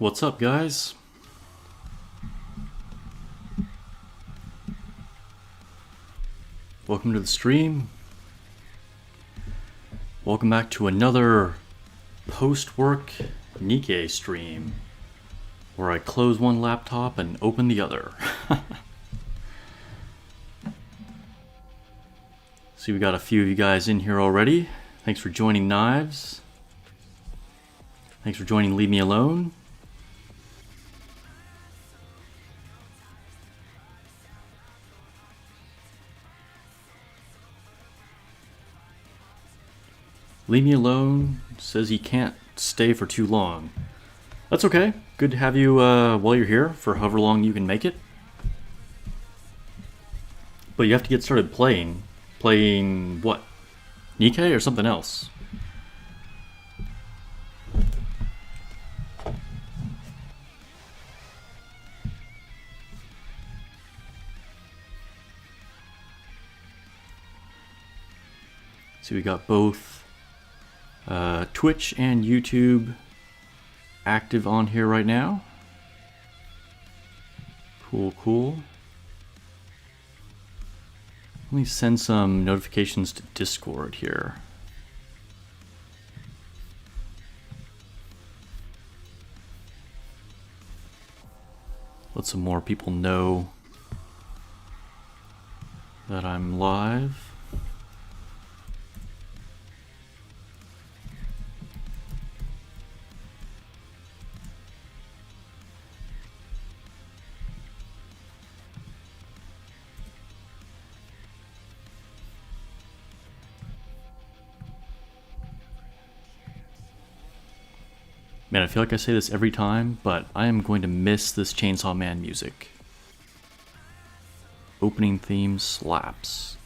What's up, guys? Welcome to the stream. Welcome back to another post-work Nikke stream, where I close one laptop and open the other. See, we got a few of you guys in here already. Thanks for joining Knives. Thanks for joining Leave Me Alone. Leave Me Alone says he can't stay for too long. That's okay. Good to have you while you're here for however long you can make it. But you have to get started playing. Playing what? Nikke or something else? So we got both Twitch and YouTube active on here right now. Cool, cool. Let me send some notifications to Discord here. Let some more people know that I'm live. Man, I feel like I say this every time, but I am going to miss this Chainsaw Man music. Opening theme slaps.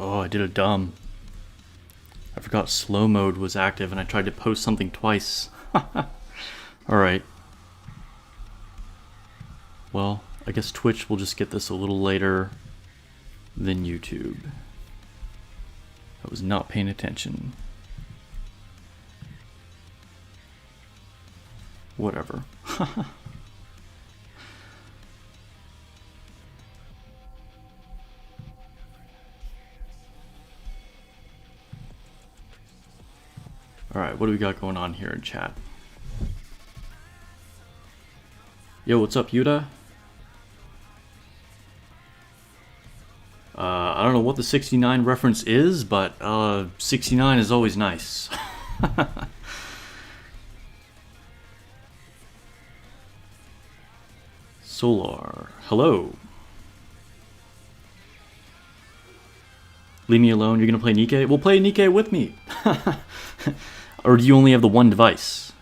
Oh, I did a dumb. I forgot slow mode was active and I tried to post something twice. Alright. Well, I guess Twitch will just get this a little later than YouTube. I was not paying attention. Whatever. Alright, what do we got going on here in chat? Yo, what's up, Yuta? I don't know what the 69 reference is, but 69 is always nice. Solar, hello. Leave me alone, you're gonna play Nikke? Well, play Nikke with me. Or do you only have the one device?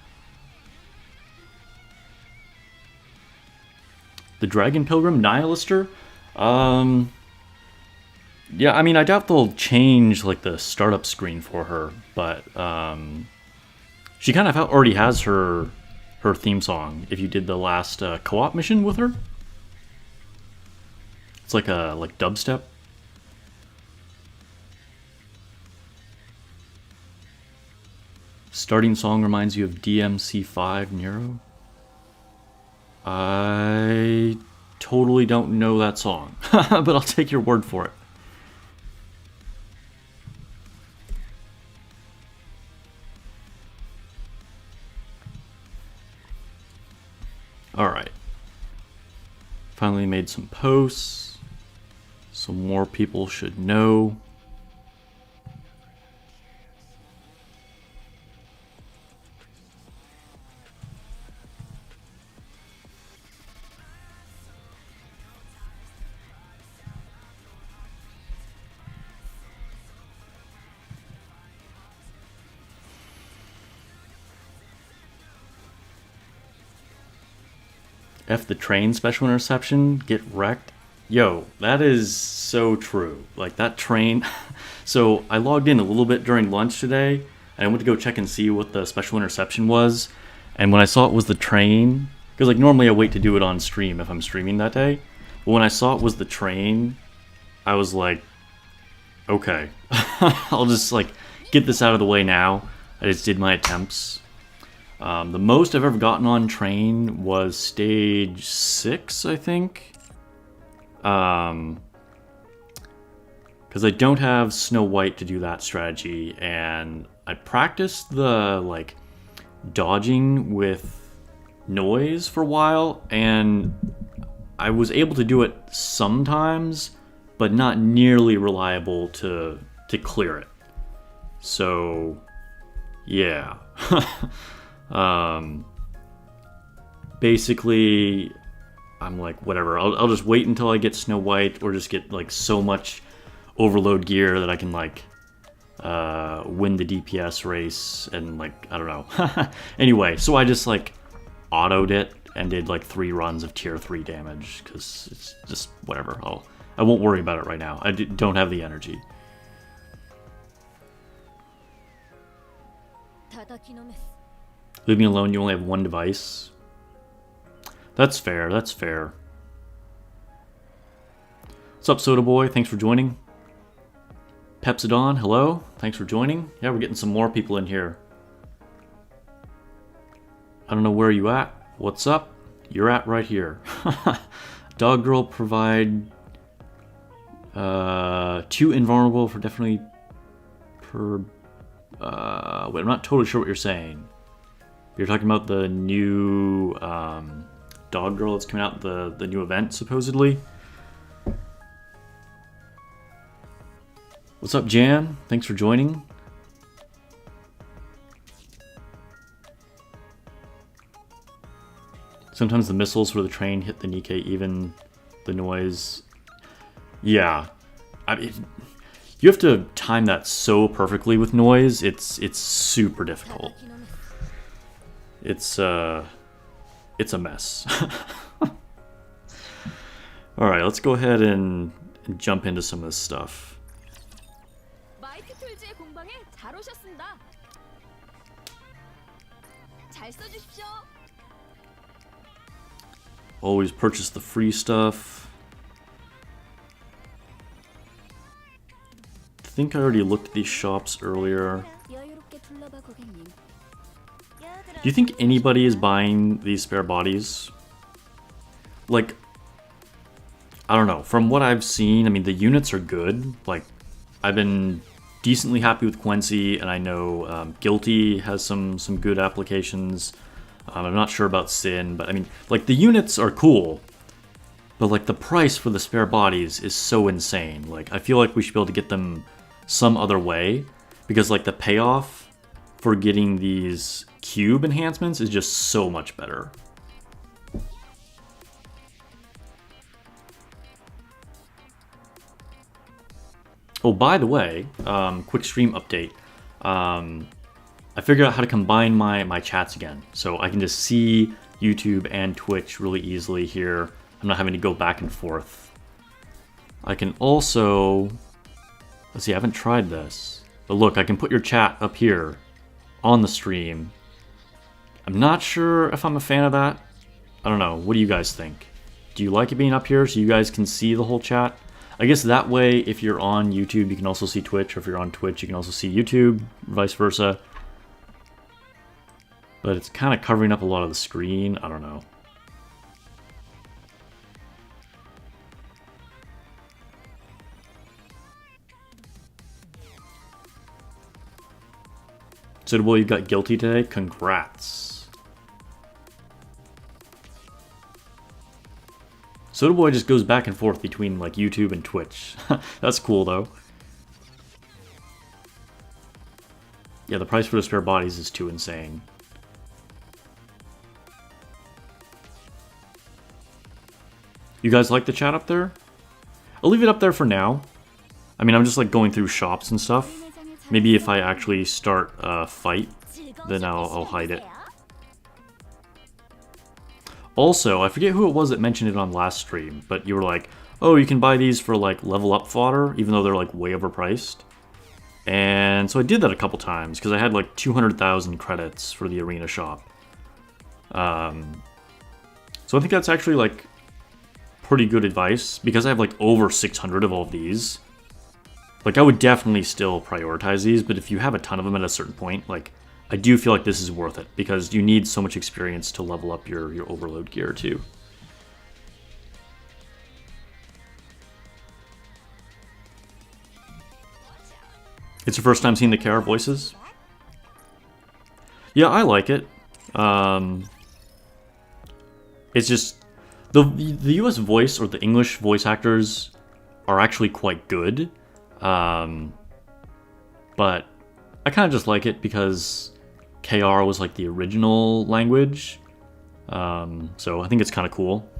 The Dragon Pilgrim Nihilister? Yeah, I mean, I doubt they'll change like the startup screen for her, but she kind of already has her theme song. If you did the last co-op mission with her, it's like a dubstep. Starting song reminds you of DMC5 Nero. I totally don't know that song, but I'll take your word for it. Alright. Finally made some posts, so more people should know F the train special interception, get wrecked. Yo, that is so true. Like that train. So I logged in a little bit during lunch today, and I went to go check and see what the special interception was. And when I saw it was the train, because like normally I wait to do it on stream if I'm streaming that day. But when I saw it was the train, I was like, okay, I'll just like get this out of the way now. I just did my attempts. The most I've ever gotten on train was stage 6, I think. Because I don't have Snow White to do that strategy, and I practiced the like dodging with noise for a while, and I was able to do it sometimes, but not nearly reliable to clear it. So yeah. Basically I'm like, whatever, I'll just wait until I get Snow White, or just get like so much overload gear that I can like win the DPS race, and like, I don't know. Anyway, so I just like autoed it and did like 3 runs of tier 3 damage, because it's just whatever. I won't worry about it right now. I don't have the energy. Leave me alone, you only have 1 device. That's fair, that's fair. What's up, Soda Boy? Thanks for joining. Pepsidon, hello. Thanks for joining. Yeah, we're getting some more people in here. I don't know where you at. What's up? You're at right here. Dog Girl provide 2 invulnerable for definitely per... wait, I'm not totally sure what you're saying. You're talking about the new Dog Girl that's coming out, the new event, supposedly. What's up, Jan? Thanks for joining. Sometimes the missiles for the train hit the Nikke, even the noise. Yeah. I mean, you have to time that so perfectly with noise. It's super difficult. It's a mess. All right, let's go ahead and jump into some of this stuff. Always purchase the free stuff. I think I already looked at these shops earlier. Do you think anybody is buying these spare bodies? Like, I don't know. From what I've seen, I mean, the units are good. Like, I've been decently happy with Quincy, and I know Guilty has some good applications. I'm not sure about Sin, but I mean, like, the units are cool, but like the price for the spare bodies is so insane. Like, I feel like we should be able to get them some other way, because like the payoff for getting these cube enhancements is just so much better. Oh, by the way, quick stream update. I figured out how to combine my chats again, so I can just see YouTube and Twitch really easily here. I'm not having to go back and forth. I can also... Let's see, I haven't tried this. But look, I can put your chat up here on the stream. I'm not sure if I'm a fan of that. I don't know. What do you guys think? Do you like it being up here so you guys can see the whole chat? I guess that way, if you're on YouTube, you can also see Twitch, or if you're on Twitch, you can also see YouTube, vice versa. But it's kind of covering up a lot of the screen. I don't know. So, well, you got Guilty today? Congrats. Soda Boy just goes back and forth between like YouTube and Twitch. That's cool though. Yeah, the price for the spare bodies is too insane. You guys like the chat up there? I'll leave it up there for now. I mean, I'm just like going through shops and stuff. Maybe if I actually start a fight, then I'll hide it. Also, I forget who it was that mentioned it on last stream, but you were like, oh, you can buy these for like level up fodder, even though they're like way overpriced. And so I did that a couple times because I had like 200,000 credits for the arena shop. So I think that's actually like pretty good advice because I have like over 600 of all of these. Like I would definitely still prioritize these, but if you have a ton of them at a certain point, like I do feel like this is worth it because you need so much experience to level up your overload gear too. It's your first time seeing the KR voices? Yeah, I like it. It's just the US voice or the English voice actors are actually quite good. But I kind of just like it because KR was like the original language. So I think it's kind of cool.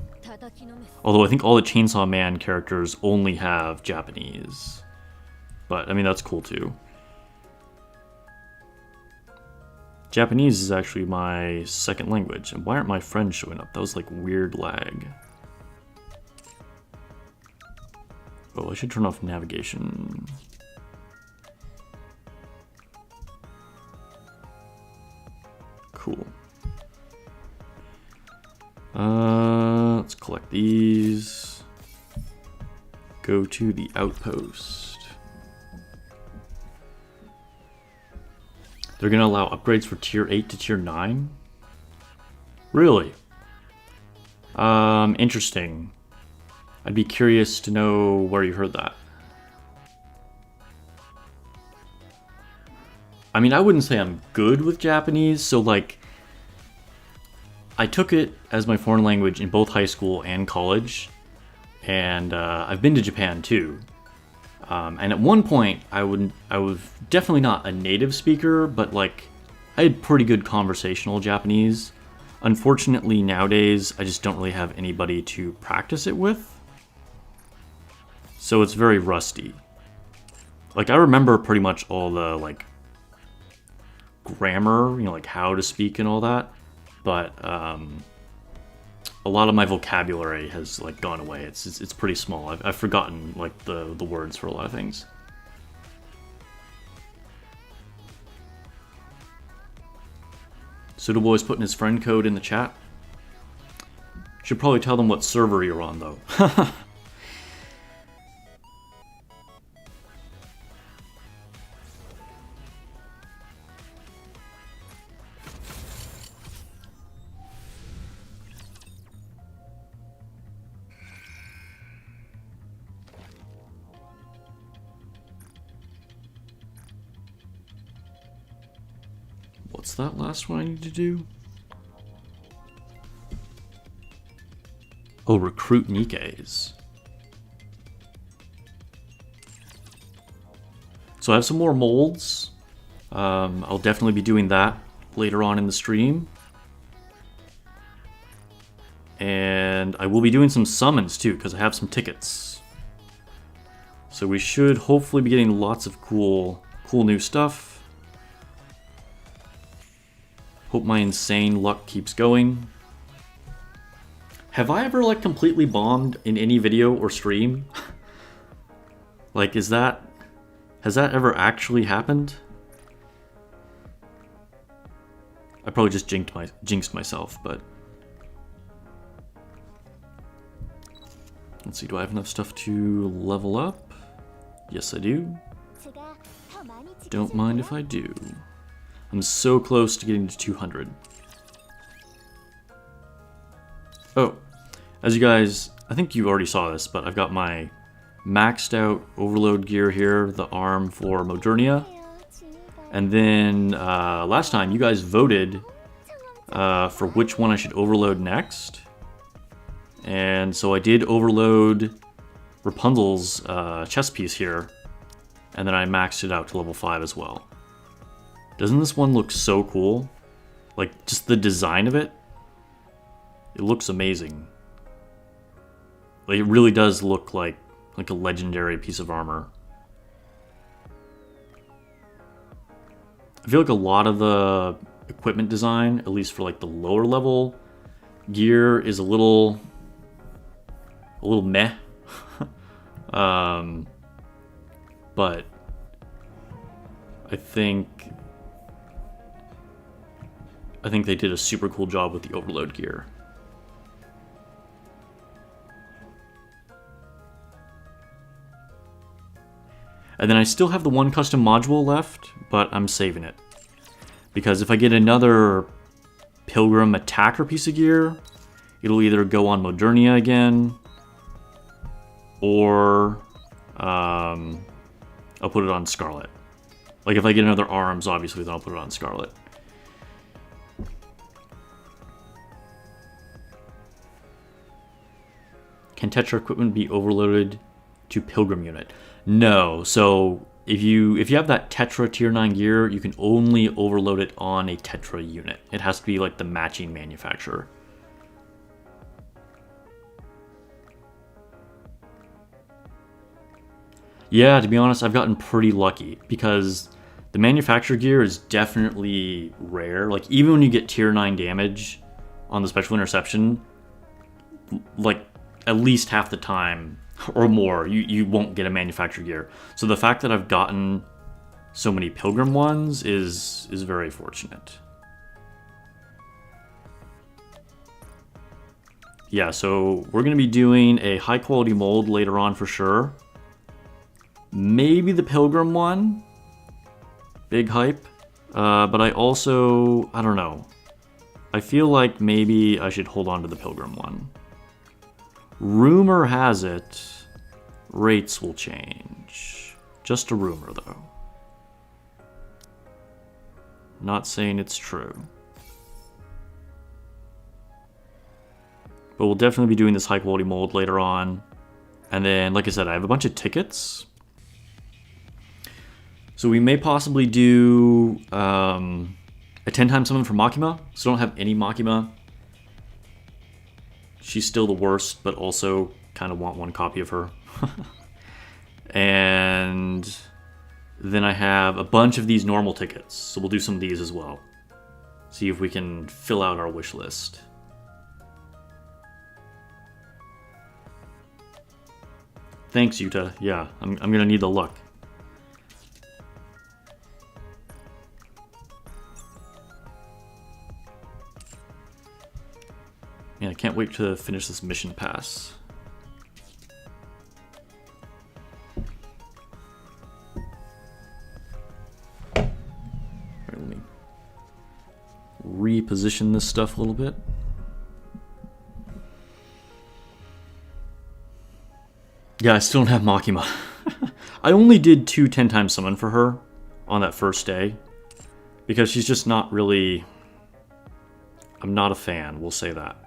Although I think all the Chainsaw Man characters only have Japanese. But I mean, that's cool too. Japanese is actually my second language. And why aren't my friends showing up? That was like weird lag. Oh, I should turn off navigation. Cool. Let's collect these. Go to the outpost. They're gonna allow upgrades for tier 8 to tier 9? Really? Interesting. I'd be curious to know where you heard that. I mean, I wouldn't say I'm good with Japanese, so like, I took it as my foreign language in both high school and college, and I've been to Japan too. And at one point, I was definitely not a native speaker, but like, I had pretty good conversational Japanese. Unfortunately, nowadays, I just don't really have anybody to practice it with. So it's very rusty. Like, I remember pretty much all the, like, grammar, you know, like how to speak and all that. But a lot of my vocabulary has like gone away. It's pretty small. I've forgotten like the words for a lot of things. Suitable is putting his friend code in the chat. Should probably tell them what server you're on though. What's that last one I need to do? Oh, recruit Nikkes. So I have some more molds. I'll definitely be doing that later on in the stream. And I will be doing some summons too, because I have some tickets. So we should hopefully be getting lots of cool new stuff. Hope my insane luck keeps going. Have I ever like completely bombed in any video or stream? Like, has that ever actually happened? I probably just jinxed myself, but let's see, do I have enough stuff to level up? Yes, I do. Don't mind if I do. I'm so close to getting to 200. Oh, as you guys, I think you already saw this, but I've got my maxed out overload gear here, the arm for Modernia. And then last time you guys voted for which one I should overload next. And so I did overload Rapunzel's chest piece here, and then I maxed it out to level 5 as well. Doesn't this one look so cool? Like, just the design of it? It looks amazing. Like, it really does look like a legendary piece of armor. I feel like a lot of the equipment design, at least for like the lower level gear is a little meh. But I think they did a super cool job with the overload gear. And then I still have the one custom module left, but I'm saving it. Because if I get another Pilgrim attacker piece of gear, it'll either go on Modernia again, or I'll put it on Scarlet. Like if I get another arms, obviously, then I'll put it on Scarlet. Can Tetra equipment be overloaded to Pilgrim unit? No. So if you have that Tetra tier 9 gear, you can only overload it on a Tetra unit. It has to be like the matching manufacturer. Yeah, to be honest, I've gotten pretty lucky because the manufacturer gear is definitely rare. Like even when you get tier 9 damage on the special interception, like at least half the time or more, you won't get a manufacturer gear. So the fact that I've gotten so many Pilgrim ones is very fortunate. Yeah, so we're going to be doing a high quality mold later on for sure. Maybe the Pilgrim one. Big hype. But I don't know. I feel like maybe I should hold on to the Pilgrim one. Rumor has it, rates will change. Just a rumor, though. Not saying it's true. But we'll definitely be doing this high quality mold later on. And then, like I said, I have a bunch of tickets. So we may possibly do a 10-time summon for Makima. So I don't have any Makima. She's still the worst, but also kind of want one copy of her. And then I have a bunch of these normal tickets. So we'll do some of these as well. See if we can fill out our wish list. Thanks, Yuta. Yeah, I'm gonna need the luck. Man, I can't wait to finish this mission pass. Alright, let me reposition this stuff a little bit. Yeah, I still don't have Makima. I only did 2 10-time summon for her on that first day. Because she's just not really... I'm not a fan, we'll say that.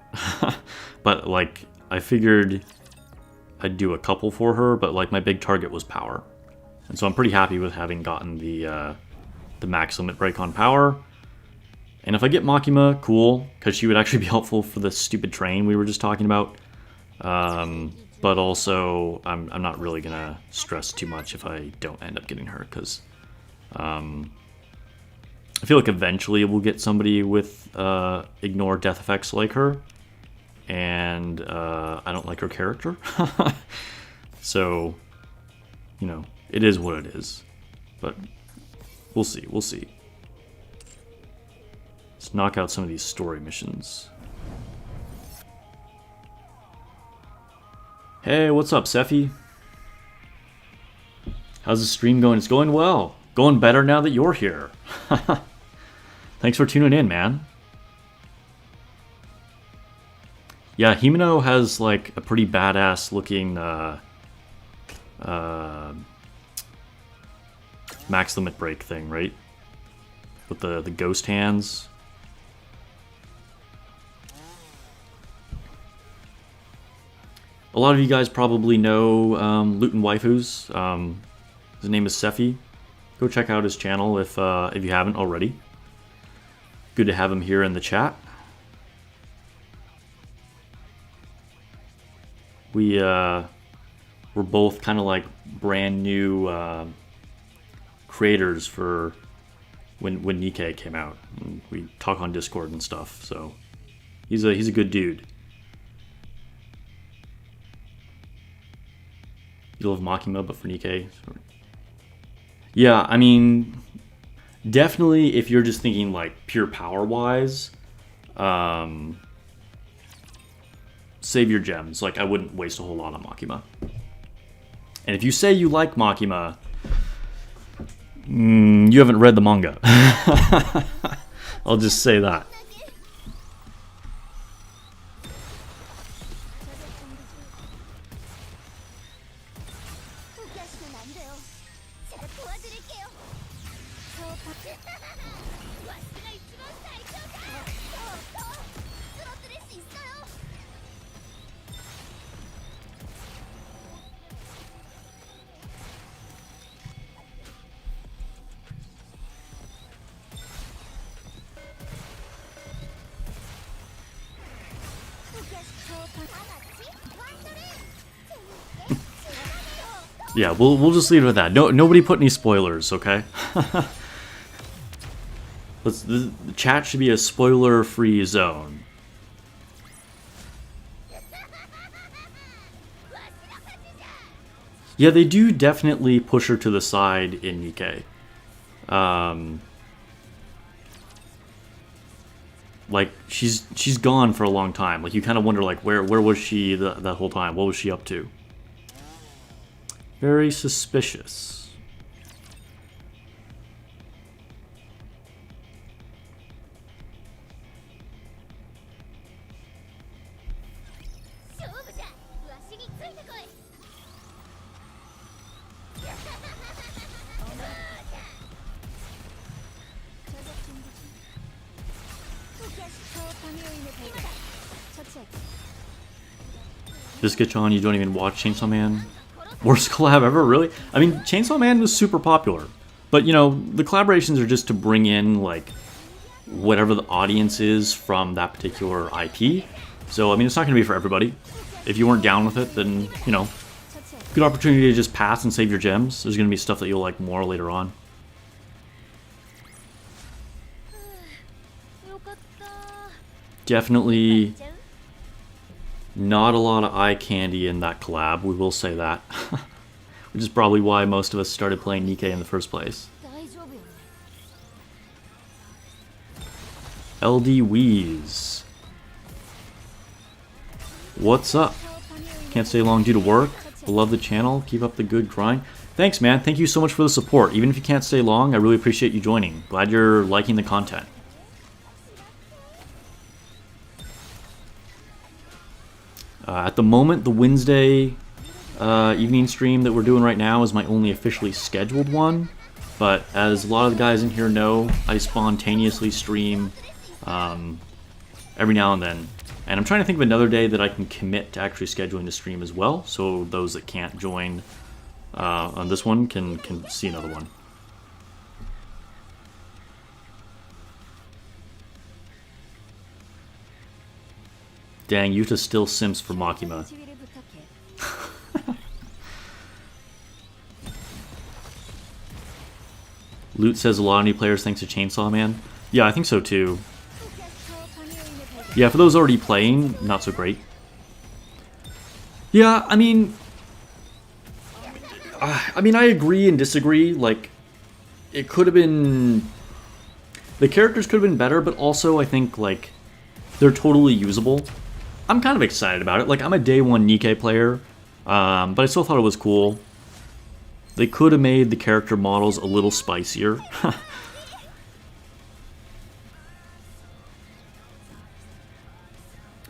But like I figured I'd do a couple for her, but like my big target was power, and so I'm pretty happy with having gotten the max limit break on power. And if I get Makima, cool, because she would actually be helpful for the stupid train we were just talking about. But also I'm not really gonna stress too much if I don't end up getting her, because I feel like eventually we'll get somebody with ignore death effects like her. And I don't like her character. So, you know, it is what it is. But we'll see, we'll see. Let's knock out some of these story missions. Hey, what's up, Sephi? How's the stream going? It's going well. Going better now that you're here. Thanks for tuning in, man. Yeah, Himeno has like a pretty badass looking max limit break thing, right? With the ghost hands. A lot of you guys probably know Luton Waifus. His name is Sephi. Go check out his channel if you haven't already. Good to have him here in the chat. We're both kind of like brand new creators for when Nikke came out. And we talk on Discord and stuff, so He's a good dude. You love Makima, but for Nikke. Yeah, I mean, definitely if you're just thinking like pure power wise, save your gems. Like I wouldn't waste a whole lot on Makima. And if you say you like Makima, you haven't read the manga. I'll just say that. Yeah, we'll just leave it at that. Nobody put any spoilers, okay? The chat should be a spoiler-free zone. Yeah, they do definitely push her to the side in Nikke. Like she's gone for a long time. Like you kind of wonder like where was she that whole time? What was she up to? Very suspicious. Biscuit-chan, you don't even watch Chainsaw Man? Worst collab ever, really? I mean, Chainsaw Man was super popular. But, you know, the collaborations are just to bring in, like, whatever the audience is from that particular IP. So, I mean, it's not going to be for everybody. If you weren't down with it, then, you know, good opportunity to just pass and save your gems. There's going to be stuff that you'll like more later on. Definitely not a lot of eye candy in that collab, we will say that. Which is probably why most of us started playing Nikke in the first place. LD Wheeze. What's up? Can't stay long due to work. Love the channel. Keep up the good grind. Thanks, man. Thank you so much for the support. Even if you can't stay long, I really appreciate you joining. Glad you're liking the content. At the moment, the Wednesday evening stream that we're doing right now is my only officially scheduled one. But as a lot of the guys in here know, I spontaneously stream every now and then. And I'm trying to think of another day that I can commit to actually scheduling the stream as well. So those that can't join on this one can see another one. Dang, Yuta still simps for Makima. Loot says a lot of new players thanks to Chainsaw Man. Yeah, I think so too. Yeah, for those already playing, not so great. Yeah, I mean, I agree and disagree. Like, it could have been, the characters could have been better, but also I think like they're totally usable. I'm kind of excited about it. Like, I'm a day one Nikke player, but I still thought it was cool. They could have made the character models a little spicier.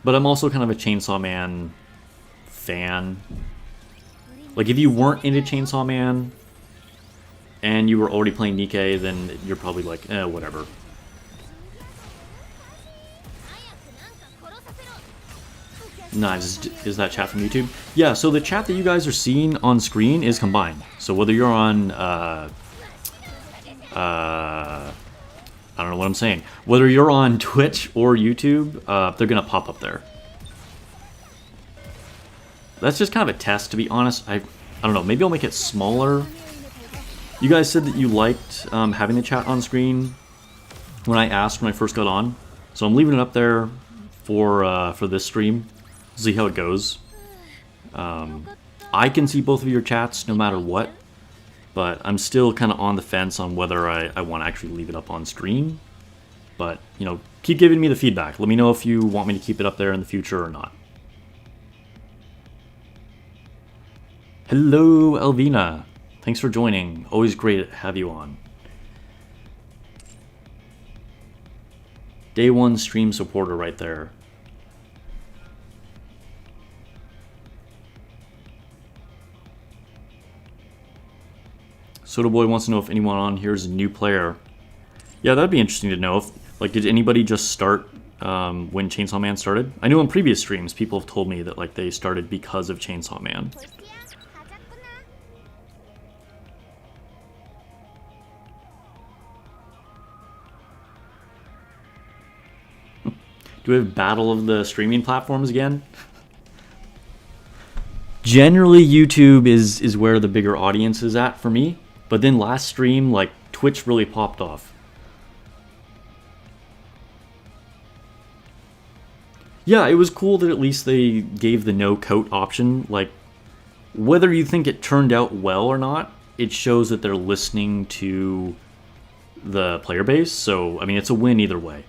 But I'm also kind of a Chainsaw Man fan. Like, if you weren't into Chainsaw Man and you were already playing Nikke, then you're probably like, whatever. Nice. Is that chat from YouTube? Yeah, so the chat that you guys are seeing on screen is combined. So whether you're on, I don't know what I'm saying. Whether you're on Twitch or YouTube, they're going to pop up there. That's just kind of a test, to be honest. I don't know, maybe I'll make it smaller. You guys said that you liked having the chat on screen when I asked when I first got on. So I'm leaving it up there for this stream. See how it goes. I can see both of your chats no matter what, but I'm still kind of on the fence on whether I want to actually leave it up on stream. But, you know, keep giving me the feedback. Let me know if you want me to keep it up there in the future or not. Hello, Elvina. Thanks for joining. Always great to have you on. Day one stream supporter right there. Soda Boy wants to know if anyone on here is a new player. Yeah, that'd be interesting to know. If, like, did anybody just start when Chainsaw Man started? I know in previous streams people have told me that like they started because of Chainsaw Man. Do we have battle of the streaming platforms again? Generally, YouTube is where the bigger audience is at for me. But then last stream, like, Twitch really popped off. Yeah, it was cool that at least they gave the no coat option. Like, whether you think it turned out well or not, it shows that they're listening to the player base. So, I mean, it's a win either way.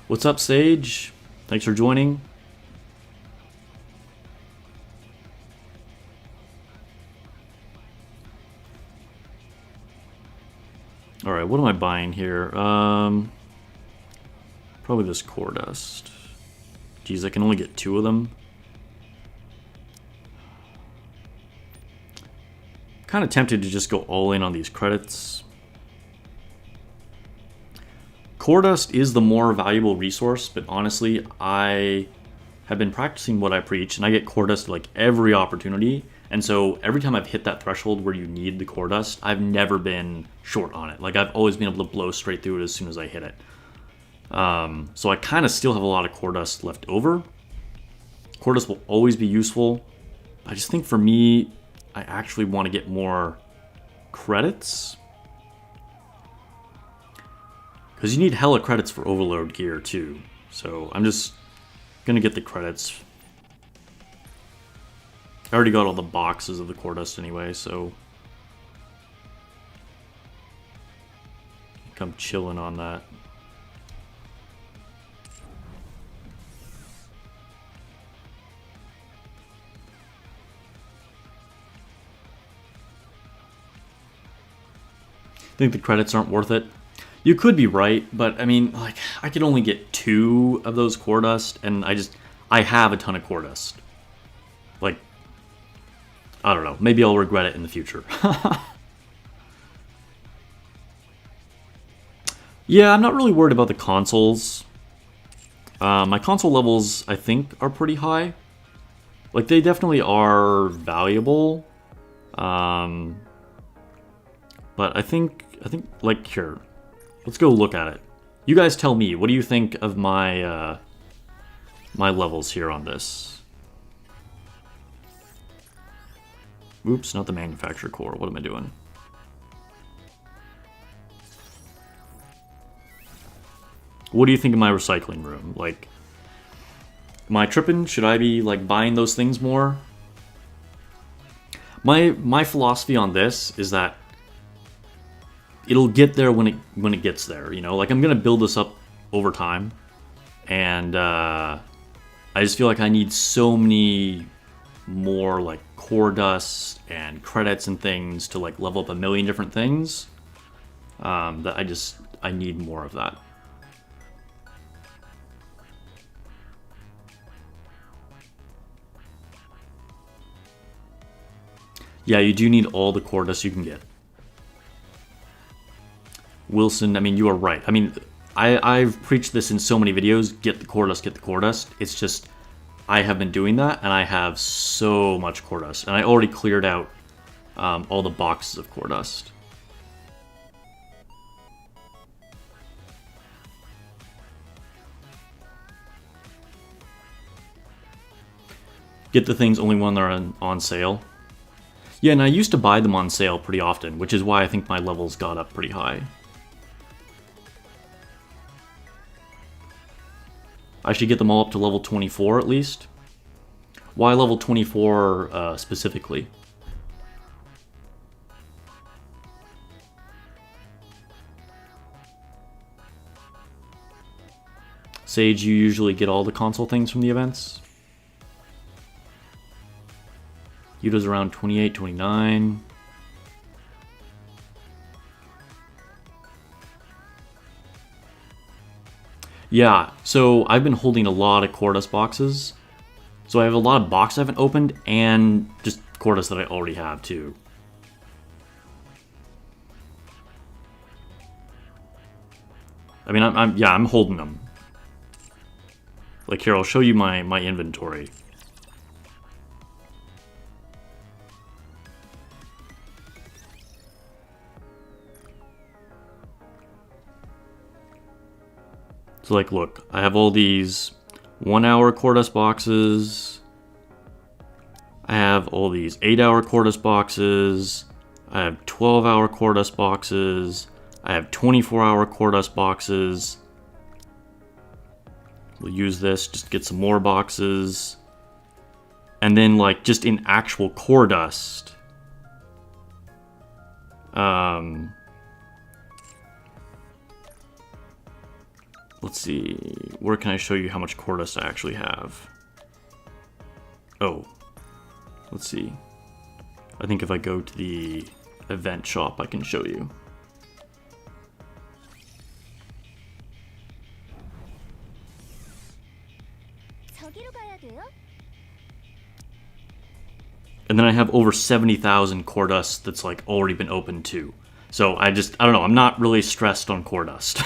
What's up, Sage? Thanks for joining. Alright, what am I buying here? Probably this core dust. Geez, I can only get 2 of them. Kind of tempted to just go all in on these credits. Core dust is the more valuable resource, but honestly, I have been practicing what I preach, and I get core dust like every opportunity. And so every time I've hit that threshold where you need the core dust, I've never been short on it. Like, I've always been able to blow straight through it as soon as I hit it. So I kind of still have a lot of core dust left over. Core dust will always be useful. I just think for me, I actually want to get more credits. Because you need hella credits for overload gear too. So I'm just going to get the credits. I already got all the boxes of the core dust anyway, so I'm chilling on that. Think the credits aren't worth it? You could be right, but I mean, like, I could only get 2 of those core dust, and I have a ton of core dust. Like, I don't know. Maybe I'll regret it in the future. Yeah, I'm not really worried about the consoles. My console levels, I think, are pretty high. Like, they definitely are valuable. But I think, like, here. Let's go look at it. You guys tell me, what do you think of my, my levels here on this? Oops, not the manufacturer core. What am I doing? What do you think of my recycling room? Like, am I tripping? Should I be, like, buying those things more? My philosophy on this is that it'll get there when it gets there, you know? Like, I'm gonna build this up over time, and I just feel like I need so many more, like, core dust and credits and things to, like, level up a million different things, that I need more of that. Yeah, you do need all the core dust you can get. Wilson, I mean, you are right. I mean, I've preached this in so many videos, get the core dust, get the core dust. It's just, I have been doing that, and I have so much core dust. And I already cleared out all the boxes of core dust. Get the things only when they're on sale. Yeah, and I used to buy them on sale pretty often, which is why I think my levels got up pretty high. I should get them all up to level 24 at least. Why level 24 specifically? Sage, you usually get all the console things from the events. Yuda's around 28, 29. Yeah, so I've been holding a lot of Cordus boxes. So I have a lot of boxes I haven't opened, and just Cordus that I already have, too. I mean, I'm holding them. Like, here, I'll show you my inventory. So, like, look, I have all these 1 hour Cordus boxes. I have all these 8 hour Cordus boxes. I have 12 hour Cordus boxes. I have 24 hour Cordus boxes. We'll use this just to get some more boxes. And then, like, just in actual Cordust. Let's see. Where can I show you how much Cordust I actually have? Oh. Let's see. I think if I go to the event shop, I can show you. And then I have over 70,000 Cordust that's like already been opened too. So I don't know, I'm not really stressed on Cordust.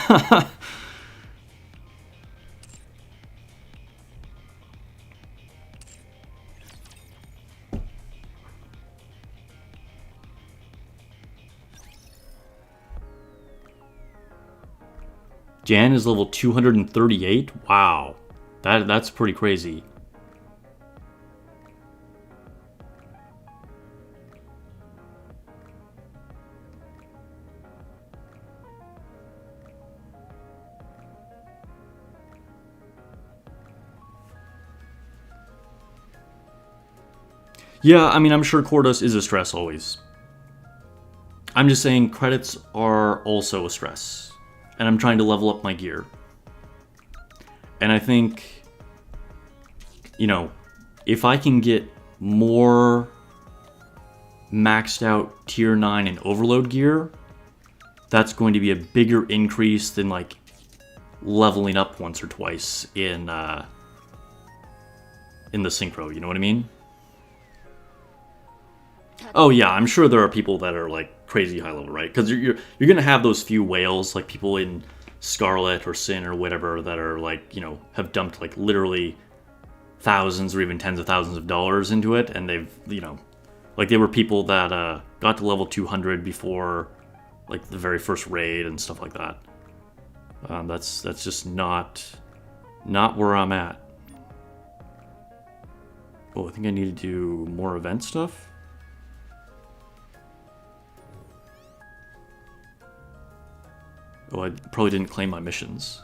Jan is level 238? Wow. That's pretty crazy. Yeah, I mean, I'm sure Cordus is a stress always. I'm just saying credits are also a stress. And I'm trying to level up my gear. And I think, you know, if I can get more maxed out tier 9 and overload gear, that's going to be a bigger increase than like leveling up once or twice in the synchro, you know what I mean? Oh yeah, I'm sure there are people that are like crazy high level, right? Because you're gonna have those few whales, like people in Scarlet or Sin or whatever, that are like, you know, have dumped like literally thousands or even tens of thousands of dollars into it, and they've, you know, like they were people that got to level 200 before like the very first raid and stuff like that. That's just not where I'm at. Oh, I think I need to do more event stuff. Oh, I probably didn't claim my missions.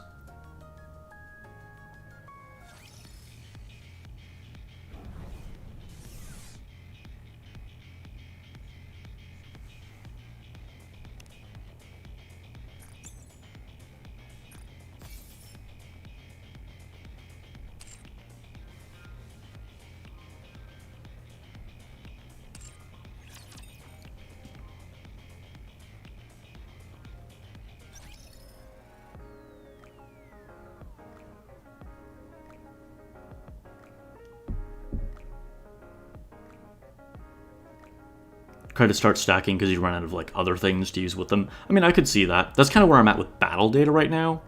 Try to start stacking because you run out of like other things to use with them. I mean, I could see that. That's kind of where I'm at with battle data right now.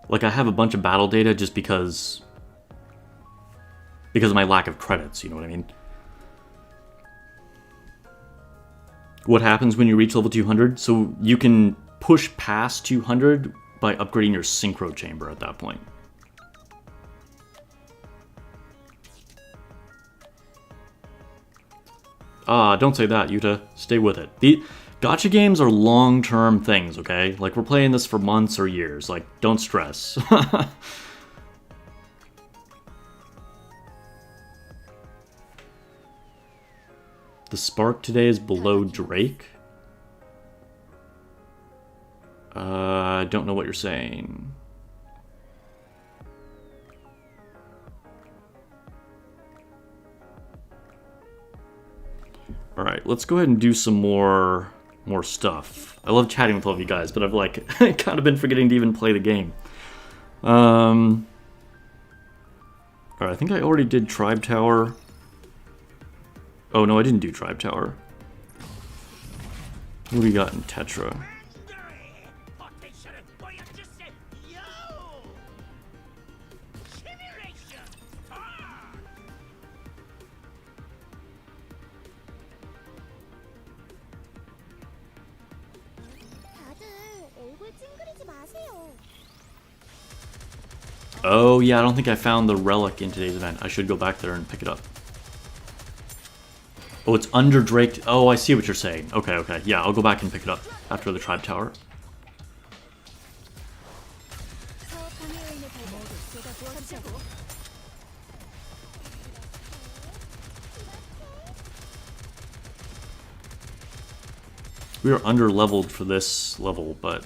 Like, I have a bunch of battle data just because of my lack of credits, you know what I mean? What happens when you reach level 200? So you can push past 200 by upgrading your synchro chamber at that point. Don't say that, Yuta. Stay with it. The gacha games are long-term things, okay? Like, we're playing this for months or years. Like, don't stress. The spark today is below Drake? I don't know what you're saying. Alright, let's go ahead and do some more stuff. I love chatting with all of you guys, but I've like kind of been forgetting to even play the game. Alright, I think I already did Tribe Tower. Oh no, I didn't do Tribe Tower. What do we got in Tetra? Oh yeah, I don't think I found the relic in today's event. I should go back there and pick it up. Oh, it's under Drake. Oh, I see what you're saying. Okay, okay. Yeah, I'll go back and pick it up after the Tribe Tower. We are under-leveled for this level, but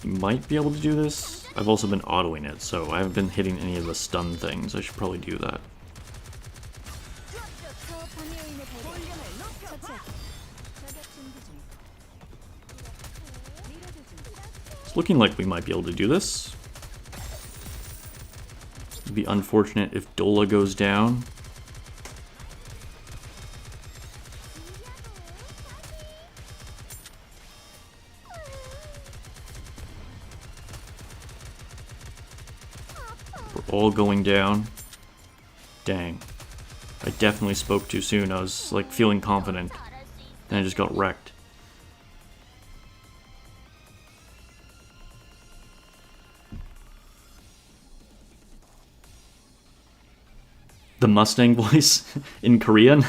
you might be able to do this. I've also been autoing it, so I haven't been hitting any of the stun things. I should probably do that. It's looking like we might be able to do this. It'd be unfortunate if Dola goes down. All going down. Dang. I definitely spoke too soon. I was like feeling confident. And I just got wrecked. The Mustang voice in Korean?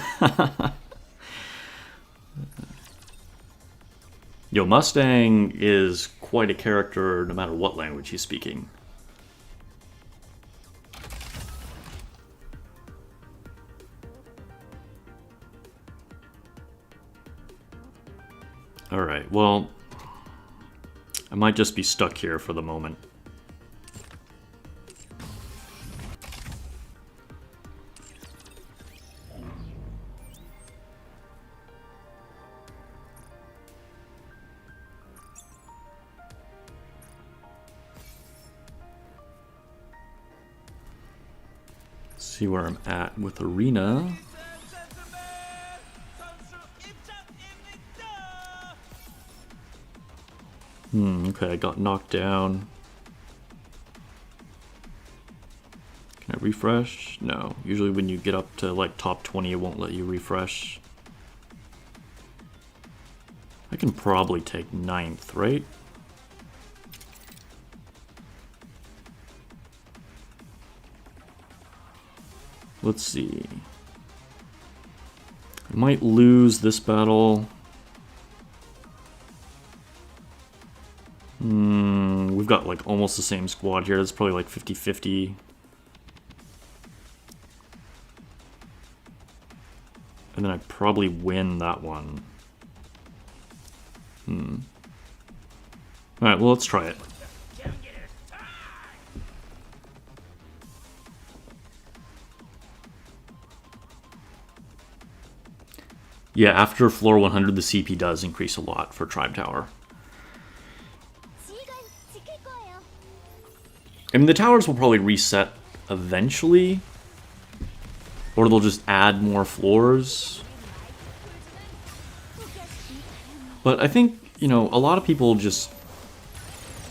Yo, Mustang is quite a character no matter what language he's speaking. Alright, well, I might just be stuck here for the moment. Let's see where I'm at with Arena. Okay, I got knocked down. Can I refresh? No. Usually when you get up to like top 20, it won't let you refresh. I can probably take 9th, right? Let's see. I might lose this battle. We've got like almost the same squad here. It's probably like 50-50. And then I probably win that one. Alright, well, let's try it. Yeah, after floor 100, the CP does increase a lot for Tribe Tower. I mean, the towers will probably reset eventually. Or they'll just add more floors. But I think, you know, a lot of people just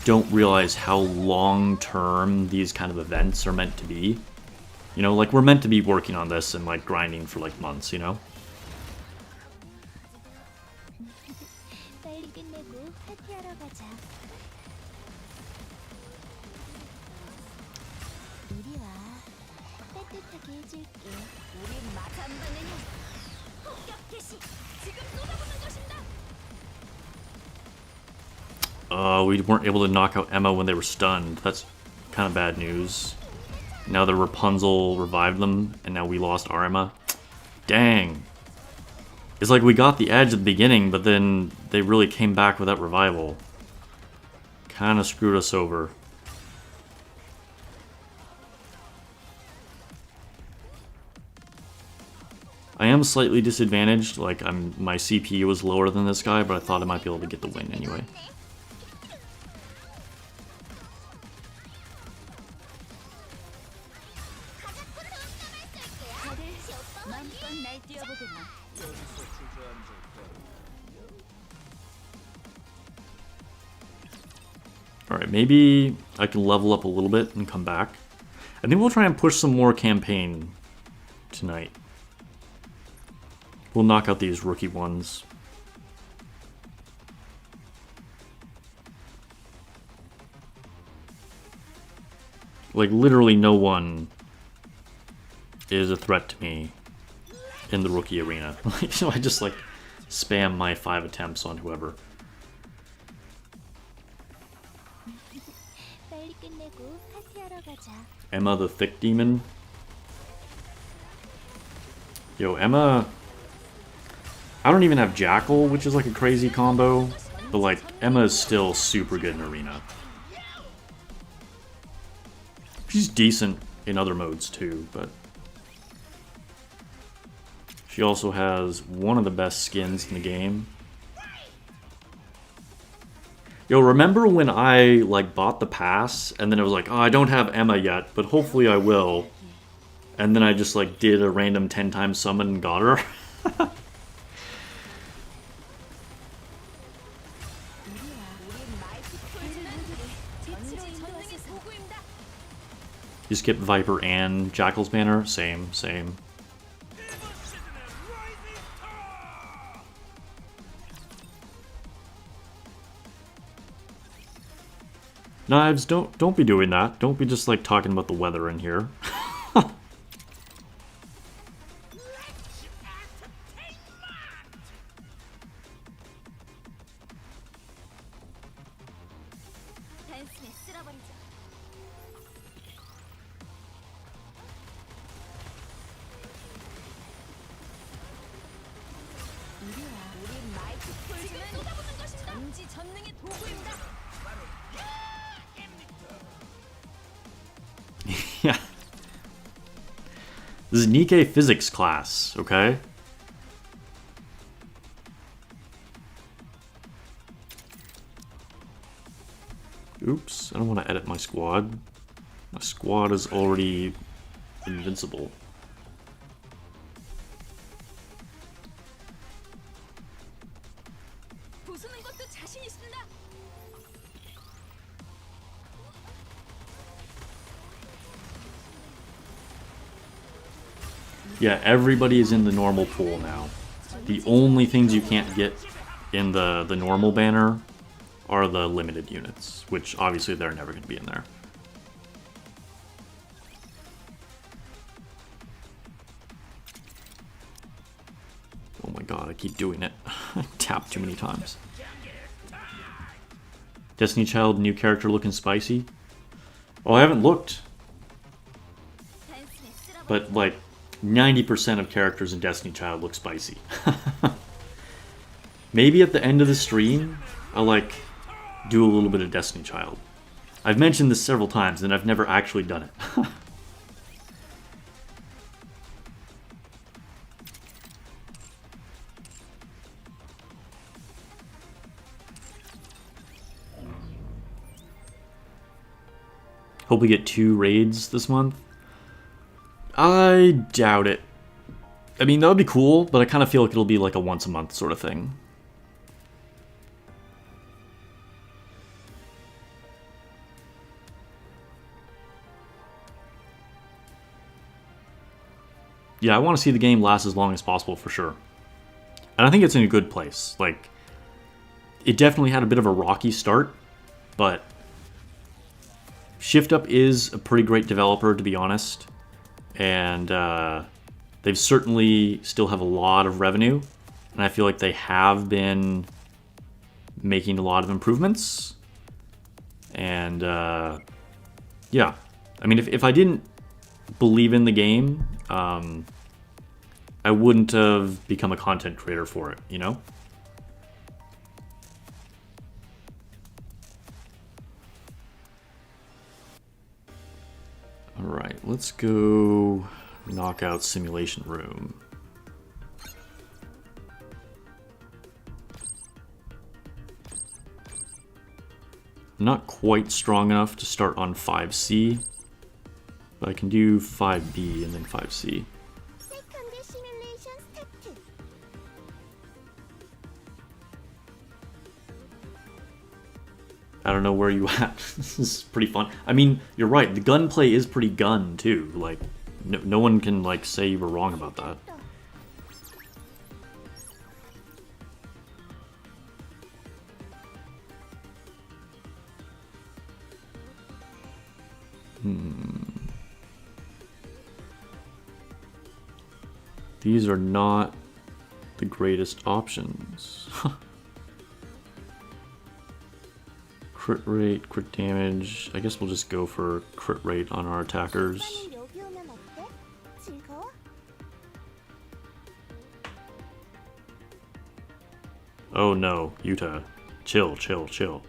don't realize how long-term these kind of events are meant to be. You know, like, we're meant to be working on this and, like, grinding for, like, months, you know? We weren't able to knock out Emma when they were stunned. That's kind of bad news. Now the Rapunzel revived them, and now we lost our Emma. Dang. It's like we got the edge at the beginning, but then they really came back with that revival. Kind of screwed us over. I am slightly disadvantaged, like my CPU was lower than this guy, but I thought I might be able to get the win anyway. Alright, maybe I can level up a little bit and come back. I think we'll try and push some more campaign tonight. We'll knock out these rookie ones. Like, literally no one is a threat to me in the rookie arena. So I just, like, spam my 5 attempts on whoever. Emma the Thick Demon. Yo, Emma... I don't even have Jackal, which is like a crazy combo. But like, Emma is still super good in Arena. She's decent in other modes too, but... she also has one of the best skins in the game. Yo, remember when I, like, bought the pass, and then it was like, oh, I don't have Emma yet, but hopefully I will. And then I just, like, did a random 10-time summon and got her? You skip Viper and Jackal's banner? Same, same. Knives, don't be doing that. Don't be just like talking about the weather in here. Yeah. This is Nikke physics class, okay? Oops, I don't want to edit my squad. My squad is already invincible. Yeah, everybody is in the normal pool now. The only things you can't get in the normal banner are the limited units, which obviously they're never going to be in there. Oh my god, I keep doing it. I tapped too many times. Destiny Child, new character looking spicy? Oh, I haven't looked. But, like, 90% of characters in Destiny Child look spicy. Maybe at the end of the stream, I'll, like, do a little bit of Destiny Child. I've mentioned this several times, and I've never actually done it. Hope we get 2 raids this month. I doubt it. I mean, that would be cool, but I kind of feel like it'll be like a once a month sort of thing. Yeah, I want to see the game last as long as possible for sure. And I think it's in a good place. Like, it definitely had a bit of a rocky start, but Shift Up is a pretty great developer, to be honest. and they've certainly still have a lot of revenue, and I feel like they have been making a lot of improvements. And yeah, I mean, if I didn't believe in the game, I wouldn't have become a content creator for it, you know? Alright, let's go Knockout Simulation Room. I'm not quite strong enough to start on 5C, but I can do 5B and then 5C. I don't know where you at. This is pretty fun. I mean, you're right. The gunplay is pretty gun too. Like, no one can like say you were wrong about that. These are not the greatest options. Crit rate, crit damage. I guess we'll just go for crit rate on our attackers. Oh no, Yuta. Chill, chill, chill.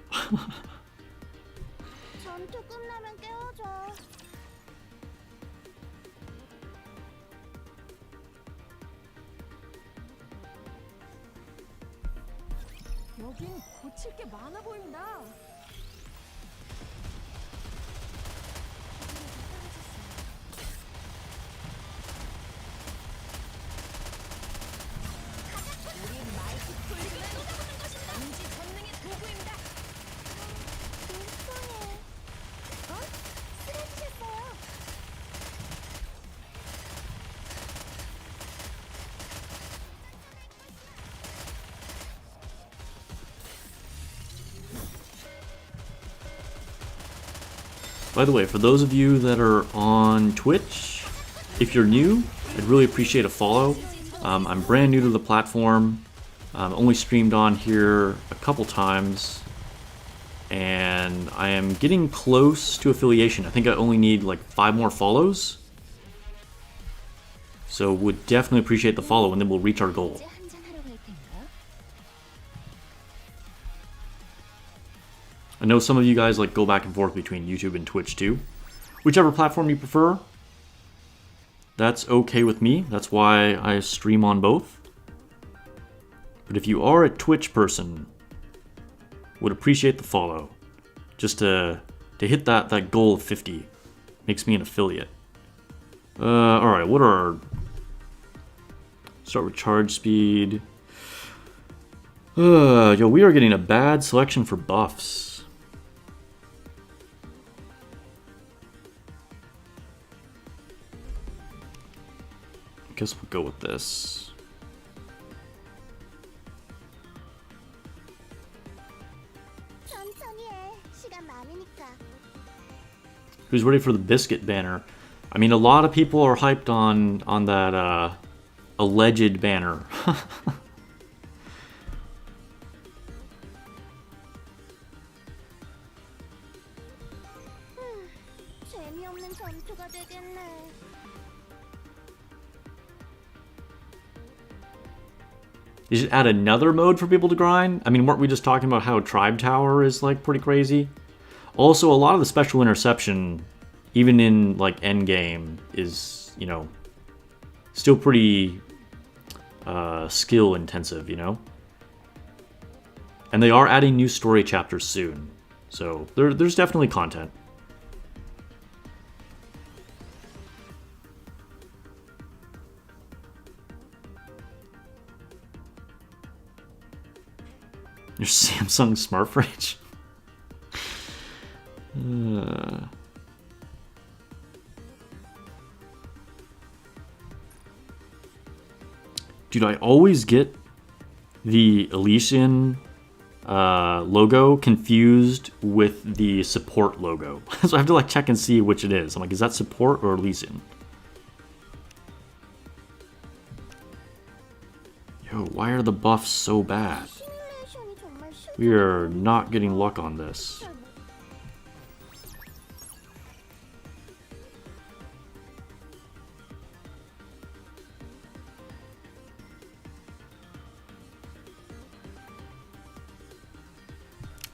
By the way, for those of you that are on Twitch, if you're new, I'd really appreciate a follow. I'm brand new to the platform. Only streamed on here a couple times, and I am getting close to affiliation. I think I only need like 5 more follows. So would definitely appreciate the follow, and then we'll reach our goal. I know some of you guys like go back and forth between YouTube and Twitch too. Whichever platform you prefer, that's okay with me. That's why I stream on both. But if you are a Twitch person, would appreciate the follow. Just to hit that goal of 50. Makes me an affiliate. Alright, what are our... Start with charge speed. Yo, we are getting a bad selection for buffs. Guess we'll go with this. Who's ready for the biscuit banner? I mean, a lot of people are hyped on that alleged banner. You should add another mode for people to grind? I mean, weren't we just talking about how Tribe Tower is, like, pretty crazy? Also, a lot of the special interception, even in, like, endgame, is, you know, still pretty skill intensive, you know? And they are adding new story chapters soon. So, there's definitely content. Your Samsung smart fridge? Dude, I always get the Elysian logo confused with the support logo. So I have to like check and see which it is. I'm like, is that support or Elysian? Yo, why are the buffs so bad? We are not getting luck on this.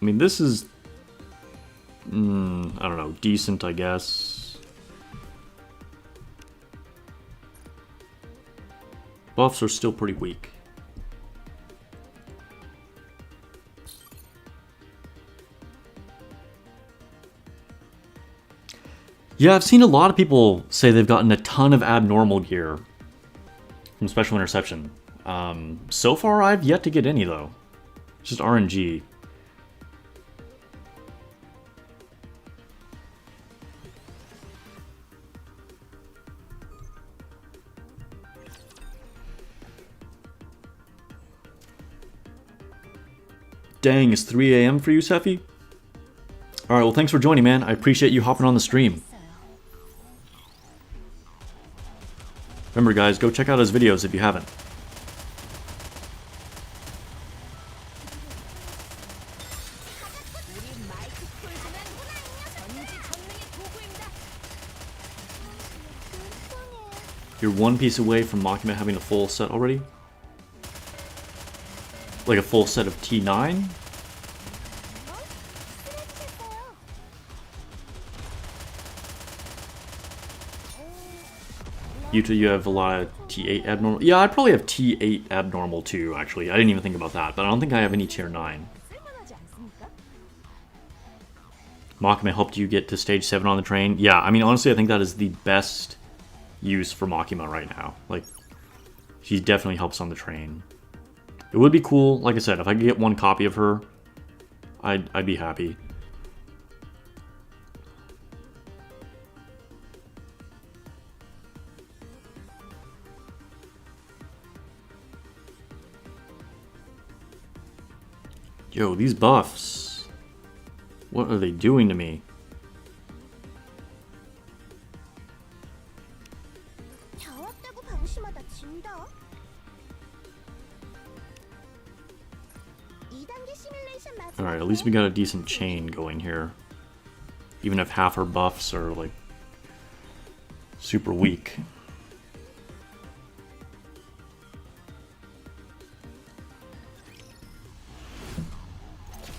I mean, this is... I don't know, decent, I guess. Buffs are still pretty weak. Yeah, I've seen a lot of people say they've gotten a ton of abnormal gear from Special Interception. So far, I've yet to get any, though. It's just RNG. Dang, it's 3 a.m. for you, Seffi? Alright, well thanks for joining, man. I appreciate you hopping on the stream. Remember guys, go check out his videos if you haven't. You're one piece away from Makima having a full set already? Like a full set of T9? You have a lot of T8 abnormal. Yeah, I'd probably have T8 abnormal too, actually. I didn't even think about that, but I don't think I have any tier 9. Makima helped you get to stage 7 on the train. Yeah, I mean, honestly, I think that is the best use for Makima right now. Like, she definitely helps on the train. It would be cool, like I said, if I could get one copy of her, I'd be happy. Yo, these buffs. What are they doing to me? Alright, at least we got a decent chain going here. Even if half our buffs are, like, super weak.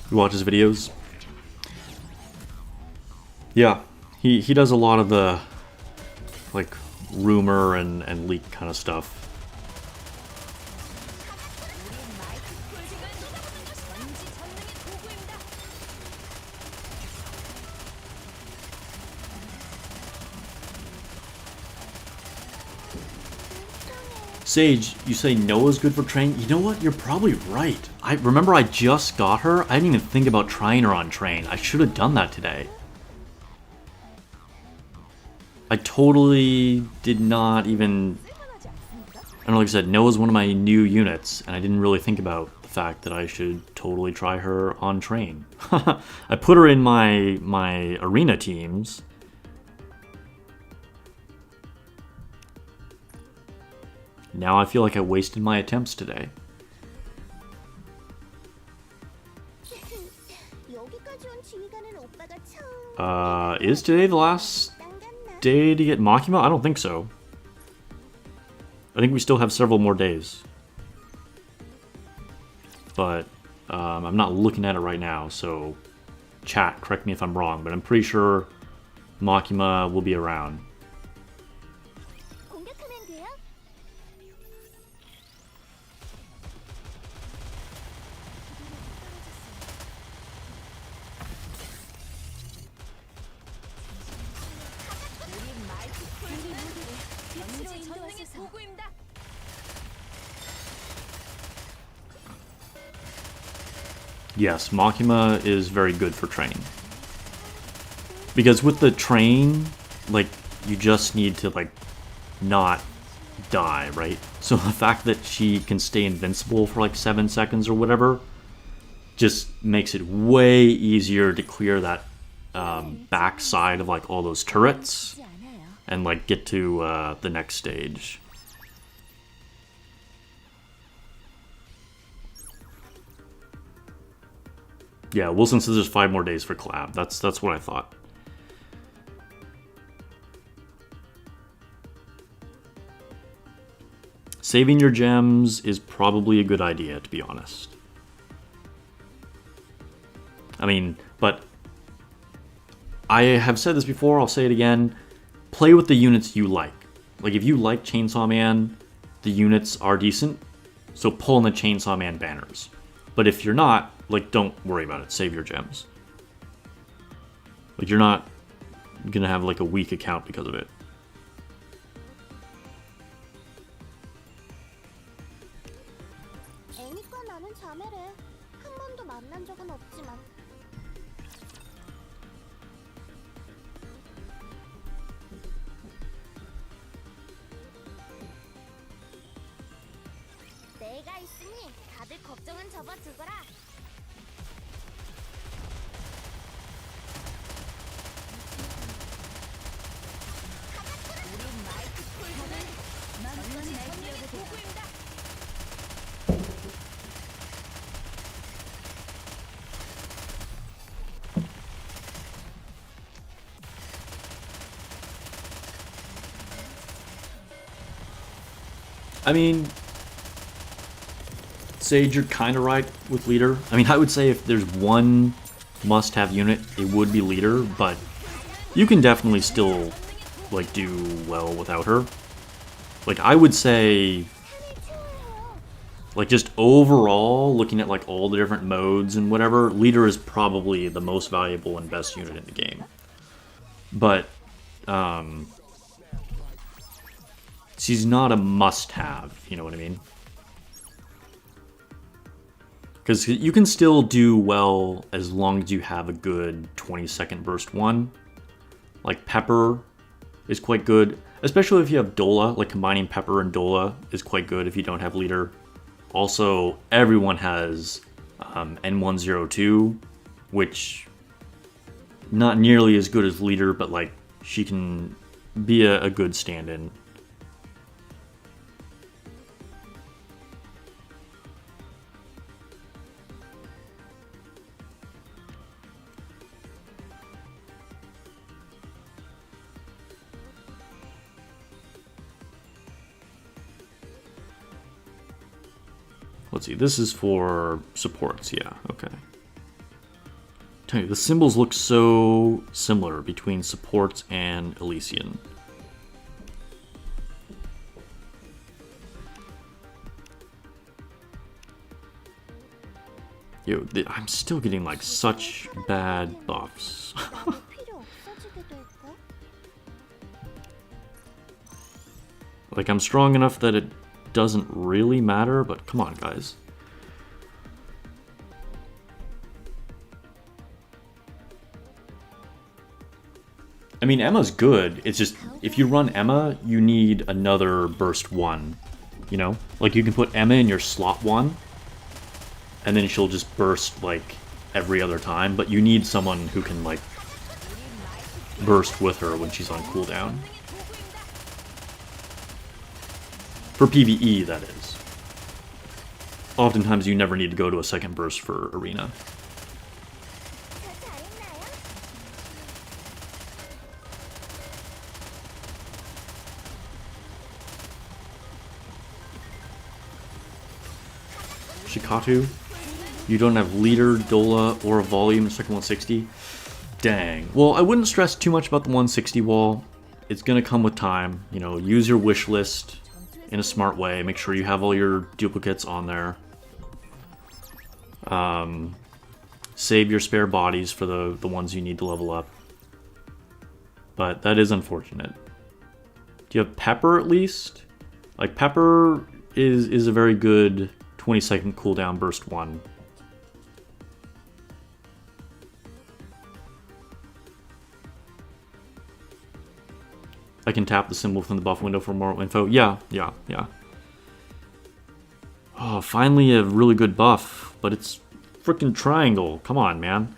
You watch his videos? Yeah, he does a lot of the, like, rumor and leak kind of stuff. Sage, you say Noah's good for train? You know what? You're probably right. I remember I just got her. I didn't even think about trying her on train. I should have done that today. I totally did not even... I don't know, like I said, Noah's one of my new units, and I didn't really think about the fact that I should totally try her on train. I put her in my arena teams. Now I feel like I wasted my attempts today. Is today the last day to get Makima? I don't think so. I think we still have several more days. But I'm not looking at it right now, so chat, correct me if I'm wrong, but I'm pretty sure Makima will be around. Yes, Makima is very good for train. Because with the train, like, you just need to, like, not die, right? So the fact that she can stay invincible for, like, 7 seconds or whatever just makes it way easier to clear that back side of, like, all those turrets and, like, get to the next stage. Yeah, Wilson says there's 5 more days for collab. That's what I thought. Saving your gems is probably a good idea, to be honest. I mean, but I have said this before, I'll say it again. Play with the units you like. Like, if you like Chainsaw Man, the units are decent, so pull in the Chainsaw Man banners. But if you're not, like, don't worry about it. Save your gems. Like, you're not gonna have, like, a weak account because of it. I mean, Sage, you're kind of right with leader. I mean, I would say if there's one must-have unit, it would be leader, but you can definitely still, like, do well without her. Like, I would say, like, just overall, looking at, like, all the different modes and whatever, leader is probably the most valuable and best unit in the game. But, she's not a must-have, you know what I mean? Because you can still do well as long as you have a good 20-second burst one. Like, Pepper is quite good, especially if you have Dola. Like, combining Pepper and Dola is quite good if you don't have leader. Also, everyone has N102, which not nearly as good as leader, but, like, she can be a good stand-in. Let's see, this is for supports, yeah, okay. Tell you, the symbols look so similar between supports and Elysian. Yo, I'm still getting, like, such bad buffs. Like, I'm strong enough that it doesn't really matter, but come on, guys. I mean, Emma's good. It's just, if you run Emma, you need another burst 1. You know? Like, you can put Emma in your slot 1, and then she'll just burst, like, every other time, but you need someone who can, like, burst with her when she's on cooldown. For PvE, that is. Oftentimes you never need to go to a second burst for Arena. Shikatu, you don't have leader, Dola, or a volume in second 160? Dang. Well, I wouldn't stress too much about the 160 wall. It's gonna come with time. You know, use your wish list in a smart way. Make sure you have all your duplicates on there. Save your spare bodies for the ones you need to level up. But that is unfortunate. Do you have Pepper at least? Like, Pepper is a very good 20-second cooldown burst 1. I can tap the symbol within the buff window for more info. Yeah. Oh, finally a really good buff, but it's freaking triangle. Come on, man.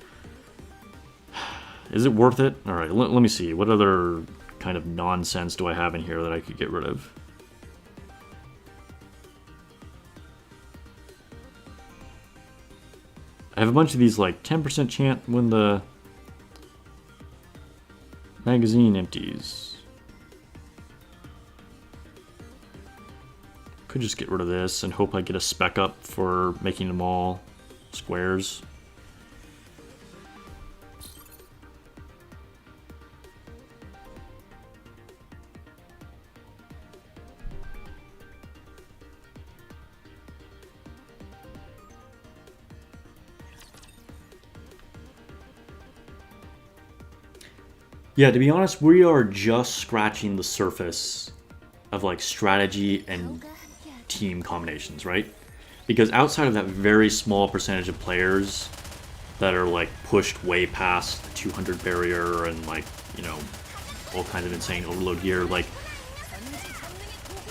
Is it worth it? Alright, let me see. What other kind of nonsense do I have in here that I could get rid of? I have a bunch of these like 10% chance when the magazine empties. Could just get rid of this and hope I get a spec up for making them all squares. Yeah, to be honest, we are just scratching the surface of like strategy and team combinations, right? Because outside of that very small percentage of players that are like pushed way past the 200 barrier and like, you know, all kinds of insane overload gear, like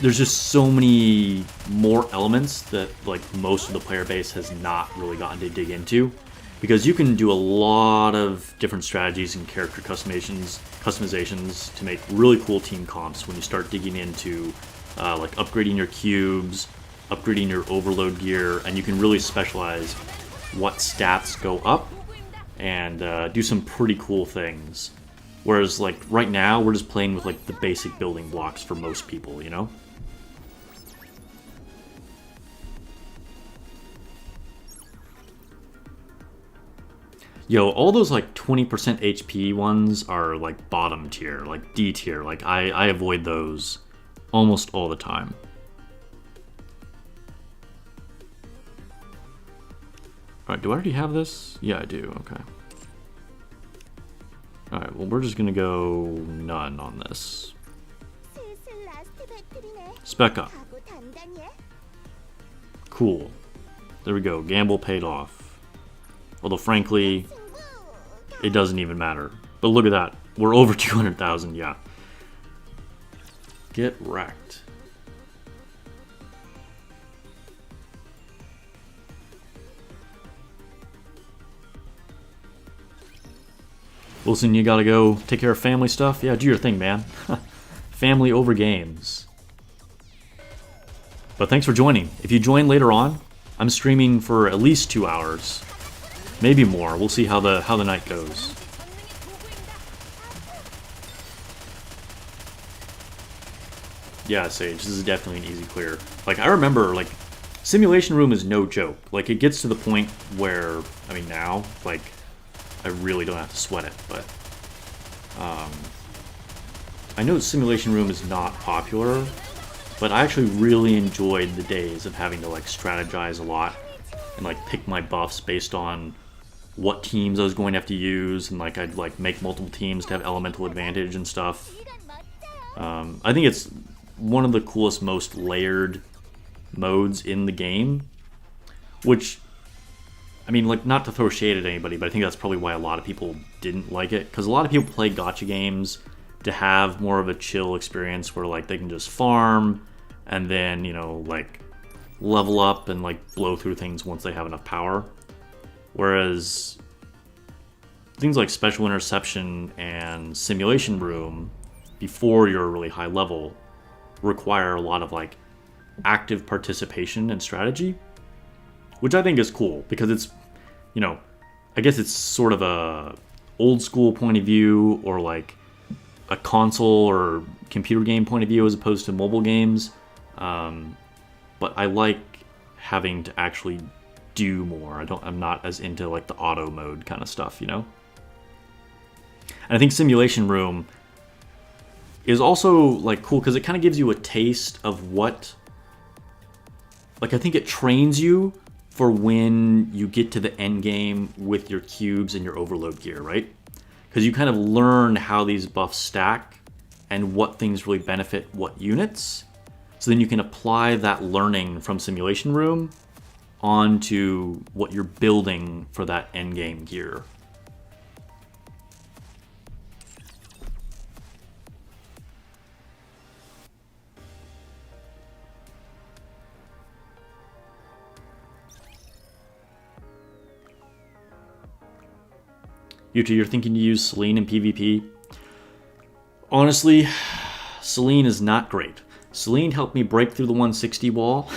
there's just so many more elements that like most of the player base has not really gotten to dig into. Because you can do a lot of different strategies and character customizations to make really cool team comps when you start digging into like upgrading your cubes, upgrading your overload gear, and you can really specialize what stats go up and do some pretty cool things. Whereas like right now, we're just playing with like the basic building blocks for most people, you know? Yo, all those like 20% HP ones are like bottom tier, like D tier. Like I avoid those almost all the time. Alright, do I already have this? Yeah, I do, okay. Alright, well we're just gonna go none on this. Spec up. Cool. There we go, gamble paid off. Although frankly, it doesn't even matter. But look at that. We're over 200,000, yeah. Get wrecked. Wilson, you gotta go take care of family stuff? Yeah, do your thing, man. Family over games. But thanks for joining. If you join later on, I'm streaming for at least 2 hours. Maybe more. We'll see how the night goes. Yeah, Sage, this is definitely an easy clear. Like, I remember, like, Simulation Room is no joke. Like, it gets to the point where, I mean, now, like, I really don't have to sweat it, but... I know Simulation Room is not popular, but I actually really enjoyed the days of having to, like, strategize a lot and, like, pick my buffs based on what teams I was going to have to use, and like I'd like make multiple teams to have elemental advantage and stuff. I think it's one of the coolest, most layered modes in the game, which, I mean, like, not to throw shade at anybody, but I think that's probably why a lot of people didn't like it, because a lot of people play gacha games to have more of a chill experience where like they can just farm and then, you know, like level up and like blow through things once they have enough power. Whereas things like Special Interception and Simulation Room, before you're a really high level, require a lot of like active participation and strategy, which I think is cool because it's, you know, I guess it's sort of a old school point of view or like a console or computer game point of view as opposed to mobile games. But I like having to actually do more. I'm not as into like the auto mode kind of stuff, you know? And I think Simulation Room is also like cool because it kind of gives you a taste of what, like, I think it trains you for when you get to the end game with your cubes and your overload gear, right? Because you kind of learn how these buffs stack and what things really benefit what units. So then you can apply that learning from Simulation Room onto what you're building for that endgame gear. Yuta, you're thinking to use Celine in PvP? Honestly, Celine is not great. Celine helped me break through the 160 wall,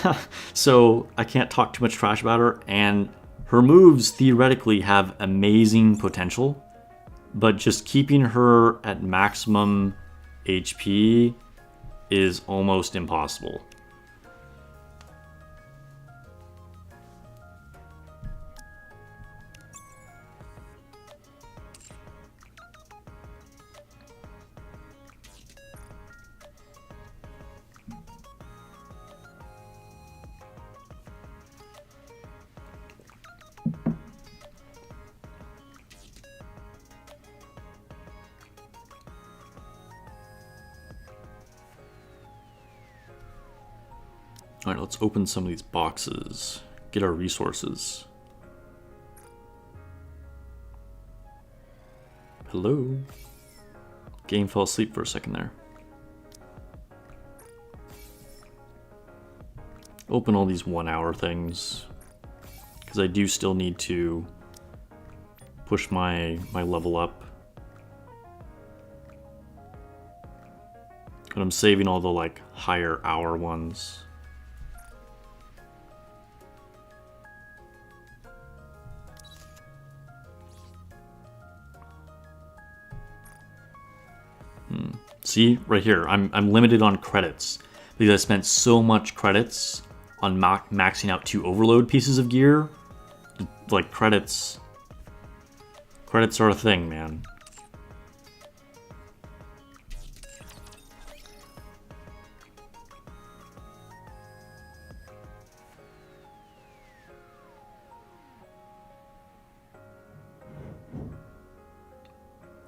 so I can't talk too much trash about her, and her moves theoretically have amazing potential, but just keeping her at maximum HP is almost impossible. All right, let's open some of these boxes, get our resources. Hello? Game fell asleep for a second there. Open all these 1 hour things, because I do still need to push my level up. But I'm saving all the like higher hour ones. See, right here, I'm limited on credits because I spent so much credits on maxing out 2 overload pieces of gear. Like, credits are a thing, man.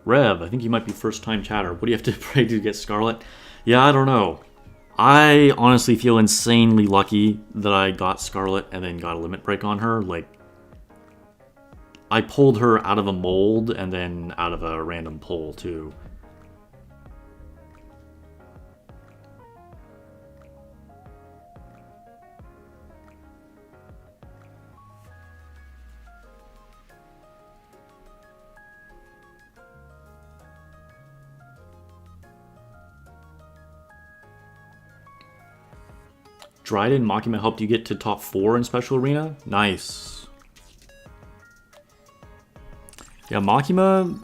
Rev, I think you might be first-time chatter. What do you have to pray to get Scarlet? Yeah, I don't know. I honestly feel insanely lucky that I got Scarlet and then got a limit break on her. Like, I pulled her out of a mold and then out of a random pull, too. Dryden, Makima helped you get to top 4 in Special Arena? Nice. Yeah, Makima,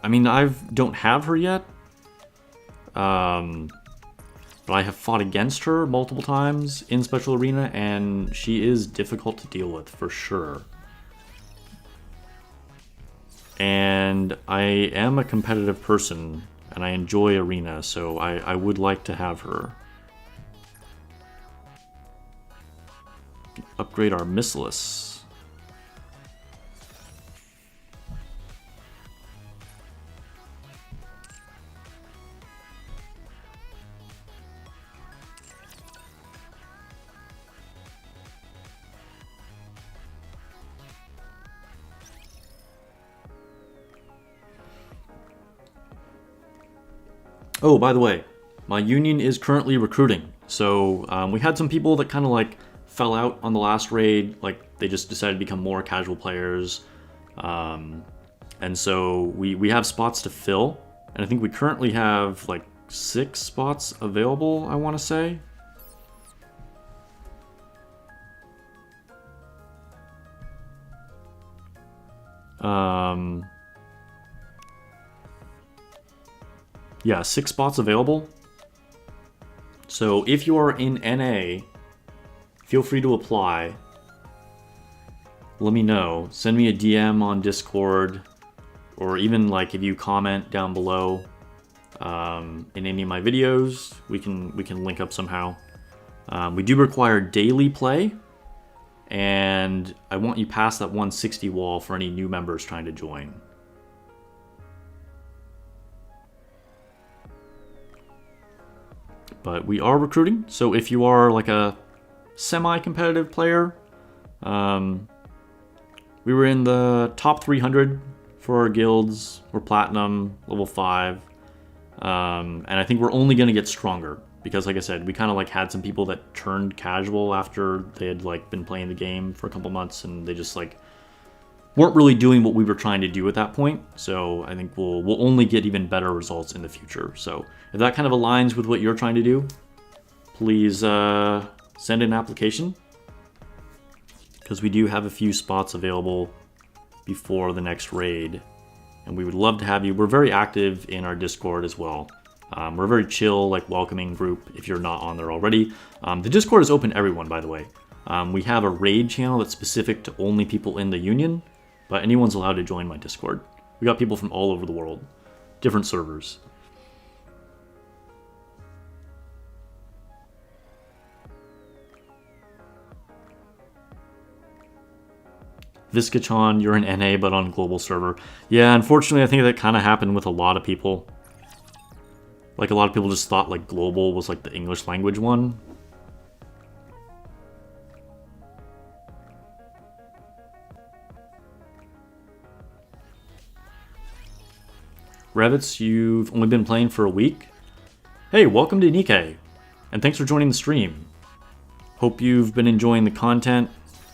I mean, don't have her yet. But I have fought against her multiple times in Special Arena, and she is difficult to deal with, for sure. And I am a competitive person, and I enjoy Arena, so I would like to have her. Upgrade our Missilus. Oh, by the way, my union is currently recruiting. So we had some people that kind of like fell out on the last raid, like they just decided to become more casual players. And so we have spots to fill, and I think we currently have like 6 spots available, I want to say. Yeah, 6 spots available. So if you are in NA, feel free to apply. Let me know. Send me a DM on Discord, or even like if you comment down below in any of my videos, we can link up somehow. We do require daily play, and I want you past that 160 wall for any new members trying to join. But we are recruiting, so if you are like a semi-competitive player, we were in the top 300 for our guilds. We're platinum, level 5, and I think we're only going to get stronger because, like I said, we kind of like had some people that turned casual after they had like been playing the game for a couple months, and they just like weren't really doing what we were trying to do at that point. So I think we'll only get even better results in the future. So if that kind of aligns with what you're trying to do, please send an application. because we do have a few spots available before the next raid, and we would love to have you. We're very active in our Discord as well. We're a very chill, like, welcoming group if you're not on there already. The Discord is open to everyone, by the way. We have a raid channel that's specific to only people in the Union, but anyone's allowed to join my Discord. We got people from all over the world, different servers. Viscachan, you're an NA but on global server. Yeah, unfortunately, I think that kind of happened with a lot of people. Like, a lot of people just thought, like, global was, like, the English language one. Revits, you've only been playing for a week? Hey, welcome to Nikke, and thanks for joining the stream. Hope you've been enjoying the content.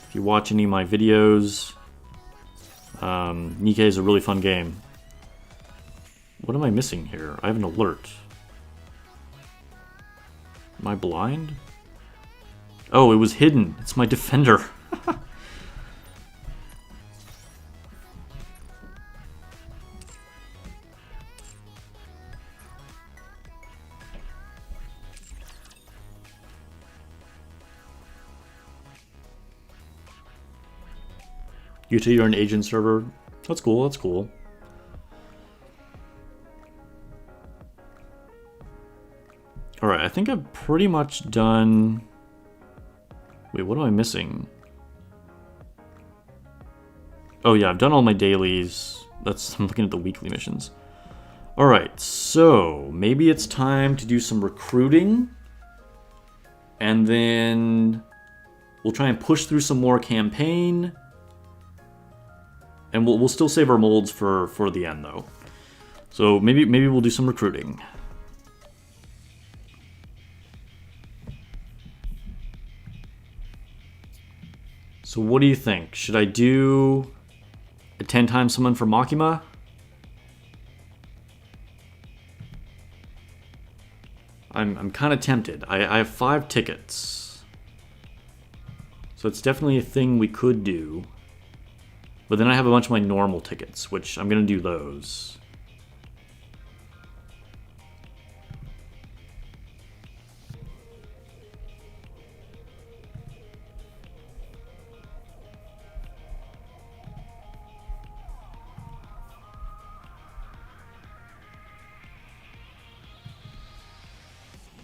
If you watch any of my videos, Nikke is a really fun game. What am I missing here? I have an alert. Am I blind? Oh, it was hidden. It's my defender. You two, you're an agent server. That's cool, that's cool. Alright, I think I've pretty much done... Wait, what am I missing? Oh yeah, I've done all my dailies. I'm looking at the weekly missions. Alright, so maybe it's time to do some recruiting. And then we'll try and push through some more campaign. And we'll still save our molds for the end, though. So maybe we'll do some recruiting. So what do you think? Should I do a 10 times summon for Makima? I'm kind of tempted. I have 5 tickets. So it's definitely a thing we could do. But then I have a bunch of my normal tickets, which I'm going to do those.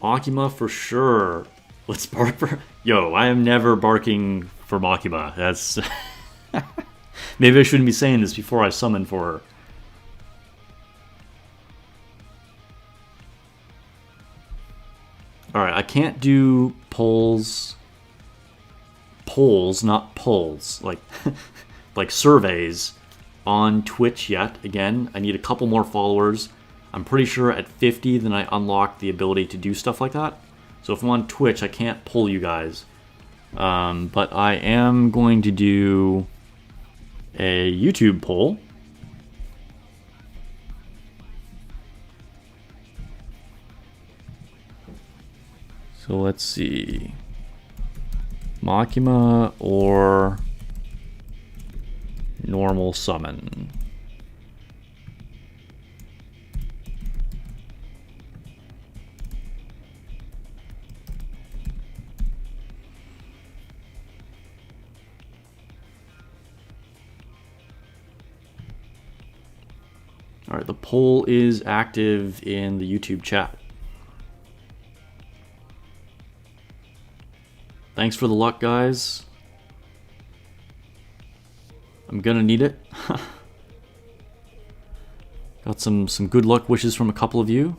Makima for sure. Let's bark for... Yo, I am never barking for Makima. That's... Maybe I shouldn't be saying this before I summon for her. Alright, I can't do polls. Polls, not polls. Like, like surveys on Twitch yet. Again, I need a couple more followers. I'm pretty sure at 50 then I unlock the ability to do stuff like that. So if I'm on Twitch, I can't poll you guys. But I am going to do a YouTube poll. So let's see. Makima or normal summon? All right, the poll is active in the YouTube chat. Thanks for the luck, guys. I'm gonna need it. Got some good luck wishes from a couple of you.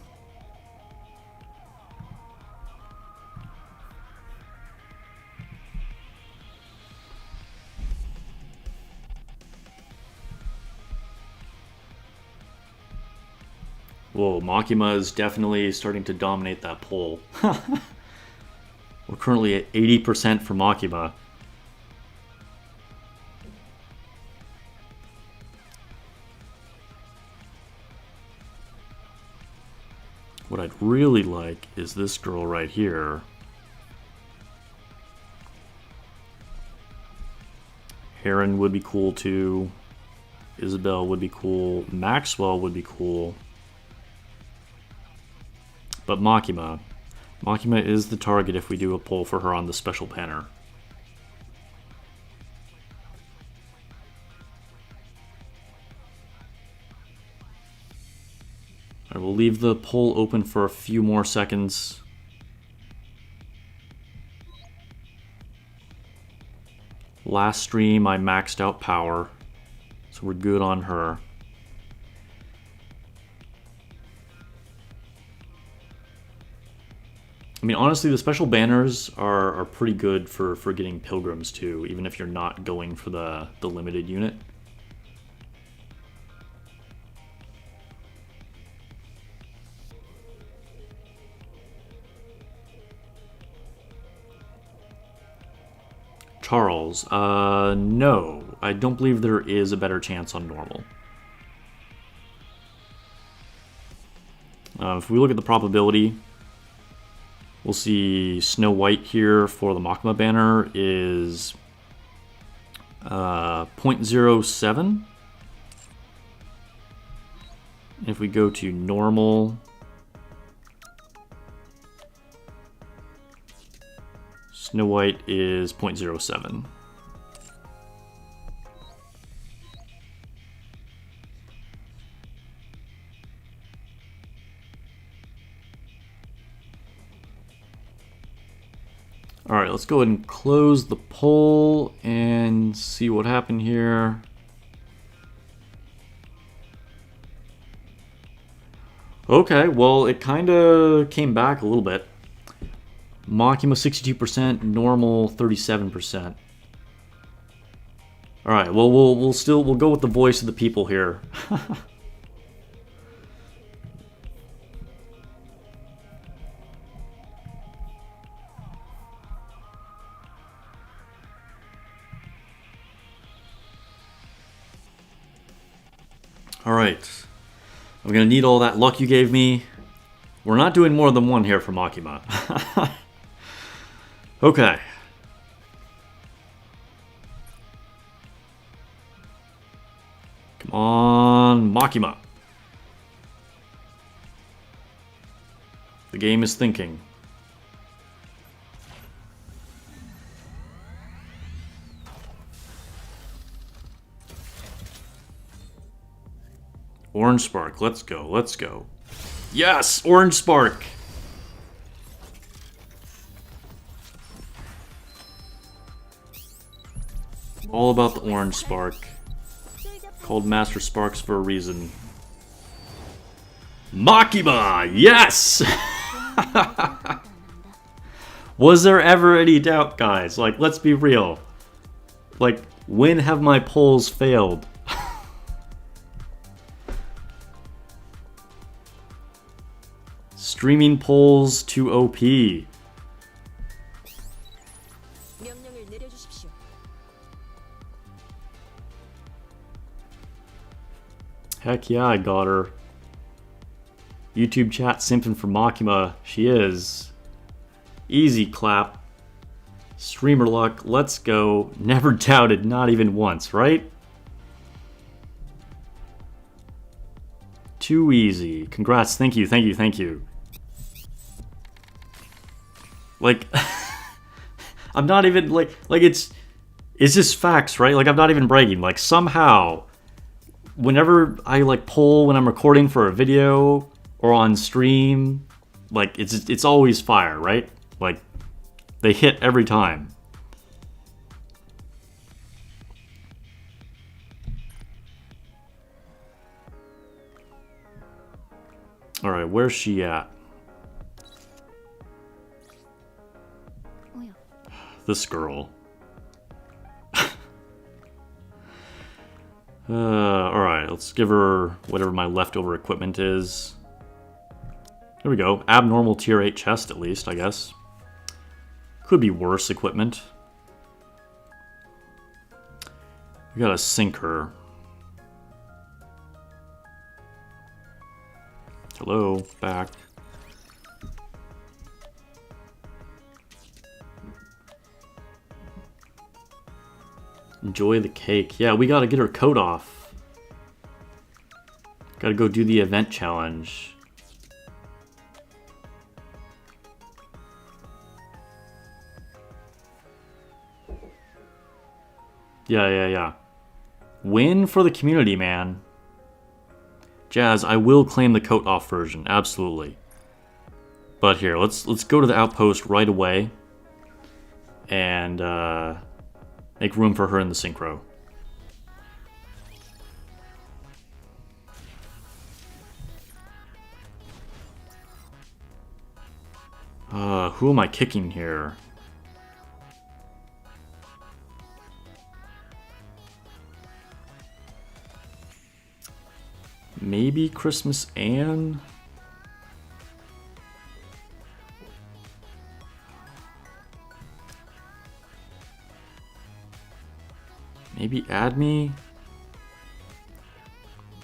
Whoa, Makima is definitely starting to dominate that poll. We're currently at 80% for Makima. What I'd really like is this girl right here. Heron would be cool too. Isabel would be cool. Maxwell would be cool. But Makima. Makima is the target if we do a poll for her on the special banner. I will leave the poll open for a few more seconds. Last stream I maxed out power, so we're good on her. I mean, honestly, the special banners are pretty good for getting pilgrims too, even if you're not going for the limited unit. Charles, no. I don't believe there is a better chance on normal. If we look at the probability, we'll see Snow White here for the Makima banner is 0.07. If we go to normal, Snow White is 0.07. All right, let's go ahead and close the poll and see what happened here. Okay, well, it kind of came back a little bit. Makima 62%, normal 37%. All right, well, we'll go with the voice of the people here. All right, I'm gonna need all that luck you gave me. We're not doing more than one here for Makima. Okay. Come on, Makima. The game is thinking. Orange Spark, let's go, let's go. Yes, Orange Spark. All about the Orange Spark. Called Master Sparks for a reason. Makima! Yes! Was there ever any doubt, guys? Like, let's be real. Like, when have my polls failed? Streaming polls to OP. Heck yeah, I got her. YouTube chat simping for Makima. She is. Easy clap. Streamer luck. Let's go. Never doubted, not even once, right? Too easy. Congrats. Thank you, thank you, thank you. Like, I'm not even, like it's just facts, right? Like, I'm not even bragging. Like, somehow, whenever I, like, poll when I'm recording for a video or on stream, like, it's always fire, right? Like, they hit every time. Alright, where's she at? This girl. Alright, let's give her whatever my leftover equipment is. There we go. Abnormal tier 8 chest, at least, I guess. Could be worse equipment. We gotta sink her. Hello, back. Enjoy the cake. Yeah, we gotta get her coat off. Gotta go do the event challenge. Yeah. Win for the community, man. Jazz, I will claim the coat off version, absolutely. But here, let's go to the outpost right away and make room for her in the synchro. Who am I kicking here? Maybe Christmas Ann? Maybe Add Me?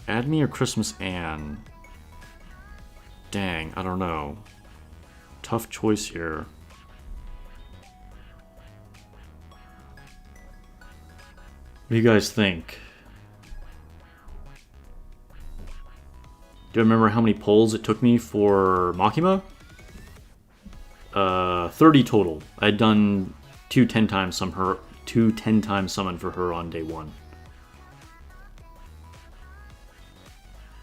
Add Me or Christmas Ann? Dang, I don't know. Tough choice here. What do you guys think? Do you remember how many polls it took me for Makima? 30 total. I'd done two 10 times summon for her on day 1.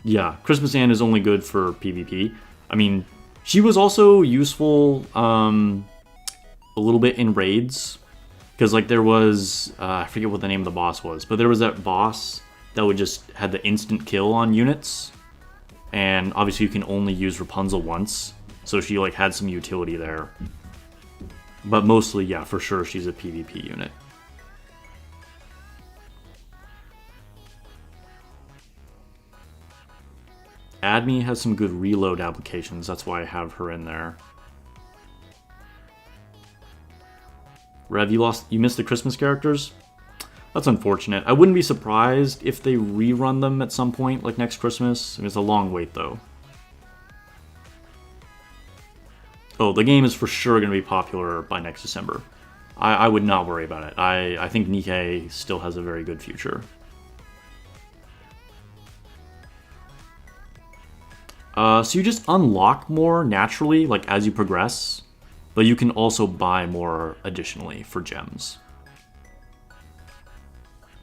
Yeah, Christmas Ann is only good for PvP. I mean, she was also useful a little bit in raids. Because, like, there was... I forget what the name of the boss was. But there was that boss that would just had the instant kill on units. And obviously you can only use Rapunzel once. So she, like, had some utility there. But mostly, yeah, for sure, she's a PvP unit. Add Me has some good reload applications, that's why I have her in there. Rev, you missed the Christmas characters? That's unfortunate. I wouldn't be surprised if they rerun them at some point, like next Christmas. It's a long wait, though. Oh, the game is for sure going to be popular by next December. I would not worry about it. I think Nikke still has a very good future. So you just unlock more naturally, like as you progress, but you can also buy more additionally for gems.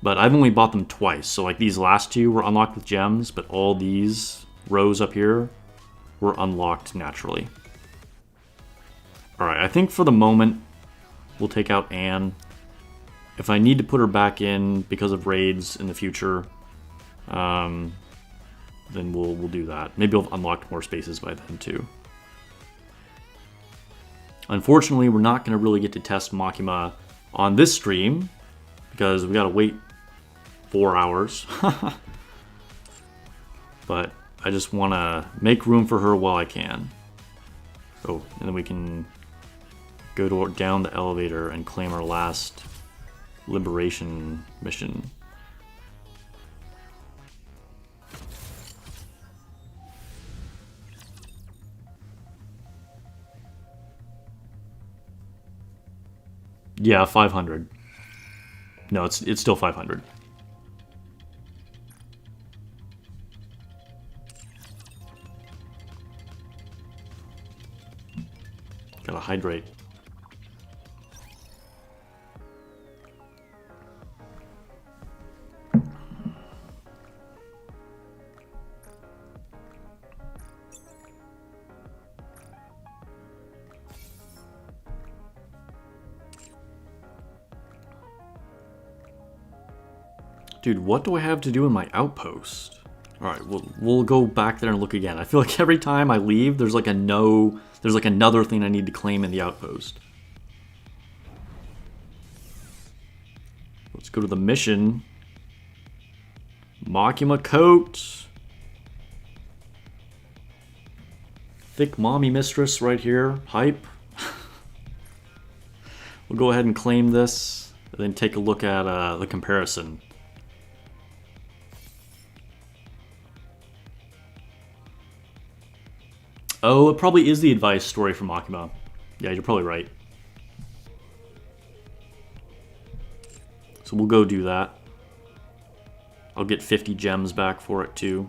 But I've only bought them twice, so like these last two were unlocked with gems, but all these rows up here were unlocked naturally. Alright, I think for the moment, we'll take out Anne. If I need to put her back in because of raids in the future, then we'll do that. Maybe I'll unlock more spaces by then too. Unfortunately, we're not going to really get to test Makima on this stream because we got to wait 4 hours. But I just want to make room for her while I can. Oh, and then we can go down the elevator and claim our last liberation mission. Yeah, 500. No, it's still 500. Gotta hydrate. Dude, what do I have to do in my outpost? Alright, we'll go back there and look again. I feel like every time I leave, there's like another thing I need to claim in the outpost. Let's go to the mission. Makima coat. Thick mommy mistress right here. Hype. We'll go ahead and claim this, and then take a look at the comparison. Oh, it probably is the advice story from Makima. Yeah, you're probably right. So we'll go do that. I'll get 50 gems back for it too.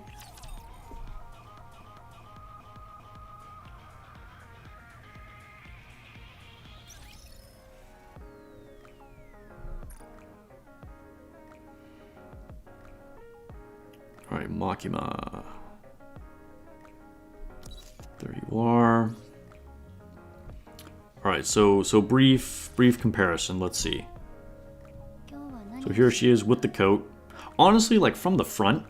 Alright, Makima. There you are. Alright, so brief comparison, let's see. So here she is with the coat. Honestly, like from the front,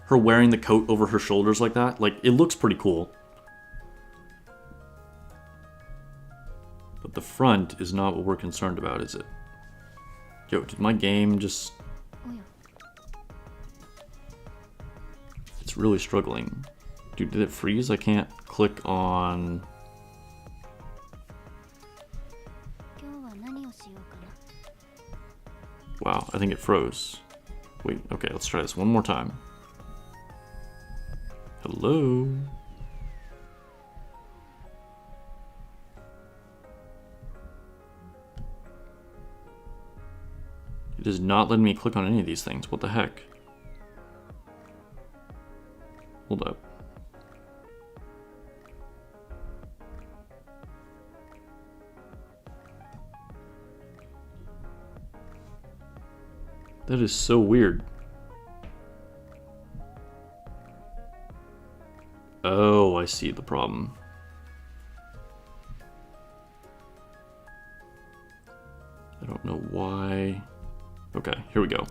her wearing the coat over her shoulders like that, like it looks pretty cool. But the front is not what we're concerned about, is it? Yo, did my game just... It's really struggling. Dude, did it freeze? I can't click on... Wow, I think it froze. Wait, okay, let's try this one more time. Hello? It is not letting me click on any of these things. What the heck? Hold up. That is so weird. Oh, I see the problem. I don't know why. Okay, here we go.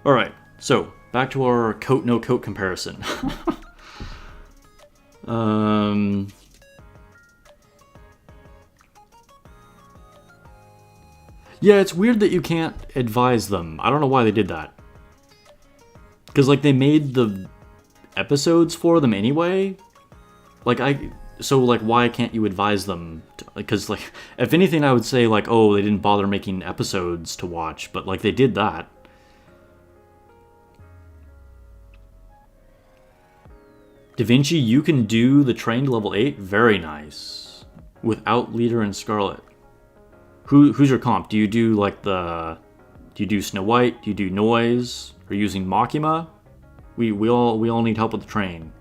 Alright, so back to our coat no coat comparison. Yeah, it's weird that you can't advise them. I don't know why they did that. Because, like, they made the episodes for them anyway. So, why can't you advise them? Because, like, if anything, I would say, like, oh, they didn't bother making episodes to watch. But, like, they did that. Da Vinci, you can do the trained level 8? Very nice. Without Leader and Scarlet. Who's your comp? Do you do do you do Snow White? Do you do Noise? Are you using Makima? We all need help with the train.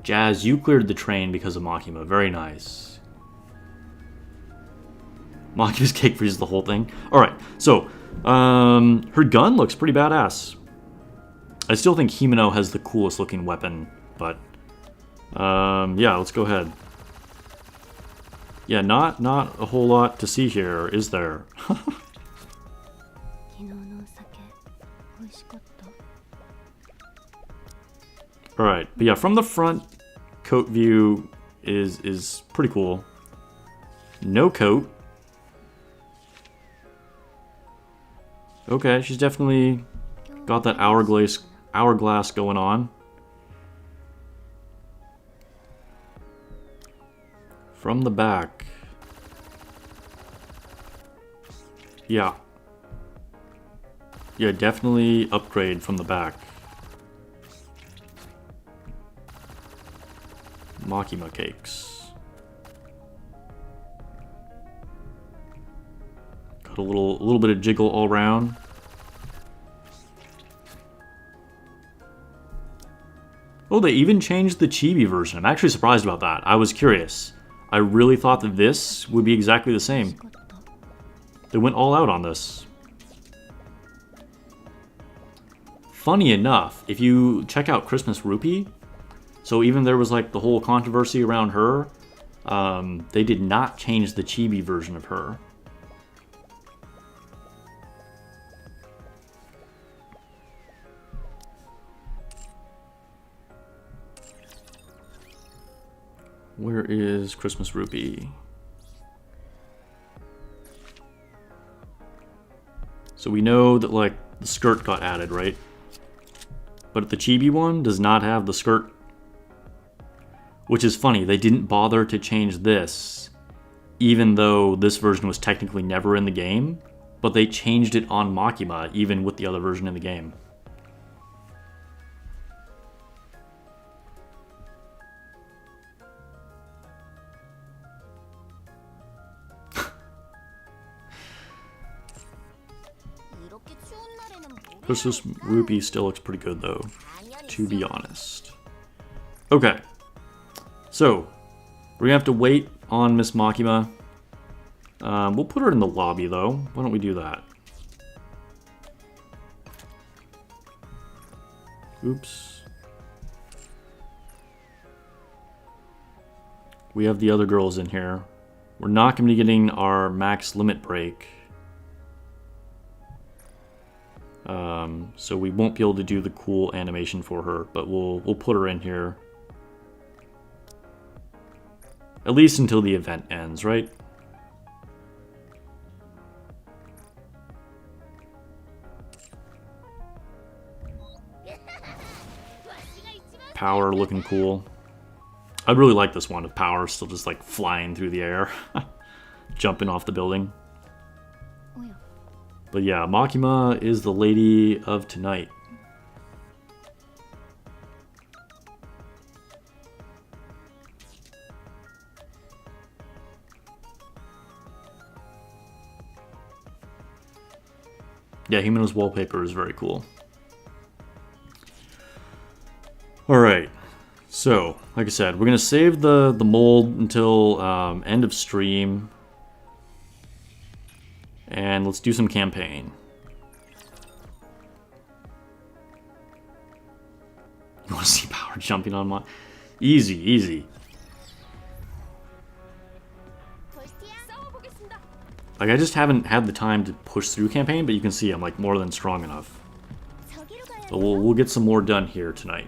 Jazz, you cleared the train because of Makima. Very nice. Makima's cake freezes the whole thing. Alright, so her gun looks pretty badass. I still think Himeno has the coolest looking weapon, but yeah, let's go ahead. Yeah, not a whole lot to see here, is there? Alright, but yeah, from the front, coat view is pretty cool. No coat. Okay, she's definitely got that hourglass going on. From the back. Yeah. Yeah, definitely upgrade from the back. Makima cakes. Got a little bit of jiggle all around. Oh, they even changed the chibi version. I'm actually surprised about that. I was curious. I really thought that this would be exactly the same. They went all out on this. Funny enough, if you check out Christmas Rupee, so even there was like the whole controversy around her, they did not change the chibi version of her. Where is Christmas Rupee? So we know that, like, the skirt got added, right? But the chibi one does not have the skirt. Which is funny, they didn't bother to change this, even though this version was technically never in the game, but they changed it on Makima, even with the other version in the game. Christmas rupee still looks pretty good though, to be honest. Okay, so we're gonna have to wait on Miss Makima. We'll put her in the lobby though. Why don't we do that? Oops. We have the other girls in here. We're not going to be getting our max limit break. So we won't be able to do the cool animation for her, but we'll put her in here. At least until the event ends, right? Power looking cool. I really like this one, of Power still just like flying through the air. Jumping off the building. But yeah, Makima is the lady of tonight. Yeah, Himeno's wallpaper is very cool. Alright, so, like I said, we're going to save the mold until end of stream. And let's do some campaign. You want to see Power jumping on my... Easy, easy. Like, I just haven't had the time to push through campaign, but you can see I'm like more than strong enough. But we'll get some more done here tonight.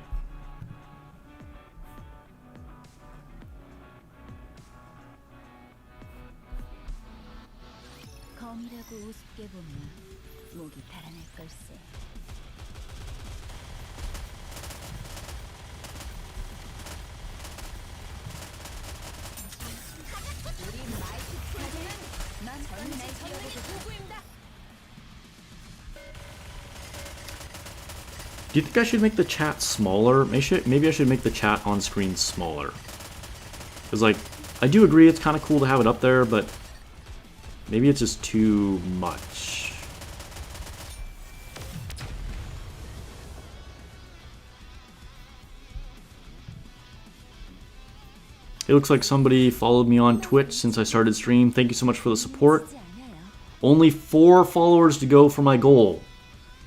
Do you think I should make the chat smaller? Maybe I should make the chat on screen smaller. Because, like, I do agree it's kind of cool to have it up there, but maybe it's just too much. It looks like somebody followed me on Twitch since I started stream. Thank you so much for the support. Only 4 followers to go for my goal.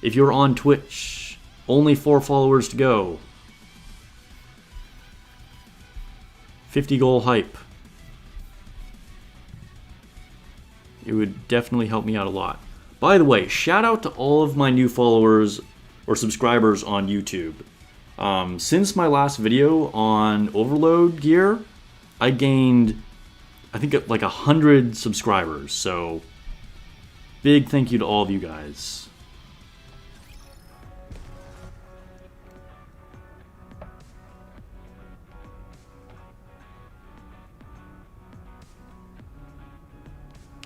If you're on Twitch, only 4 followers to go. 50 goal hype. It would definitely help me out a lot. By the way, shout out to all of my new followers or subscribers on YouTube. Since my last video on Overload gear, I gained, I think, like 100 subscribers. So, big thank you to all of you guys.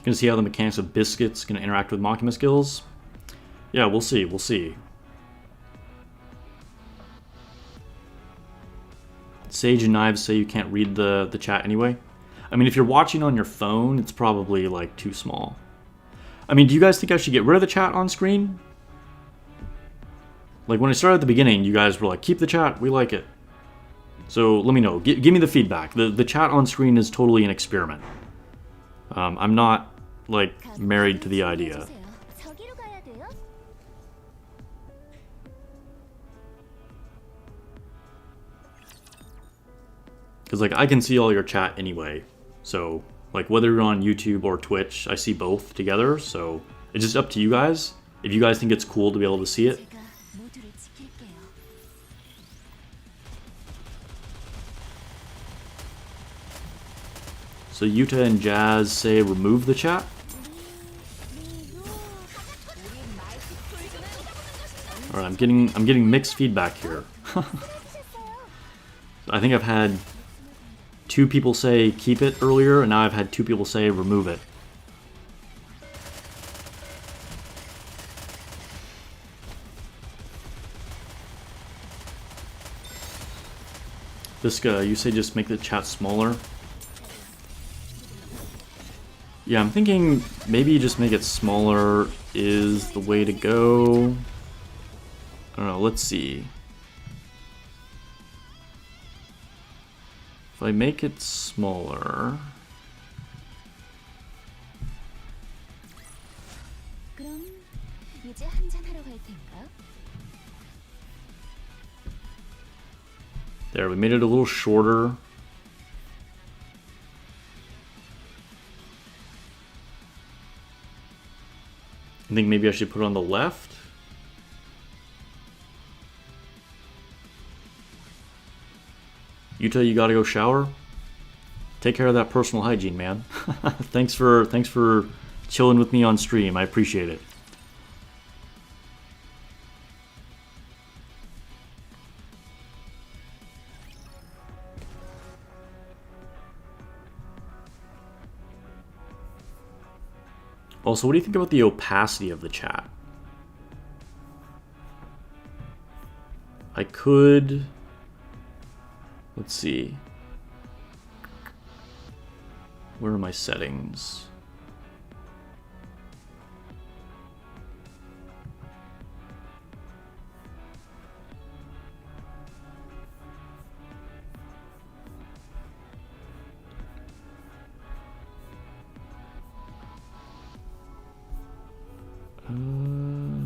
Gonna see how the mechanics of Biscuit's gonna interact with Makima skills. Yeah, we'll see, we'll see. Sage and Knives say you can't read the chat anyway. I mean, if you're watching on your phone, it's probably like too small. I mean, do you guys think I should get rid of the chat on screen? Like when I started at the beginning, you guys were like, keep the chat, we like it. So let me know, give me the feedback. The chat on screen is totally an experiment. I'm not like married to the idea. Because like I can see all your chat anyway. So like whether you're on YouTube or Twitch, I see both together. So it's just up to you guys. If you guys think it's cool to be able to see it. So Yuta and Jazz say remove the chat. Alright, I'm getting mixed feedback here. I think I've had 2 people say keep it earlier, and now I've had 2 people say remove it. This guy, you say just make the chat smaller. Yeah, I'm thinking maybe just make it smaller is the way to go. I don't know, let's see. If I make it smaller... There, we made it a little shorter. I think maybe I should put it on the left. Yuta, you gotta go shower. Take care of that personal hygiene, man. thanks for chilling with me on stream. I appreciate it. Also, what do you think about the opacity of the chat? I could... Let's see. Where are my settings?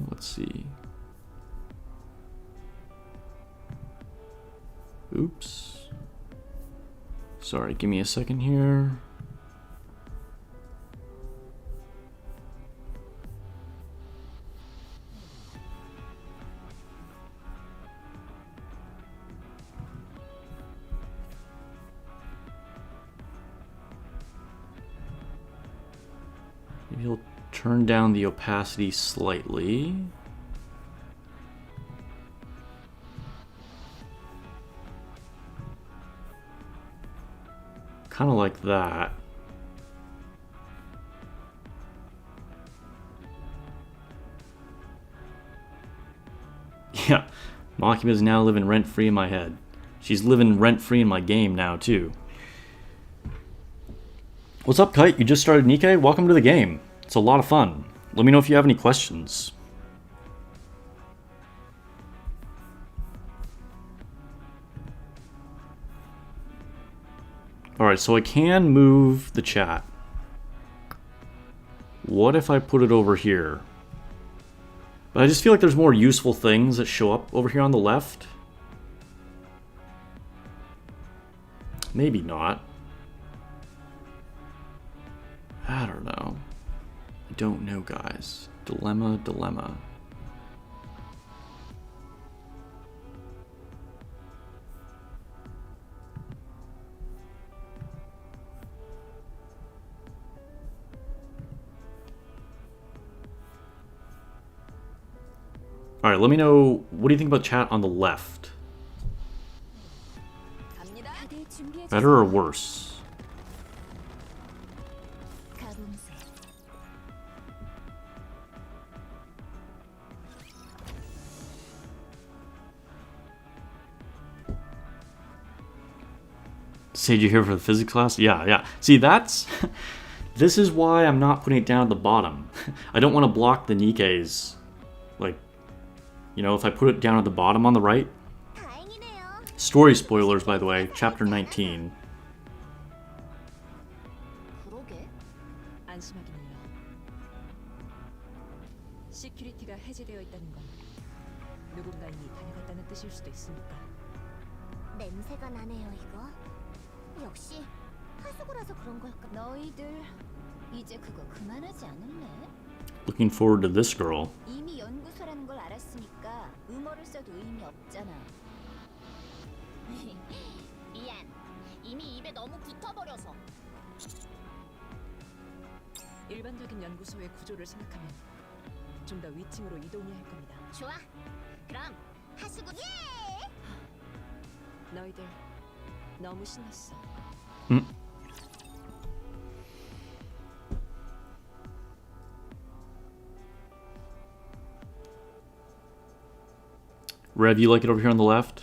Let's see. Oops. Sorry, give me a second here. Maybe he'll turn down the opacity slightly. Kind of like that. Yeah, Makima's now living rent-free in my head. She's living rent-free in my game now, too. What's up, Kite? You just started Nikke? Welcome to the game. It's a lot of fun. Let me know if you have any questions. Alright, so I can move the chat. What if I put it over here? But I just feel like there's more useful things that show up over here on the left. Maybe not. I don't know. I don't know, guys. Dilemma, dilemma. Alright, let me know, what do you think about chat on the left? Better or worse? Sage, you here for the physics class? Yeah. See, that's... this is why I'm not putting it down at the bottom. I don't want to block the Nikke's. Like, you know, if I put it down at the bottom on the right. Story spoilers, by the way, chapter 19. 냄새가 나네요, 이거. 역시 하수구라서 그런 걸까? 너희들 이제 그거 그만하지 않을래? Looking forward to this girl. 이미 연구소라는 걸 알았으니까 음어를 써도 의미 없잖아. 미안. 이미 입에 너무 붙어버려서. 일반적인 연구소의 구조를 생각하면 좀 더 위층으로 이동해야 할 겁니다. 좋아. 그럼 하수구 예! 너희들 너무 신났어. Rev, you like it over here on the left?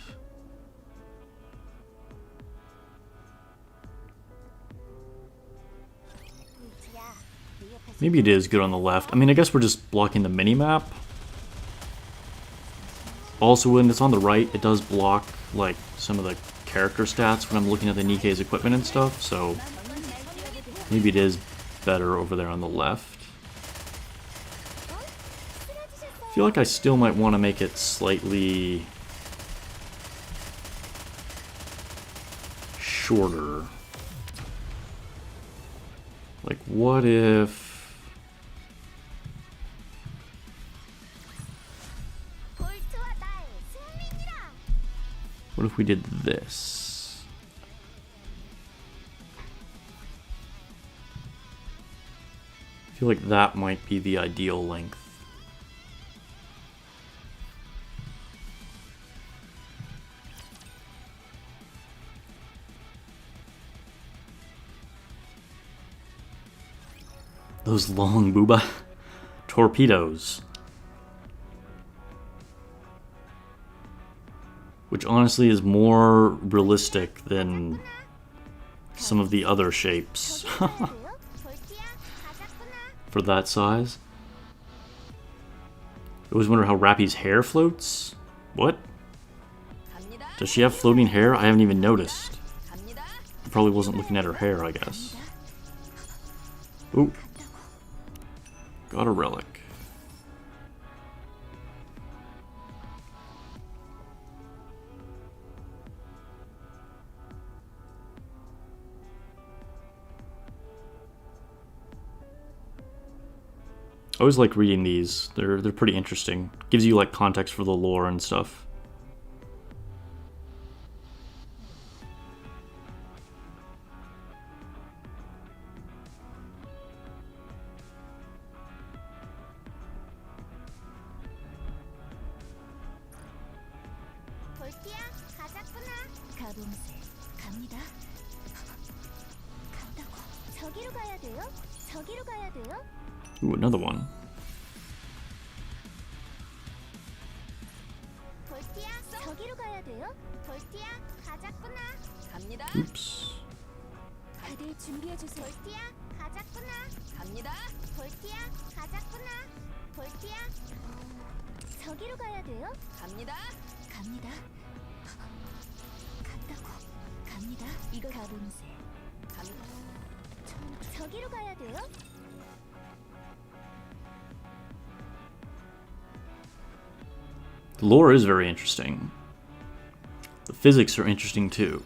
Maybe it is good on the left. I mean, I guess we're just blocking the mini-map. Also, when it's on the right, it does block, like, some of the character stats when I'm looking at the Nikke's equipment and stuff, so maybe it is better over there on the left. I feel like I still might want to make it slightly shorter. Like, what if... What if we did this? I feel like that might be the ideal length. Those long booba torpedoes. Which honestly is more realistic than some of the other shapes for that size. I always wonder how Rappy's hair floats. What? Does she have floating hair? I haven't even noticed. I probably wasn't looking at her hair, I guess. Ooh. Got a relic. I always like reading these. They're pretty interesting. Gives you like context for the lore and stuff. Ooh, another one. Oops. The lore is very interesting. The physics are interesting too.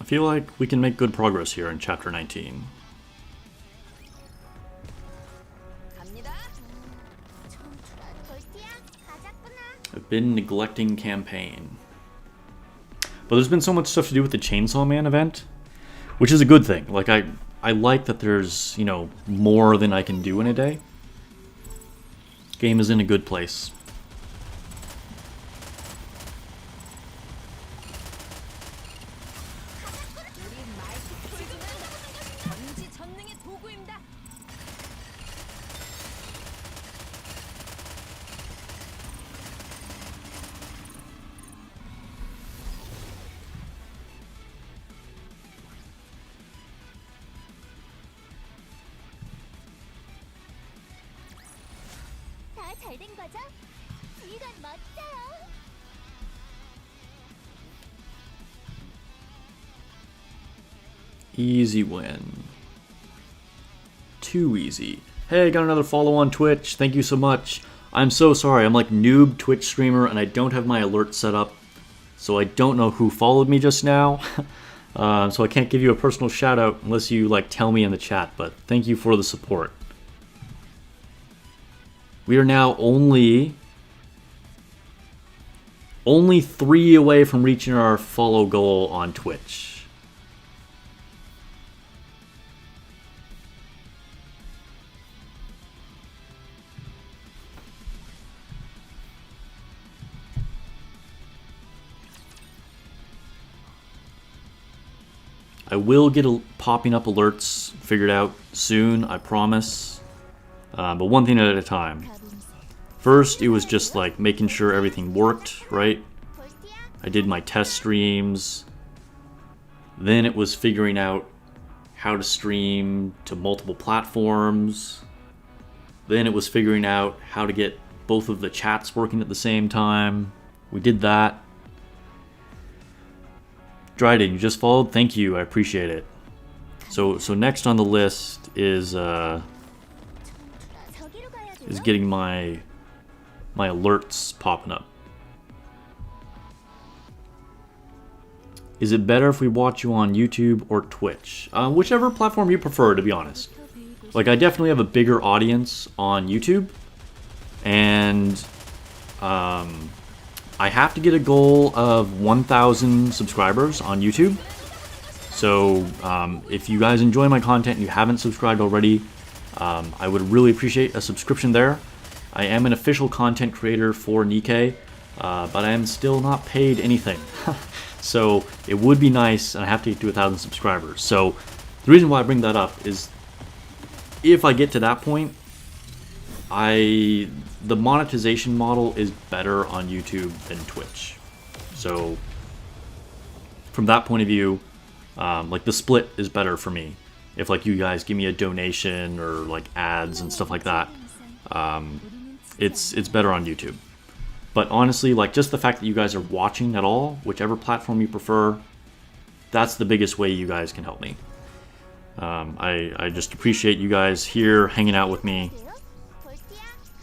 I feel like we can make good progress here in chapter 19. I've been neglecting campaign. But there's been so much stuff to do with the Chainsaw Man event, which is a good thing. Like, I like that there's, you know, more than I can do in a day. Game is in a good place. Easy win. Too easy. Hey, I got another follow on Twitch. Thank you so much. I'm so sorry. I'm like noob Twitch streamer and I don't have my alert set up. So I don't know who followed me just now. So I can't give you a personal shout out unless you like tell me in the chat. But thank you for the support. We are now only only 3 away from reaching our follow goal on Twitch. I will get popping up alerts figured out soon, I promise. But one thing at a time. First, it was just like making sure everything worked, right? I did my test streams. Then it was figuring out how to stream to multiple platforms. Then it was figuring out how to get both of the chats working at the same time. We did that. Dryden, you just followed? Thank you, I appreciate it. So next on the list is getting my alerts popping up. Is it better if we watch you on YouTube or Twitch? Whichever platform you prefer, to be honest. Like, I definitely have a bigger audience on YouTube, and I have to get a goal of 1,000 subscribers on YouTube. So if you guys enjoy my content and you haven't subscribed already, I would really appreciate a subscription there. I am an official content creator for Nikke, but I am still not paid anything. So it would be nice, and I have to get to 1,000 subscribers. So the reason why I bring that up is if I get to that point, the monetization model is better on YouTube than Twitch. So from that point of view, like the split is better for me. If like you guys give me a donation or like ads and stuff like that, it's better on YouTube. But honestly, like just the fact that you guys are watching at all, whichever platform you prefer, that's the biggest way you guys can help me. I just appreciate you guys here hanging out with me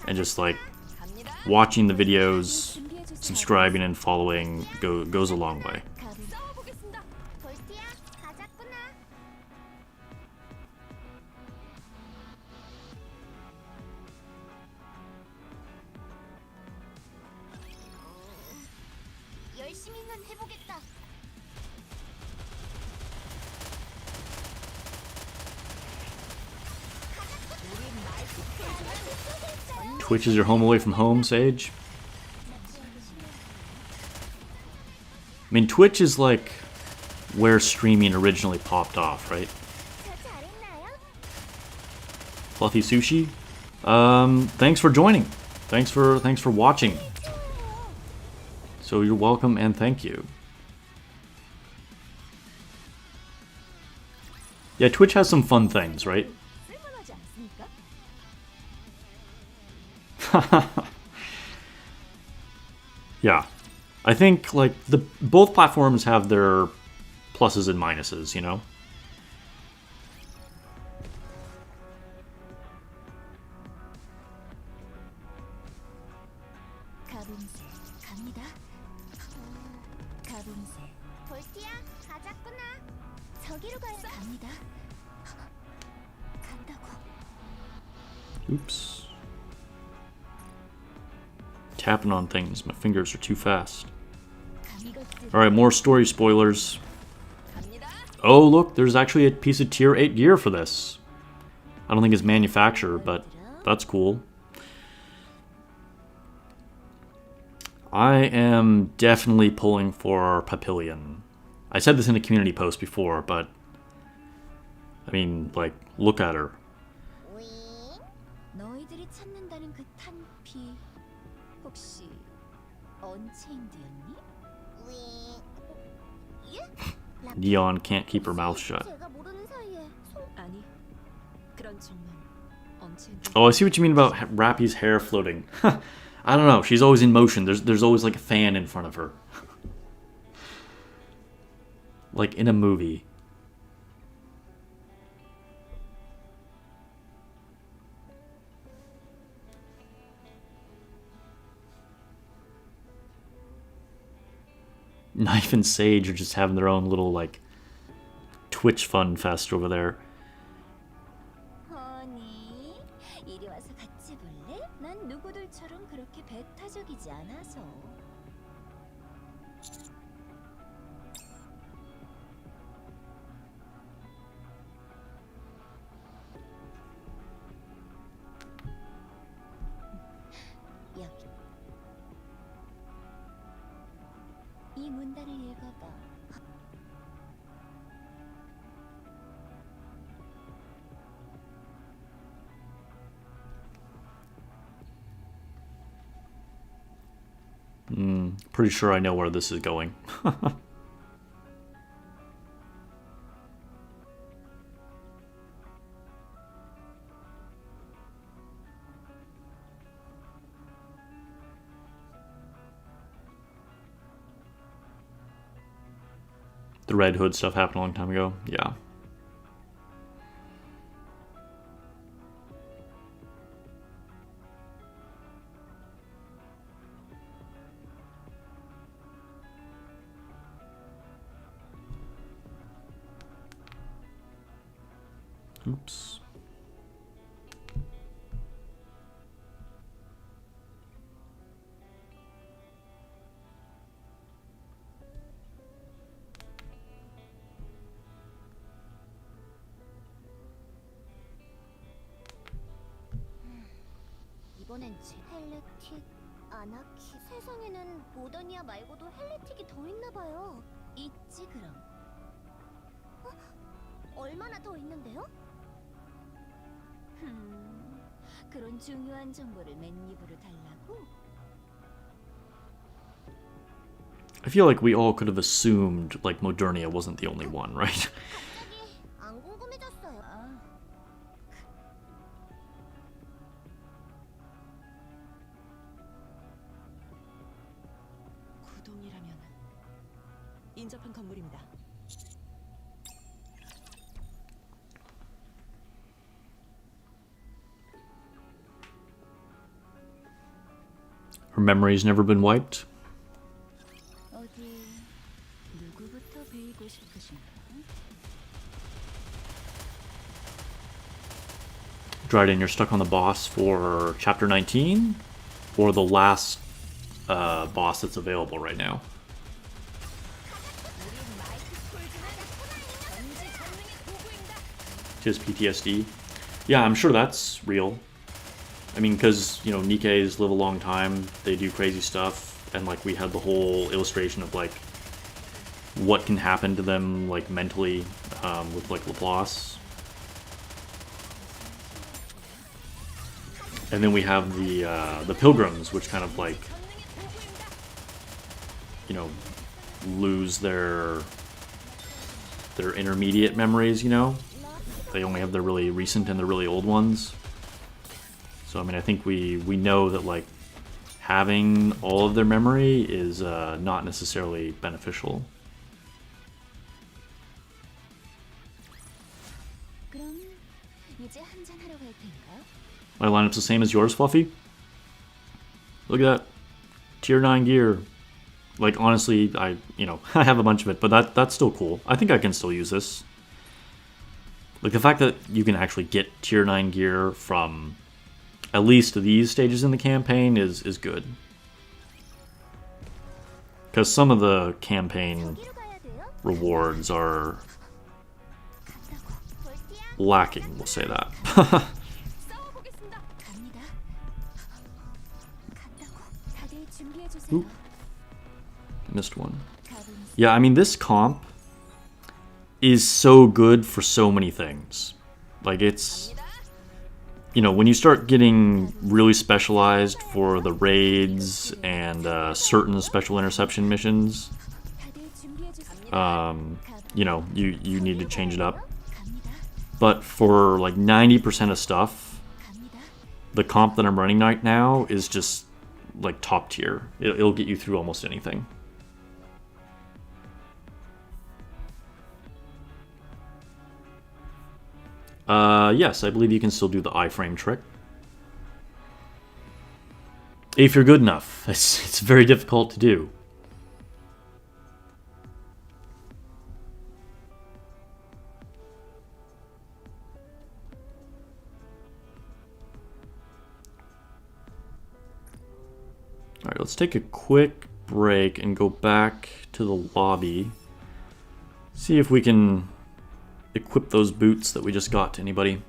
and just like watching the videos, subscribing and following goes a long way. Twitch is your home away from home, Sage? I mean, Twitch is like where streaming originally popped off, right? Fluffy Sushi? Thanks for joining. Thanks for watching. So you're welcome and thank you. Yeah, Twitch has some fun things, right? Yeah, I think like both platforms have their pluses and minuses, you know. Oops. Tapping on things. My fingers are too fast. Alright, more story spoilers. Oh, look, there's actually a piece of tier 8 gear for this. I don't think it's manufacturer, but that's cool. I am definitely pulling for Papillion. I said this in a community post before, but I mean, like, look at her. 너희들이 찾는다는 그 탄피 혹시 언체인드였니? Neon can't keep her mouth shut. 아니, 그런 정말 언체인드. Oh, I see what you mean about Rappy's hair floating. I don't know. She's always in motion. There's always like a fan in front of her. Like in a movie. Knife and Sage are just having their own little like Twitch fun fest over there. 허니, 이리 와서 같이 볼래? 난 누구들처럼 그렇게 배타적이지 않아서. Pretty sure I know where this is going. The Red Hood stuff happened a long time ago. Yeah. Oops. 이번엔 헬레틱, 아나키. 세상에는 모더니아 말고도 헬레틱이 더 있나 봐요. 있지 그럼. 얼마나 더 있는데요? 그런 중요한 정보를 맨입으로 달라고? I feel like we all could have assumed like Modernia wasn't the only one, right? 갑자기 안 궁금해졌어요. 구동이라면 인접한 건물입니다. Her memory's never been wiped. 어디 누구부터 베이고 싶으신가? Dryden, you're stuck on the boss for chapter 19 or the last boss that's available right now. Just PTSD. Yeah, I'm sure that's real. I mean, because, you know, Nikkes live a long time, they do crazy stuff, and, like, we had the whole illustration of, like, what can happen to them, like, mentally, with, like, Laplace. And then we have the Pilgrims, which kind of, like, you know, lose their intermediate memories, you know? They only have the really recent and the really old ones. So, I mean, I think we know that, like, having all of their memory is not necessarily beneficial. 그럼 이제 한잔 하러 갈 텐가? My lineup's the same as yours, Fluffy. Look at that. Tier 9 gear. Like, honestly, I have a bunch of it, but that's still cool. I think I can still use this. Like, the fact that you can actually get tier 9 gear from at least these stages in the campaign is good. Because some of the campaign rewards are lacking, we'll say that. Ooh. Missed one. Yeah, I mean, this comp is so good for so many things. Like, it's, you know, when you start getting really specialized for the raids and certain special interception missions, you know, you need to change it up. But for like 90% of stuff, the comp that I'm running right now is just like top tier. It'll get you through almost anything. Yes, I believe you can still do the iframe trick. If you're good enough. It's very difficult to do. Alright, let's take a quick break and go back to the lobby. See if we can equip those boots that we just got to anybody.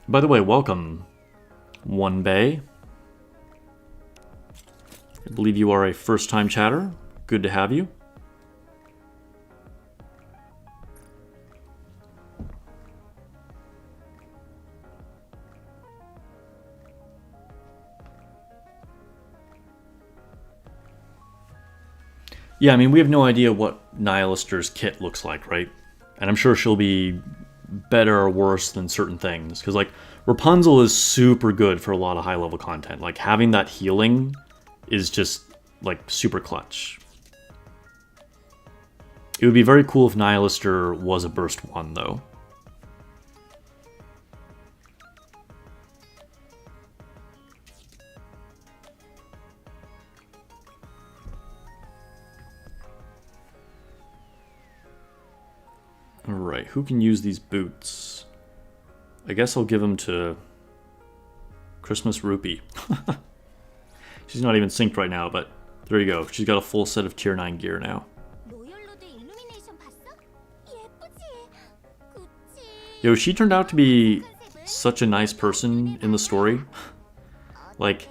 By the way, welcome, One Bay. I believe you are a first-time chatter. Good to have you. Yeah, I mean, we have no idea what Nihilister's kit looks like, right? And I'm sure she'll be better or worse than certain things. Because, like, Rapunzel is super good for a lot of high-level content. Like, having that healing is just, like, super clutch. It would be very cool if Nihilister was a burst 1, though. Alright, who can use these boots? I guess I'll give them to Christmas Rupee. She's not even synced right now, but there you go. She's got a full set of tier 9 gear now. 로열로드 일루미네이션 봤어? 예쁘지? 그치? Yo, she turned out to be such a nice person in the story. Like,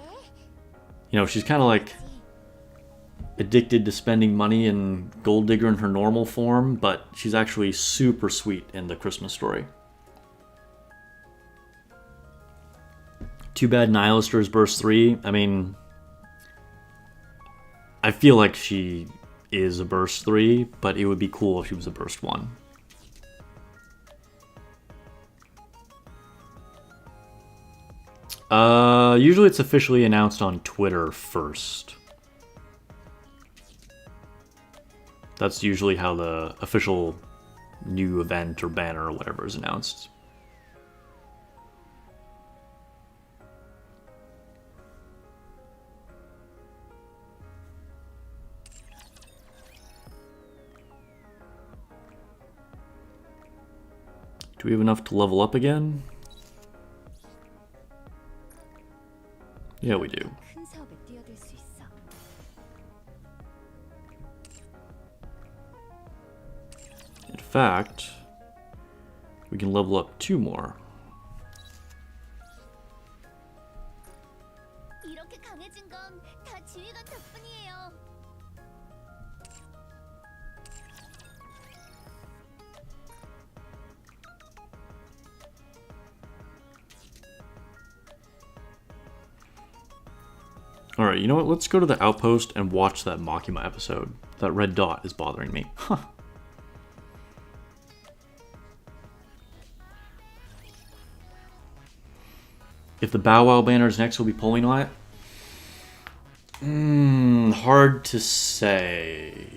you know, she's kind of like addicted to spending money and gold digger in her normal form, but she's actually super sweet in the Christmas story. Too bad Nihilister is burst 3. I mean, I feel like she is a burst 3, but it would be cool if she was a burst 1. Usually it's officially announced on Twitter first. That's usually how the official new event or banner or whatever is announced. Do we have enough to level up again? Yeah, we do. 큰 사업에 뛰어들 수 있어. In fact, we can level up 2 more. 이렇게 강해진 건 다 지휘관 덕분이에요. Alright, you know what? Let's go to the outpost and watch that Makima episode. That red dot is bothering me. Huh. If the Bow Wow banner is next, we'll be pulling on it. Hard to say.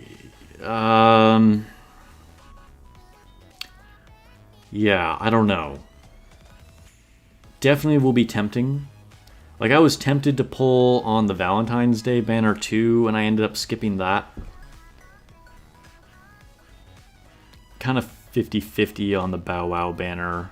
Yeah, I don't know. Definitely will be tempting. Like, I was tempted to pull on the Valentine's Day banner too, and I ended up skipping that. Kind of 50-50 on the Bow Wow banner.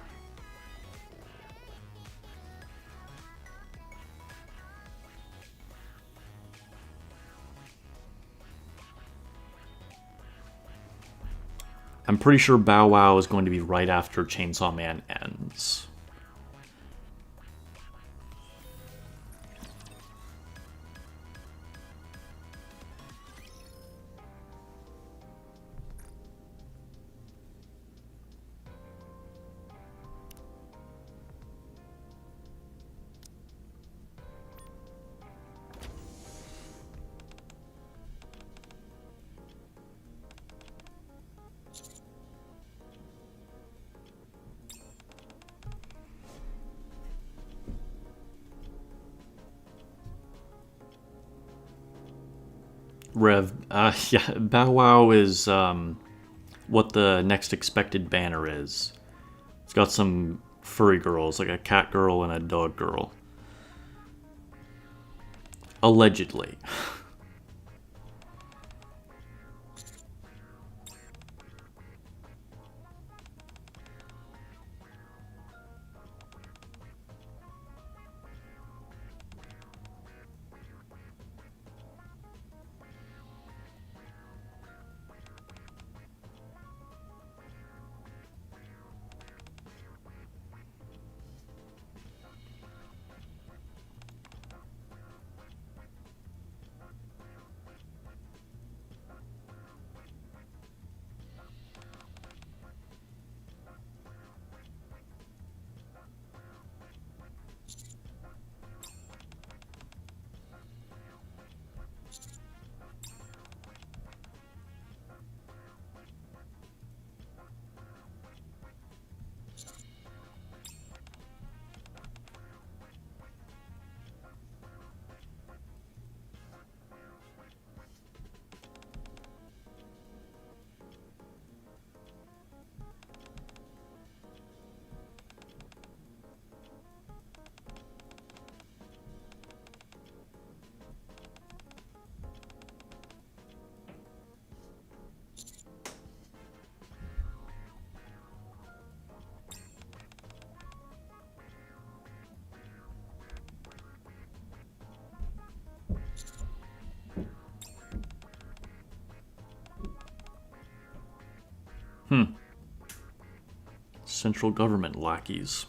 I'm pretty sure Bow Wow is going to be right after Chainsaw Man ends. Yeah, Bow Wow is what the next expected banner is. It's got some furry girls, like a cat girl and a dog girl. Allegedly. central government lackeys.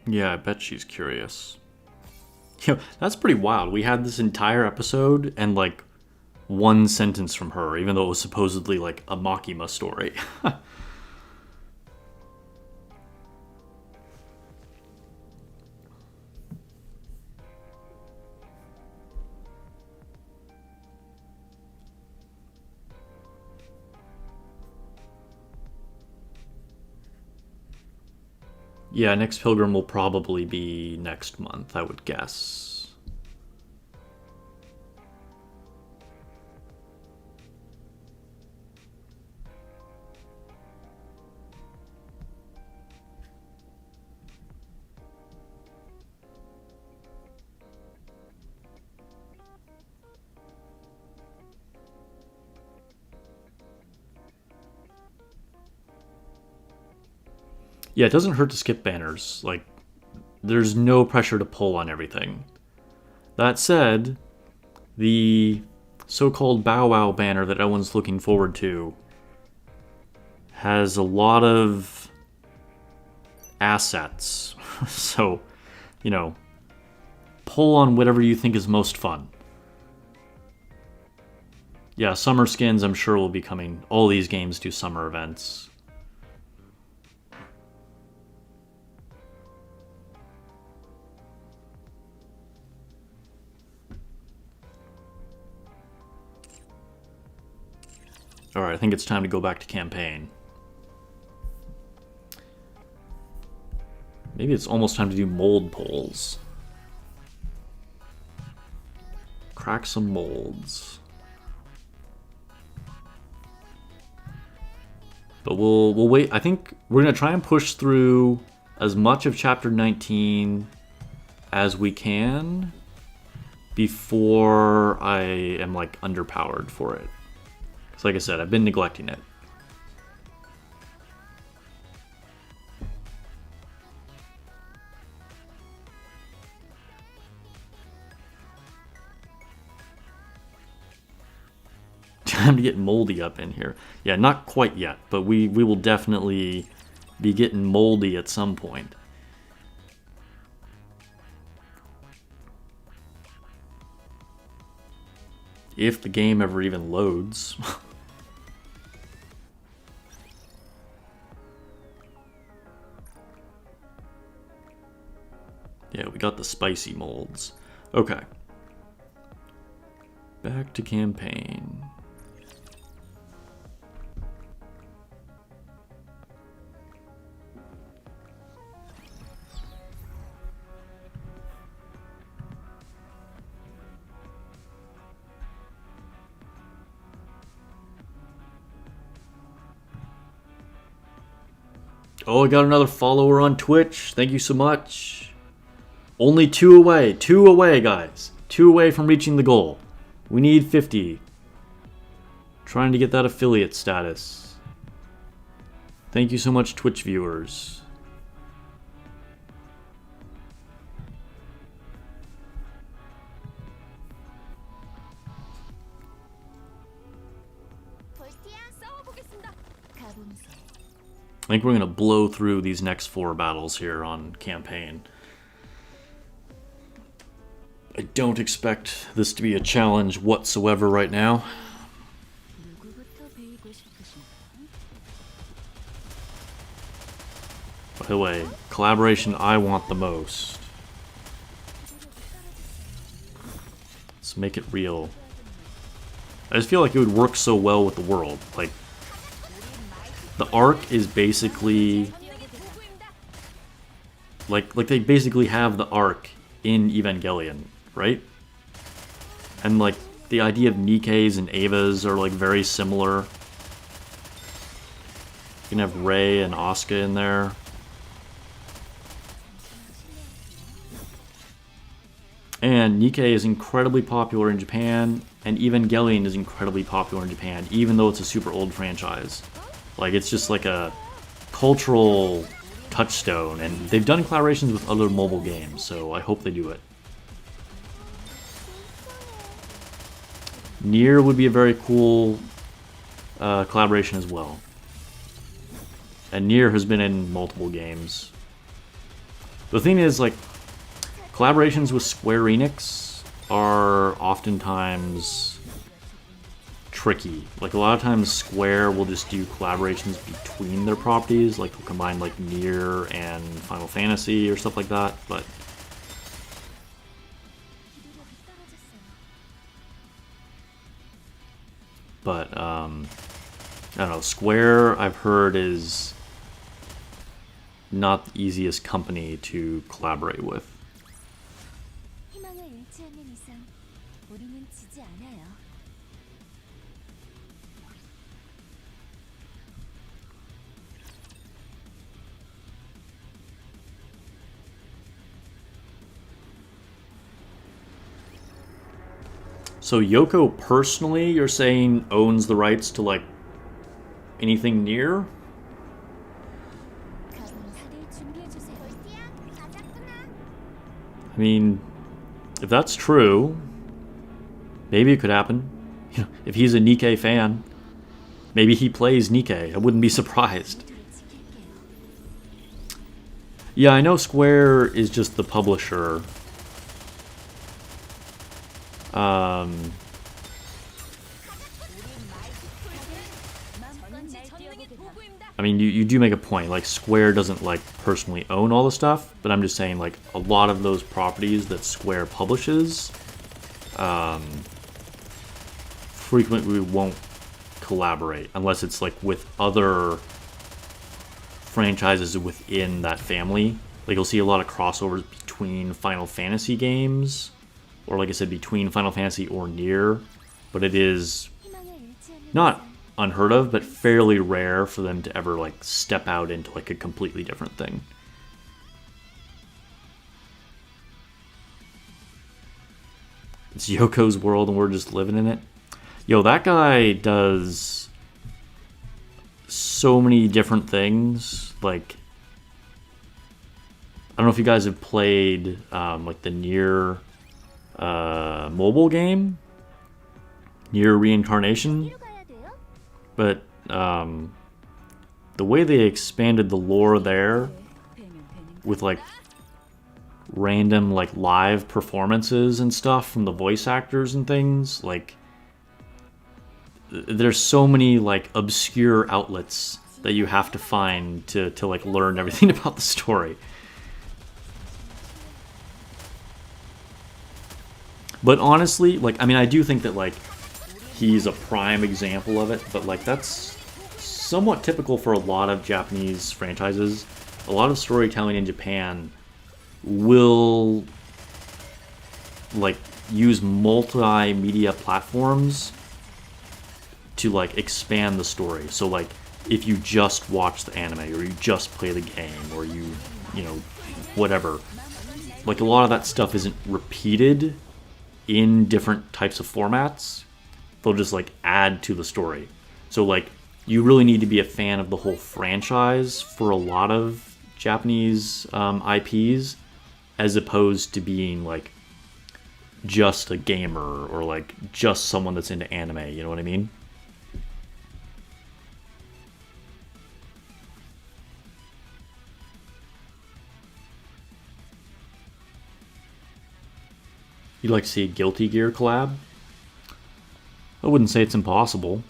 Yeah, I bet she's curious. That's pretty wild. We had this entire episode and like one sentence from her, even though it was supposedly like a Makima story. Yeah, next Pilgrim will probably be next month, I would guess. Yeah, it doesn't hurt to skip banners. Like, there's no pressure to pull on everything. That said, the so-called Bow Wow banner that everyone's looking forward to has a lot of assets. So, pull on whatever you think is most fun. Yeah, summer skins I'm sure will be coming. All these games do summer events. Alright, I think it's time to go back to campaign. Maybe it's almost time to do mold polls. Crack some molds. But we'll wait. I think we're going to try and push through as much of Chapter 19 as we can before I am like underpowered for it. Because like I said, I've been neglecting it. Time to get moldy up in here. Yeah, not quite yet, but we will definitely be getting moldy at some point. If the game ever even loads. Yeah, we got the spicy molds. Okay. Back to campaign. Oh, I got another follower on Twitch. Thank you so much. Only 2 away. 2 away, guys. 2 away from reaching the goal. We need 50. Trying to get that affiliate status. Thank you so much, Twitch viewers. I think we're going to blow through these next 4 battles here on campaign. I don't expect this to be a challenge whatsoever right now. By the way, collaboration I want the most. Let's make it real. I just feel like it would work so well with the world. Like, the arc is basically... Like they basically have the arc in Evangelion, right? And like, the idea of Nikke's and Ava's are like very similar. You can have Rei and Asuka in there. And Nikke is incredibly popular in Japan, and Evangelion is incredibly popular in Japan, even though it's a super old franchise. Like, it's just like a cultural touchstone, and they've done collaborations with other mobile games, so I hope they do it. Nier would be a very cool collaboration as well. And Nier has been in multiple games. The thing is, like, collaborations with Square Enix are oftentimes tricky. Like, a lot of times Square will just do collaborations between their properties, like they'll combine like Nier and Final Fantasy or stuff like that, but I don't know, Square I've heard is not the easiest company to collaborate with. 희망을 잃지 않는 이상 우리는 지지 않아요. So Yoko personally, you're saying, owns the rights to like anything Nier? 그럼 다들 준비해 주세요. 볼티야, 가자꾸나. I mean, if that's true, maybe it could happen. You know, if he's a Nikke fan, maybe he plays Nikke. I wouldn't be surprised. Yeah, I know Square is just the publisher. I mean, you do make a point. Like, Square doesn't like personally own all the stuff, but I'm just saying, like, a lot of those properties that Square publishes frequently won't collaborate unless it's like with other franchises within that family. Like, you'll see a lot of crossovers between Final Fantasy games, or like I said, between Final Fantasy or Nier, but it is not unheard of, but fairly rare for them to ever like step out into like a completely different thing. It's Yoko's world and we're just living in it. Yo, that guy does so many different things. Like, I don't know if you guys have played like the Nier mobile game, Nier Reincarnation, but the way they expanded the lore there with like random like live performances and stuff from the voice actors and things, like there's so many like obscure outlets that you have to find to like learn everything about the story. But honestly, like, I mean, I do think that, like, he's a prime example of it, but, like, that's somewhat typical for a lot of Japanese franchises. A lot of storytelling in Japan will, like, use multimedia platforms to, like, expand the story. So, like, if you just watch the anime, or you just play the game, or you know, whatever, like, a lot of that stuff isn't repeated in different types of formats. They'll just like add to the story. So like, you really need to be a fan of the whole franchise for a lot of Japanese IPs, as opposed to being like just a gamer or like just someone that's into anime, you know what I mean? You'd like to see a Guilty Gear collab? I wouldn't say it's impossible.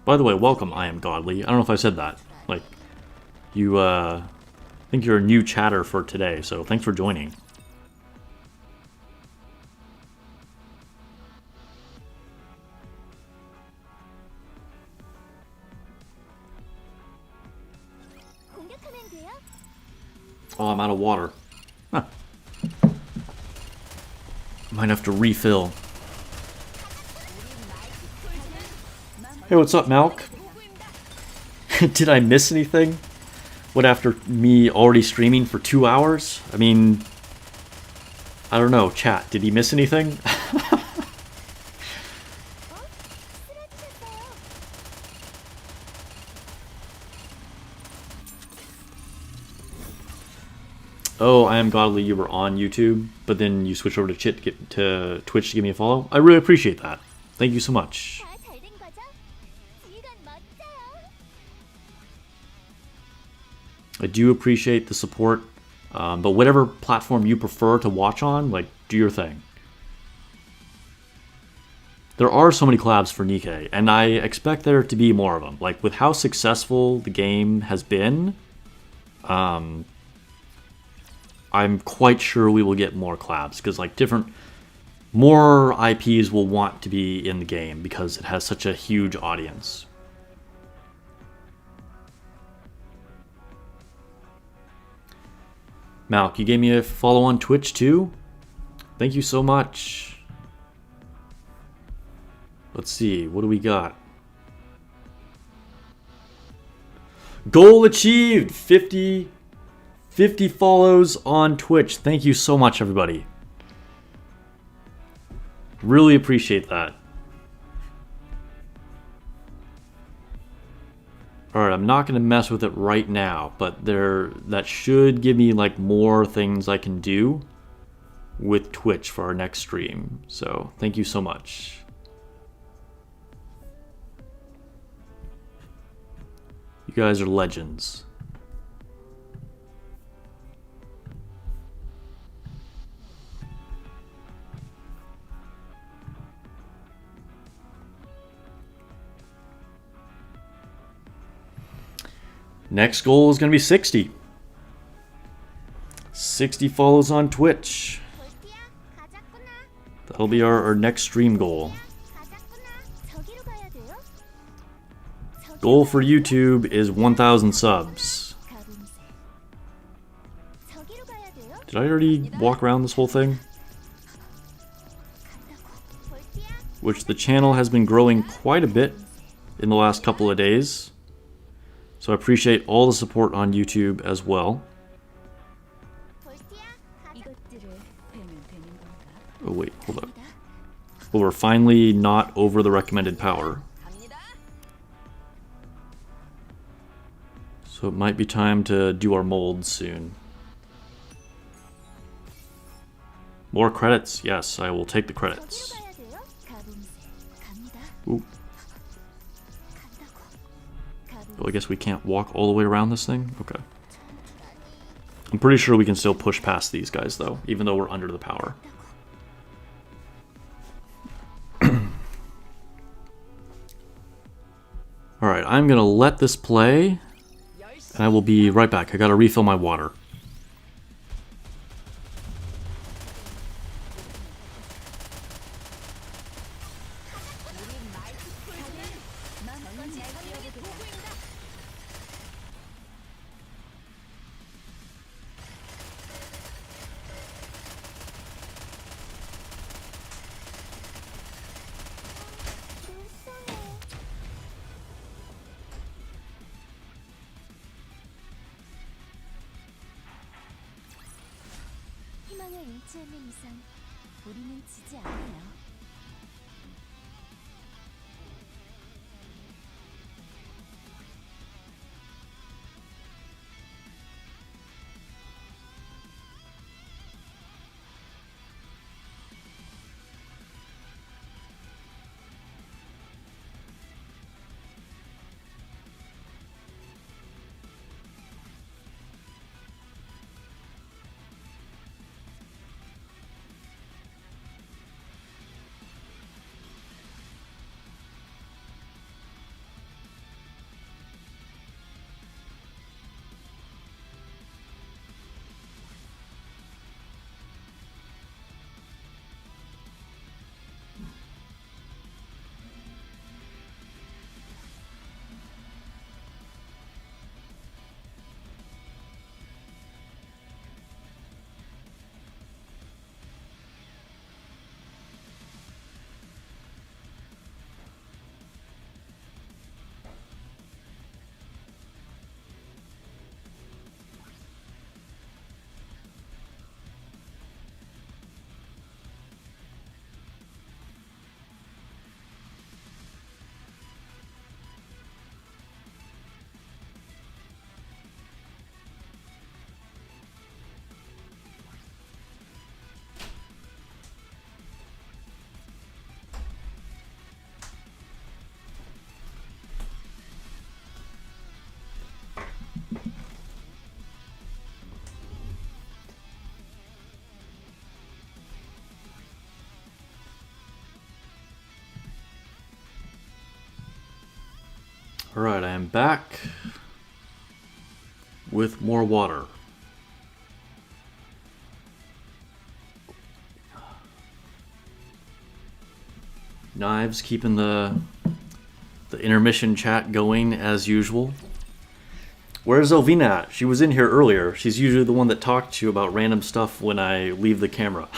By the way, welcome, I am Godly. I don't know if I said that. Like, you, I think you're a new chatter for today, so thanks for joining. 공격하면 돼요? Oh, I'm out of water. Huh. Might have to refill. Hey, what's up, Malk? Did I miss anything? What, after me already streaming for 2 hours? I mean, I don't know. Chat, did he miss anything? Oh, I am Godly. You were on YouTube, but then you switched over to Twitch to give me a follow. I really appreciate that. Thank you so much. 다 잘 된 거죠? 이건 멋져요. I do appreciate the support, but whatever platform you prefer to watch on, like, do your thing. There are so many collabs for Nikke, and I expect there to be more of them. Like, with how successful the game has been, I'm quite sure we will get more collabs, because, like, more IPs will want to be in the game because it has such a huge audience. Malk, you gave me a follow on Twitch too? Thank you so much. Let's see, what do we got? Goal achieved! 50 follows on Twitch. Thank you so much, everybody. Really appreciate that. Alright, I'm not going to mess with it right now, but that should give me like more things I can do with Twitch for our next stream. So, thank you so much. You guys are legends. Next goal is going to be 60. 60 follows on Twitch. 볼티야, 가자꾸나. That'll be our next stream goal. 가자꾸나. 저기로 가야 돼요? Goal for YouTube is 1,000 subs. 가봄새. 저기로 가야 돼요? Did I already walk around this whole thing? 간다고. 볼티야. Which the channel has been growing quite a bit in the last couple of days. So I appreciate all the support on YouTube as well. 볼티야. 이것들을 배면 되는 건가? Oh wait, hold up. Well, we're finally not over the recommended power. 갑니다. So it might be time to do our molds soon. More credits. Yes, I will take the credits. 저기로 가야 돼요? 가봄새. 갑니다. Ooh. 간다고. Well, I guess we can't walk all the way around this thing? Okay. I'm pretty sure we can still push past these guys, though, even though we're under the power. Alright, I'm gonna let this play, and I will be right back. I gotta refill my water. 희망을 잃지 않는 이상 우리는 지지 않아요. Alright, I am back with more water. Knives keeping the intermission chat going as usual. Where's Elvina at? She was in here earlier. She's usually the one that talked to you about random stuff when I leave the camera.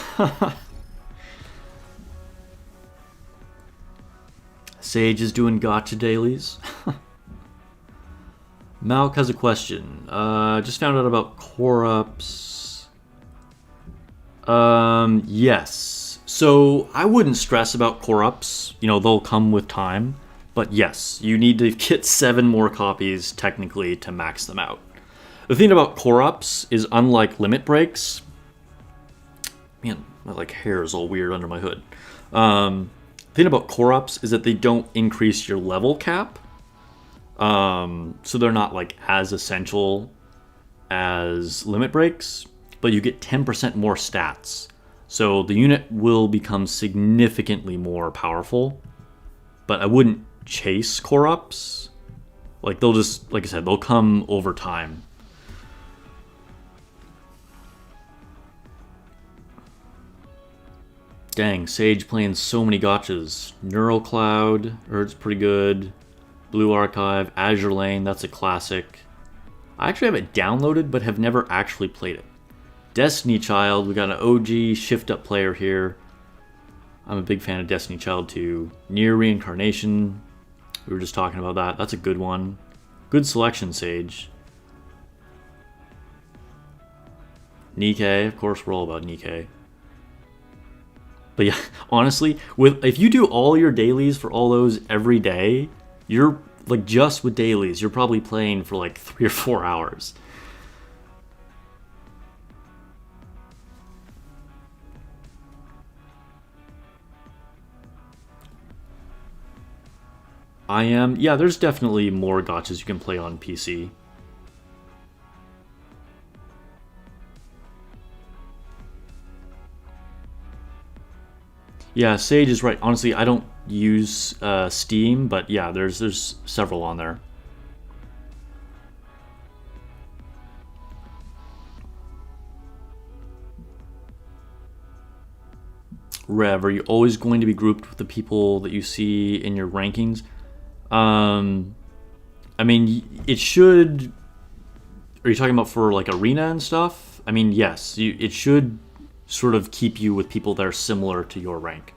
Sage is doing gotcha dailies. Malk has a question. Just found out about core ups. Yes. So I wouldn't stress about core ups. You know, they'll come with time. But yes, you need to get 7 more copies technically to max them out. The thing about core ups is, unlike limit breaks, man, my like hair is all weird under my hood. The thing about core ups is that they don't increase your level cap. So they're not like as essential as limit breaks, but you get 10% more stats. So the unit will become significantly more powerful, but I wouldn't chase core ups. Like, they'll just, like I said, they'll come over time. Dang, Sage playing so many gotchas. Neural Cloud, Erd's pretty good. Blue Archive, Azure Lane, that's a classic. I actually have it downloaded, but have never actually played it. Destiny Child, we got an OG shift up player here. I'm a big fan of Destiny Child 2. Near Reincarnation, we were just talking about that. That's a good one. Good selection, Sage. Nikke, of course, we're all about Nikke. But yeah, honestly, if you do all your dailies for all those every day, you're like, just with dailies, you're probably playing for like 3 or 4 hours. I am, yeah, there's definitely more gotchas you can play on PC. Yeah, Sage is right. Honestly, I don't use Steam, but yeah, there's several on there. Rev, are you always going to be grouped with the people that you see in your rankings? I mean, it should... Are you talking about for like arena and stuff? I mean, yes, it should sort of keep you with people that are similar to your rank.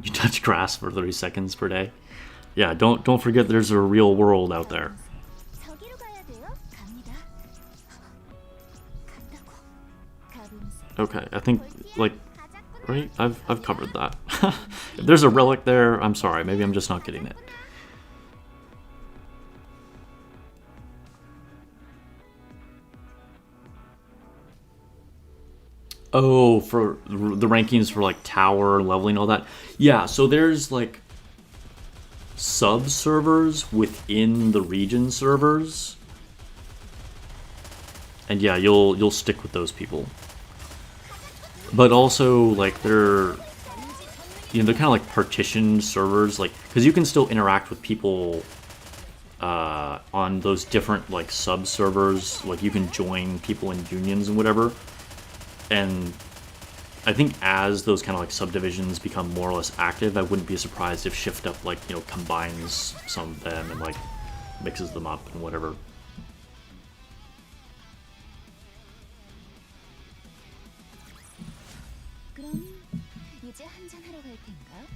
You touch grass for 30 seconds per day. Yeah, don't forget there's a real world out there. 저기로 가야 돼요. 갑니다. 간다고. 가봄새. Okay, I think, like, right? I've covered that. If there's a relic there, I'm sorry, maybe I'm just not getting it. Oh, for the rankings for like tower, leveling, all that. Yeah, so there's like sub-servers within the region servers. And yeah, you'll stick with those people. But also, like, they're kind of like partitioned servers, like, because you can still interact with people on those different like sub-servers. Like, you can join people in unions and whatever. And I think as those kind of like subdivisions become more or less active, I wouldn't be surprised if Shift Up, like, combines some of them and like mixes them up and whatever. 그럼 이제 한잔 하러 갈 텐가?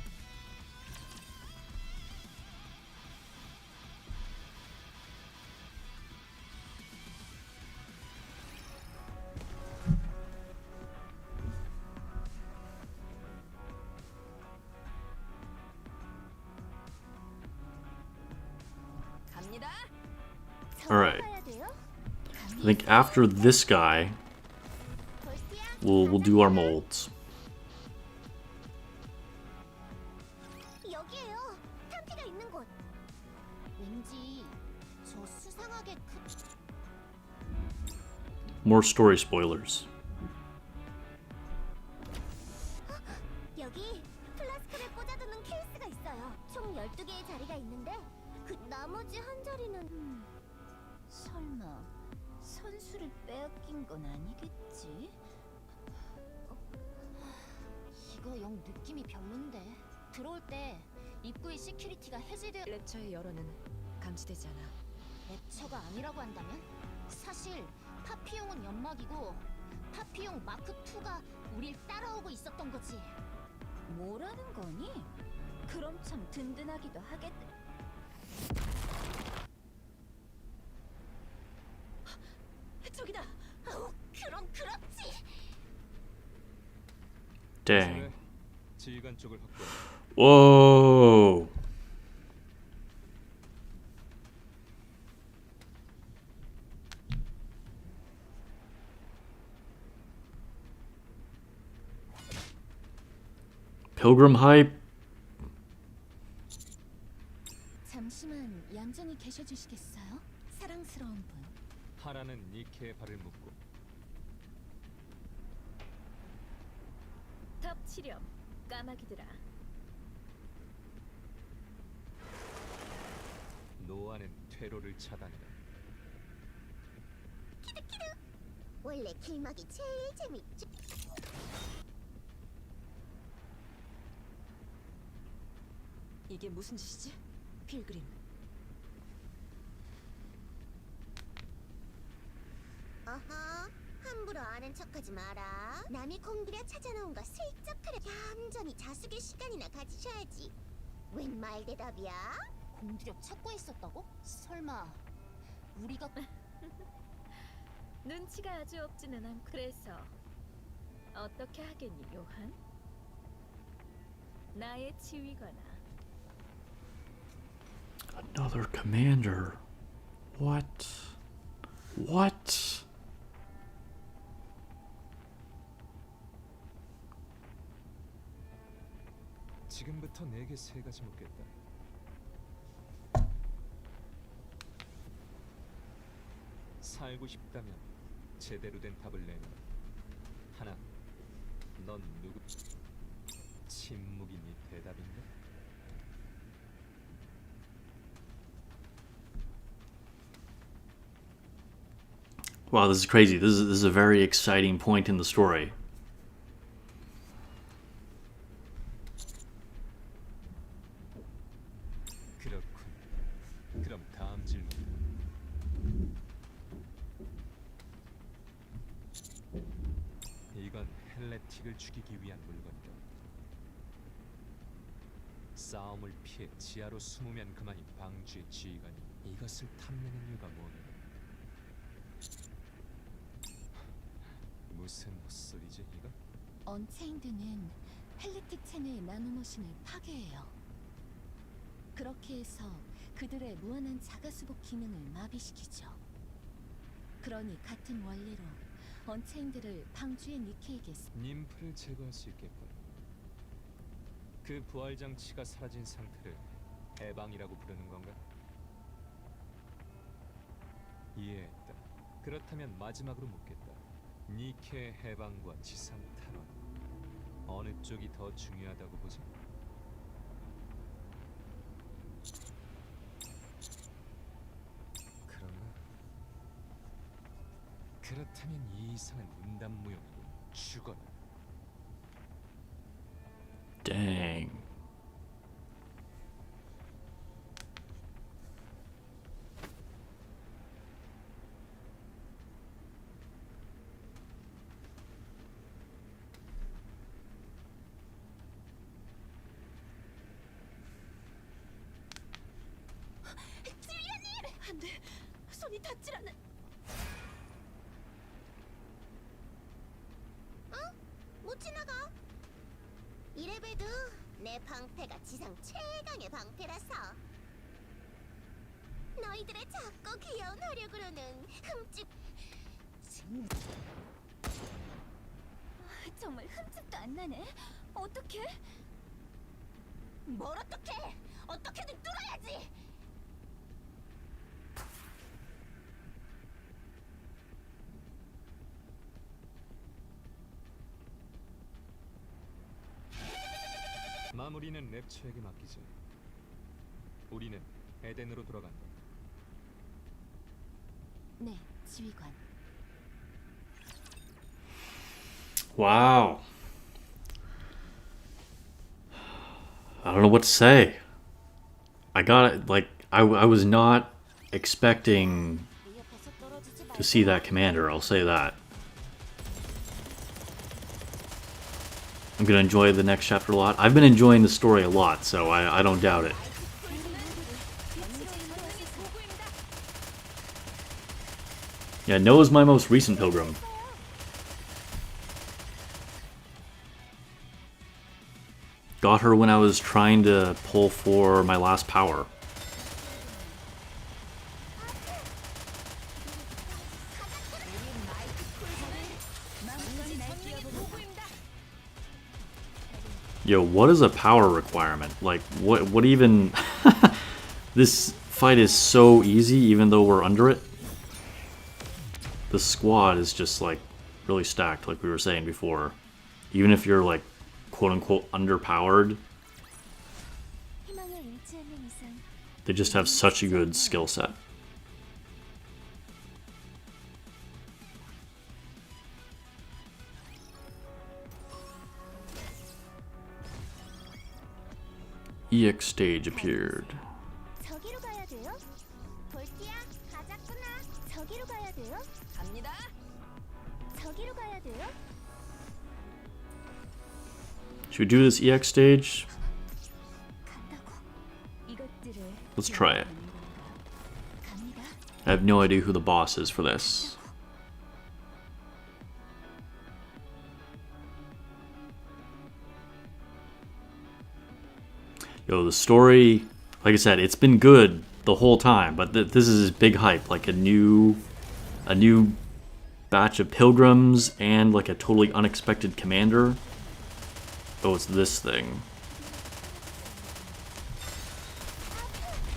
갑니다. Alright. I think after this guy, We'll do our molds. 여기에요. 탐피가 있는 곳. 왠지 저 수상하게 More story spoilers. 여기 플라스크를 꽂아두는 케이스가 있어요. 총 12개의 자리가 있는데 그 나머지 한 자리는 설마 선수를 빼앗긴 건 아니겠지? 이거 영 느낌이 별론데. 들어올 때 입구의 시큐리티가 해제되어 랩처의 열어는 감지되지 않아. 랩처가 아니라고 한다면? 사실 파피용은 연막이고 파피용 마크 2가 우릴 따라오고 있었던 거지. 뭐라는 거니? 그럼 참 든든하기도 하겠네. 저기다. 그럼 그렇지. Dang. 지휘관 쪽을 확보해. Whoa. Pilgrim hype. 잠시만 얌전히 계셔 주시겠어요? 사랑스러운 분. 하라는 니케의 발을 묶고 덮치렴 까마귀들아. 노아는 퇴로를 차단해라. 원래 길막이 제일 재밌지. 이게 무슨 짓이지? 필그림. 어허, 함부로 아는 척하지 마라. 남이 공들여 찾아놓은 거 슬쩍 하려 얌전히 자숙의 시간이나 가지셔야지. 웬 말대답이야? 공들여 찾고 있었다고? 설마 우리가 눈치가 아주 없지는 않고 그래서 어떻게 하겠니, 요한? 나의 지휘관아. Another commander. What? What? 지금부터 내게 세 가지 묻겠다. 살고 싶다면 제대로 된 답을 내놔. 하나, 넌 누구? 침묵이 네 대답인가? Wow, this is crazy. This is a very exciting point in the story. 그렇군. 그럼 다음 질문. 이건 헬레틱을 죽이기 위한 물건이다. 싸움을 피해 지하로 숨으면 그만인 방주의 지휘관이 이것을 탐내는 이유가 뭐냐? 무슨 헛소리지 이거? 언체인드는 헬리틱 체내의 나노머신을 파괴해요. 그렇게 해서 그들의 무한한 자가수복 기능을 마비시키죠. 그러니 같은 원리로 언체인드를 방주의 니케에게 님프를 제거할 수 있겠군. 그 부활 장치가 사라진 상태를 해방이라고 부르는 건가? 이해했다. 그렇다면 마지막으로 묻겠다. 니케 해방과 지상 탈환 어느 쪽이 더 중요하다고 보지? 그런가? 그렇다면 이 이상은 문단무용이고 죽어라. Dang. 안 돼. 손이 닿질 않아. 못 지나가. 이래봬도 내 방패가 지상 최강의 방패라서. 너희들의 작고 귀여운 화력으로는 흠집. 정말 흠집도 안 나네. 어떡해? 뭘 어떡해? 어떻게든 뚫어야지. 마무리는 랩처에게 맡기자. 우리는 에덴으로 돌아간다. 네, 지휘관. Wow. I don't know what to say. I got it. Like, I was not expecting 내 옆에서 떨어지지 to see that commander, I'll say that. I'm gonna enjoy the next chapter a lot. I've been enjoying the story a lot, so I don't doubt it. Yeah, Noah's my most recent pilgrim. Got her when I was trying to pull for my last power. Yo, what is a power requirement? Like, what even... This fight is so easy, even though we're under it. The squad is just, like, really stacked, like we were saying before. Even if you're, like, quote-unquote underpowered, 희망을 잃지 않는 이상 they just have such a good skill set. EX stage appeared. 저기로 가야 돼요? 볼티야, 가자꾸나. 저기로 가야 돼요? 갑니다. 저기로 가야 돼요? Should we do this EX stage? 간다고. 이것들을 Let's try it. 갑니다. I have no idea who the boss is for this. Yo, the story, like I said, it's been good the whole time, but this is big hype, like a new batch of pilgrims and like a totally unexpected commander. Oh, it's this thing.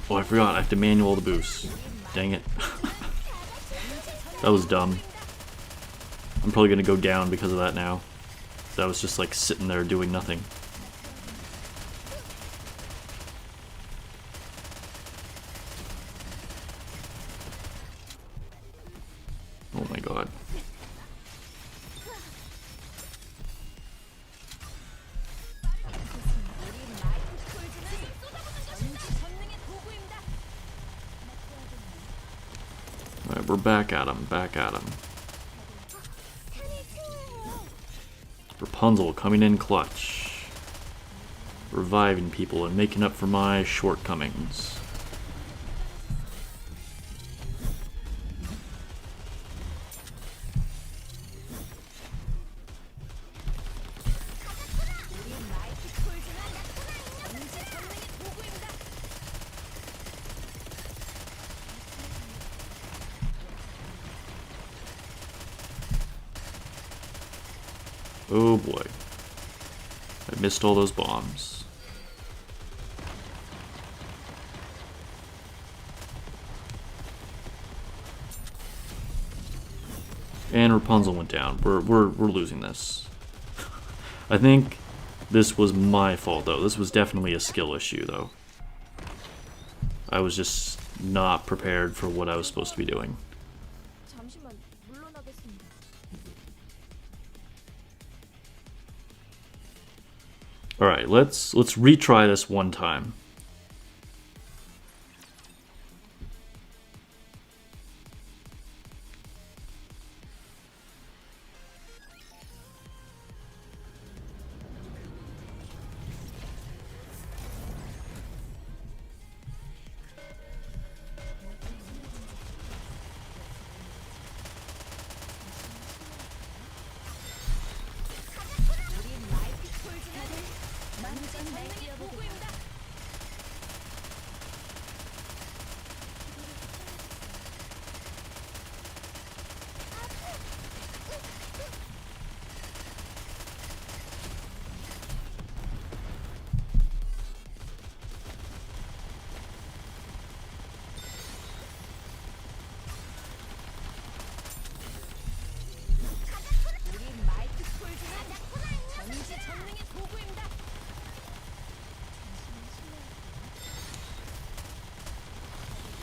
Oh, I forgot, I have to manual the boost. Dang it. That was dumb. I'm probably gonna go down because of that now. That was just like sitting there doing nothing. Oh my god. Alright, we're back at him, back at him. Rapunzel coming in clutch. Reviving people and making up for my shortcomings. Oh boy. I missed all those bombs. And Rapunzel went down. We're losing this. I think this was my fault though. This was definitely a skill issue though. I was just not prepared for what I was supposed to be doing. 잠시만 물러나겠습니다. Alright, let's retry this one time.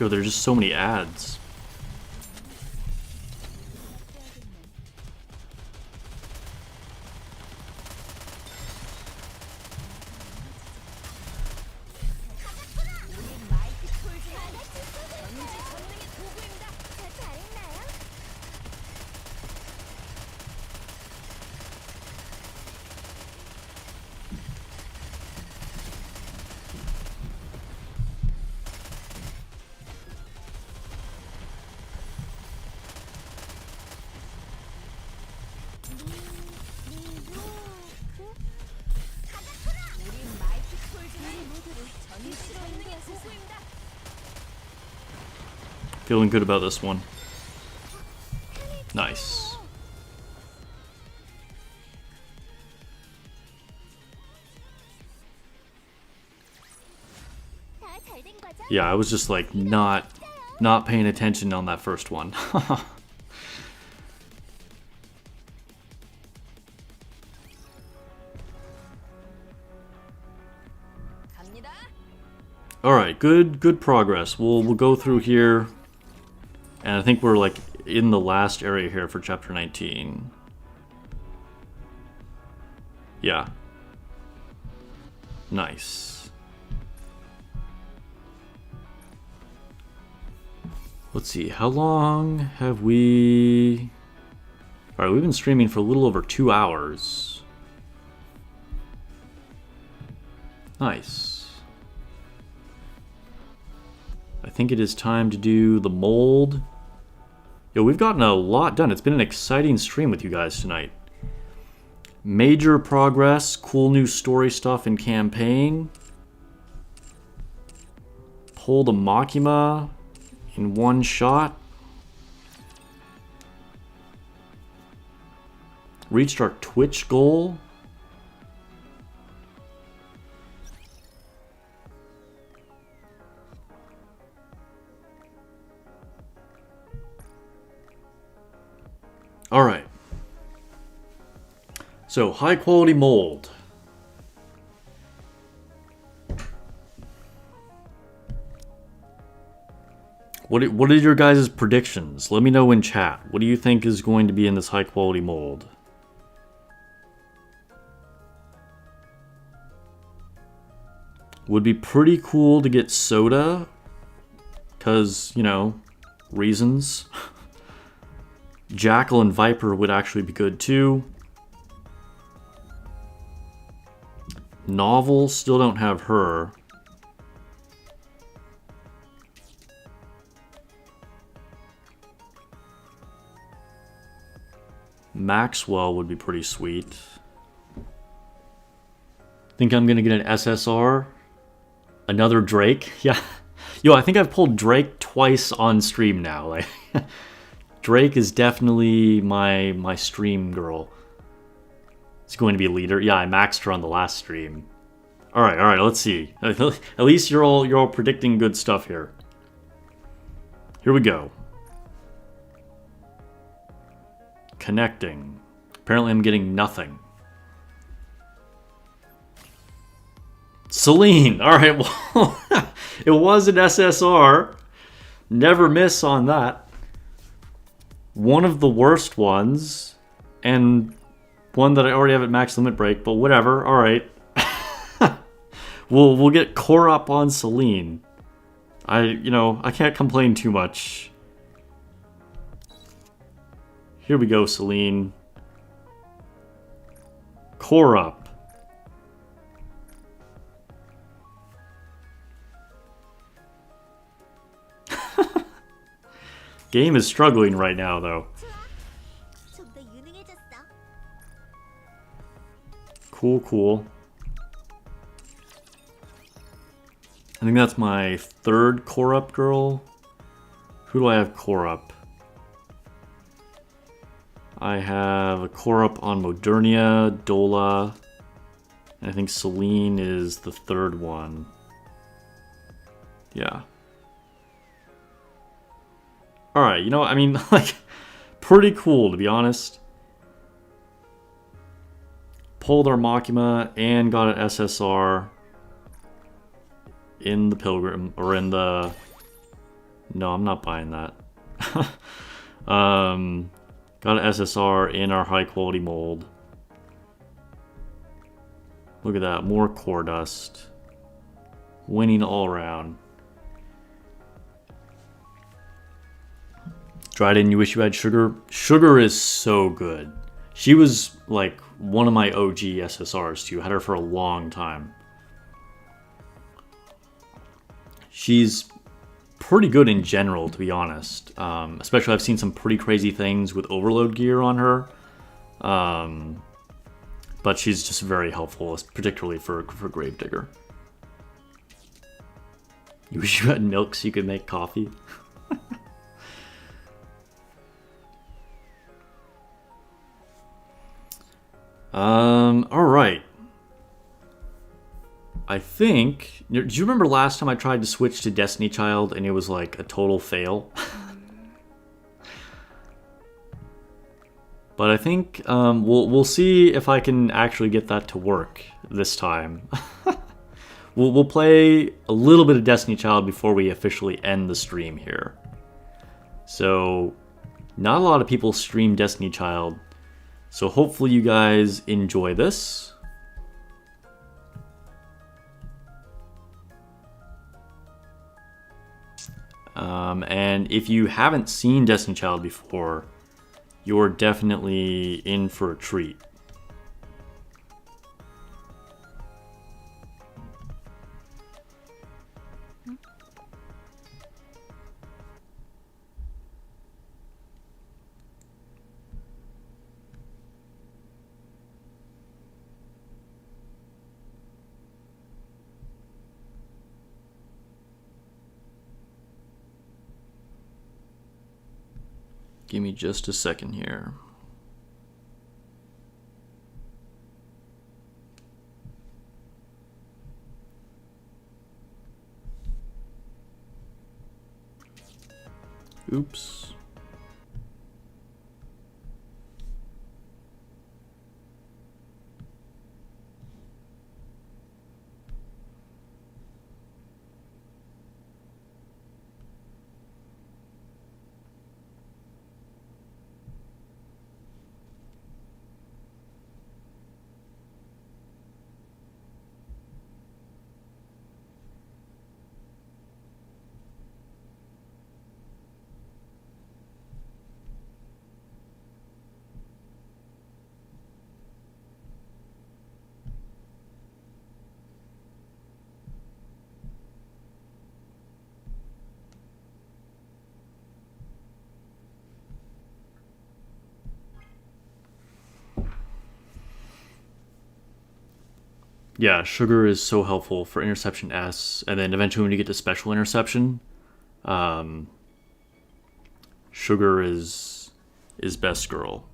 Yo, there's just so many ads. Feeling good about this one. Nice. Yeah, I was just like not paying attention on that first one. All right, good progress. We'll go through here, and I think we're like in the last area here for chapter 19. Yeah. Nice. Let's see, how long have we... Alright, we've been streaming for a little over 2 hours. Nice. I think it is time to do the mold. Yo, we've gotten a lot done. It's been an exciting stream with you guys tonight. Major progress, cool new story stuff in campaign. Pulled a Makima in one shot. Reached our Twitch goal. All right. So, high quality mold. What are your guys' predictions? Let me know in chat. What do you think is going to be in this high quality mold? Would be pretty cool to get soda. Because, you know, reasons. Jackal and Viper would actually be good too. Novel, still don't have her. Maxwell would be pretty sweet. Think I'm gonna get an SSR? Another Drake? Yeah. Yo, I think I've pulled Drake twice on stream now. Like, Drake is definitely my stream girl. It's going to be a leader. Yeah, I maxed her on the last stream. All right, let's see. At least you're all predicting good stuff here. Here we go. Connecting. Apparently I'm getting nothing. Celine. All right, well, it was an SSR. Never miss on that. One of the worst ones, and one that I already have at max limit break, but whatever. All right. we'll get core up on Celine. I can't complain too much. Here we go, Celine. Core up. Game is struggling right now, though. Cool. I think that's my third core up girl. Who do I have core up? I have a core up on Modernia, Dola, and I think Celine is the third one. Yeah. Alright, I mean, like, pretty cool, to be honest. Pulled our Makima and got an SSR in the Pilgrim, or in the No, I'm not buying that. Got an SSR in our high quality mold. Look at that, more core dust. Winning all around. Dryden, you wish you had Sugar? Sugar is so good. She was like one of my OG SSRs too. Had her for a long time. She's pretty good in general, to be honest. Especially I've seen some pretty crazy things with overload gear on her. But she's just very helpful, particularly for Gravedigger. You wish you had milk so you could make coffee? Alright. I think... Do you remember last time I tried to switch to Destiny Child and it was like a total fail? But I think we'll see if I can actually get that to work this time. We'll play a little bit of Destiny Child before we officially end the stream here. So, not a lot of people stream Destiny Child, so hopefully you guys enjoy this. And if you haven't seen Destiny Child before, you're definitely in for a treat. Give me just a second here. Oops. Yeah, Sugar is so helpful for Interception S, and then eventually when you get to Special Interception, Sugar is best girl.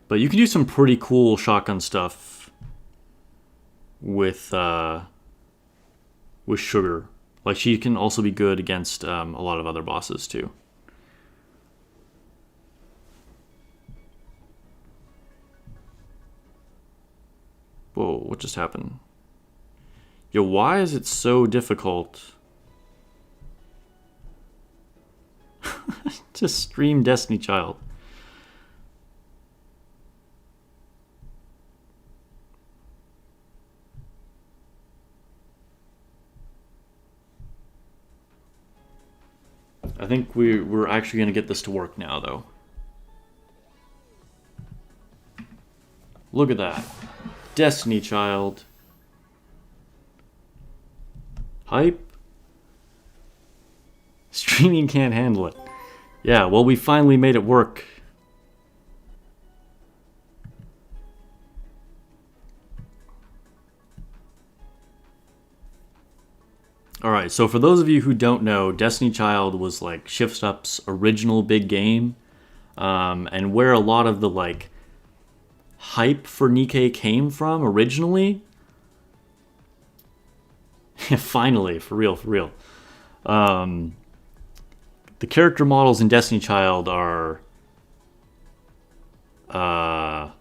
But you can do some pretty cool shotgun stuff with Sugar. Like, she can also be good against a lot of other bosses too. Whoa, what just happened? Yo, why is it so difficult to stream Destiny Child? I think we're actually going to get this to work now, though. Look at that. Destiny Child. Hype. Streaming can't handle it. Yeah, well, we finally made it work. Alright, so for those of you who don't know, Destiny Child was like Shift Up's original big game. And where a lot of the like hype for Nikke came from originally. Finally, for real. The character models in Destiny Child are well,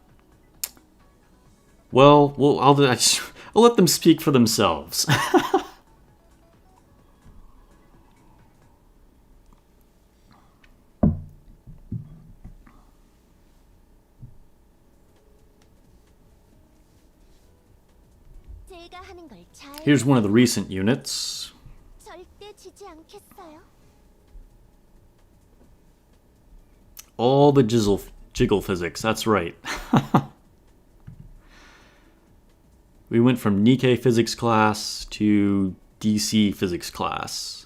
I'll let them speak for themselves. 내가 하는 걸 잘. Here's one of the recent units. 절대 지지 않겠어요. All the jiggle physics, that's right. We went from Nikke physics class to DC physics class.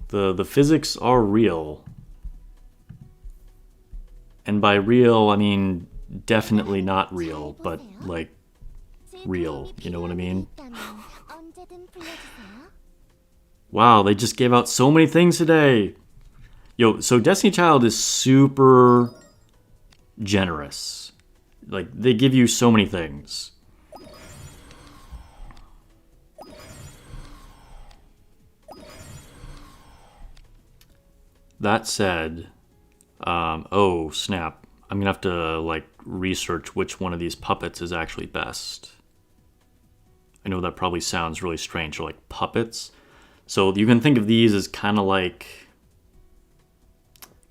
The physics are real. And by real, I mean definitely not real, but like real, you know what I mean? 언제든 불러주세요. Wow, they just gave out so many things today. Yo, so Destiny Child is super generous. Like, they give you so many things. That said, oh snap, I'm gonna have to like research which one of these puppets is actually best. I know that probably sounds really strange, or like puppets. So you can think of these as kind of like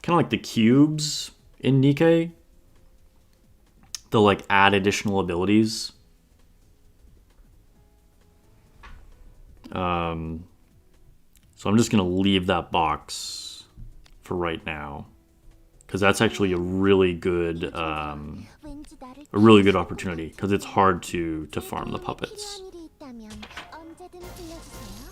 the cubes in Nikke. They'll like add additional abilities. So I'm just gonna leave that box for right now, because that's actually a really good opportunity, because it's hard to farm the puppets. 필요한 일이 있다면 언제든 불러주세요.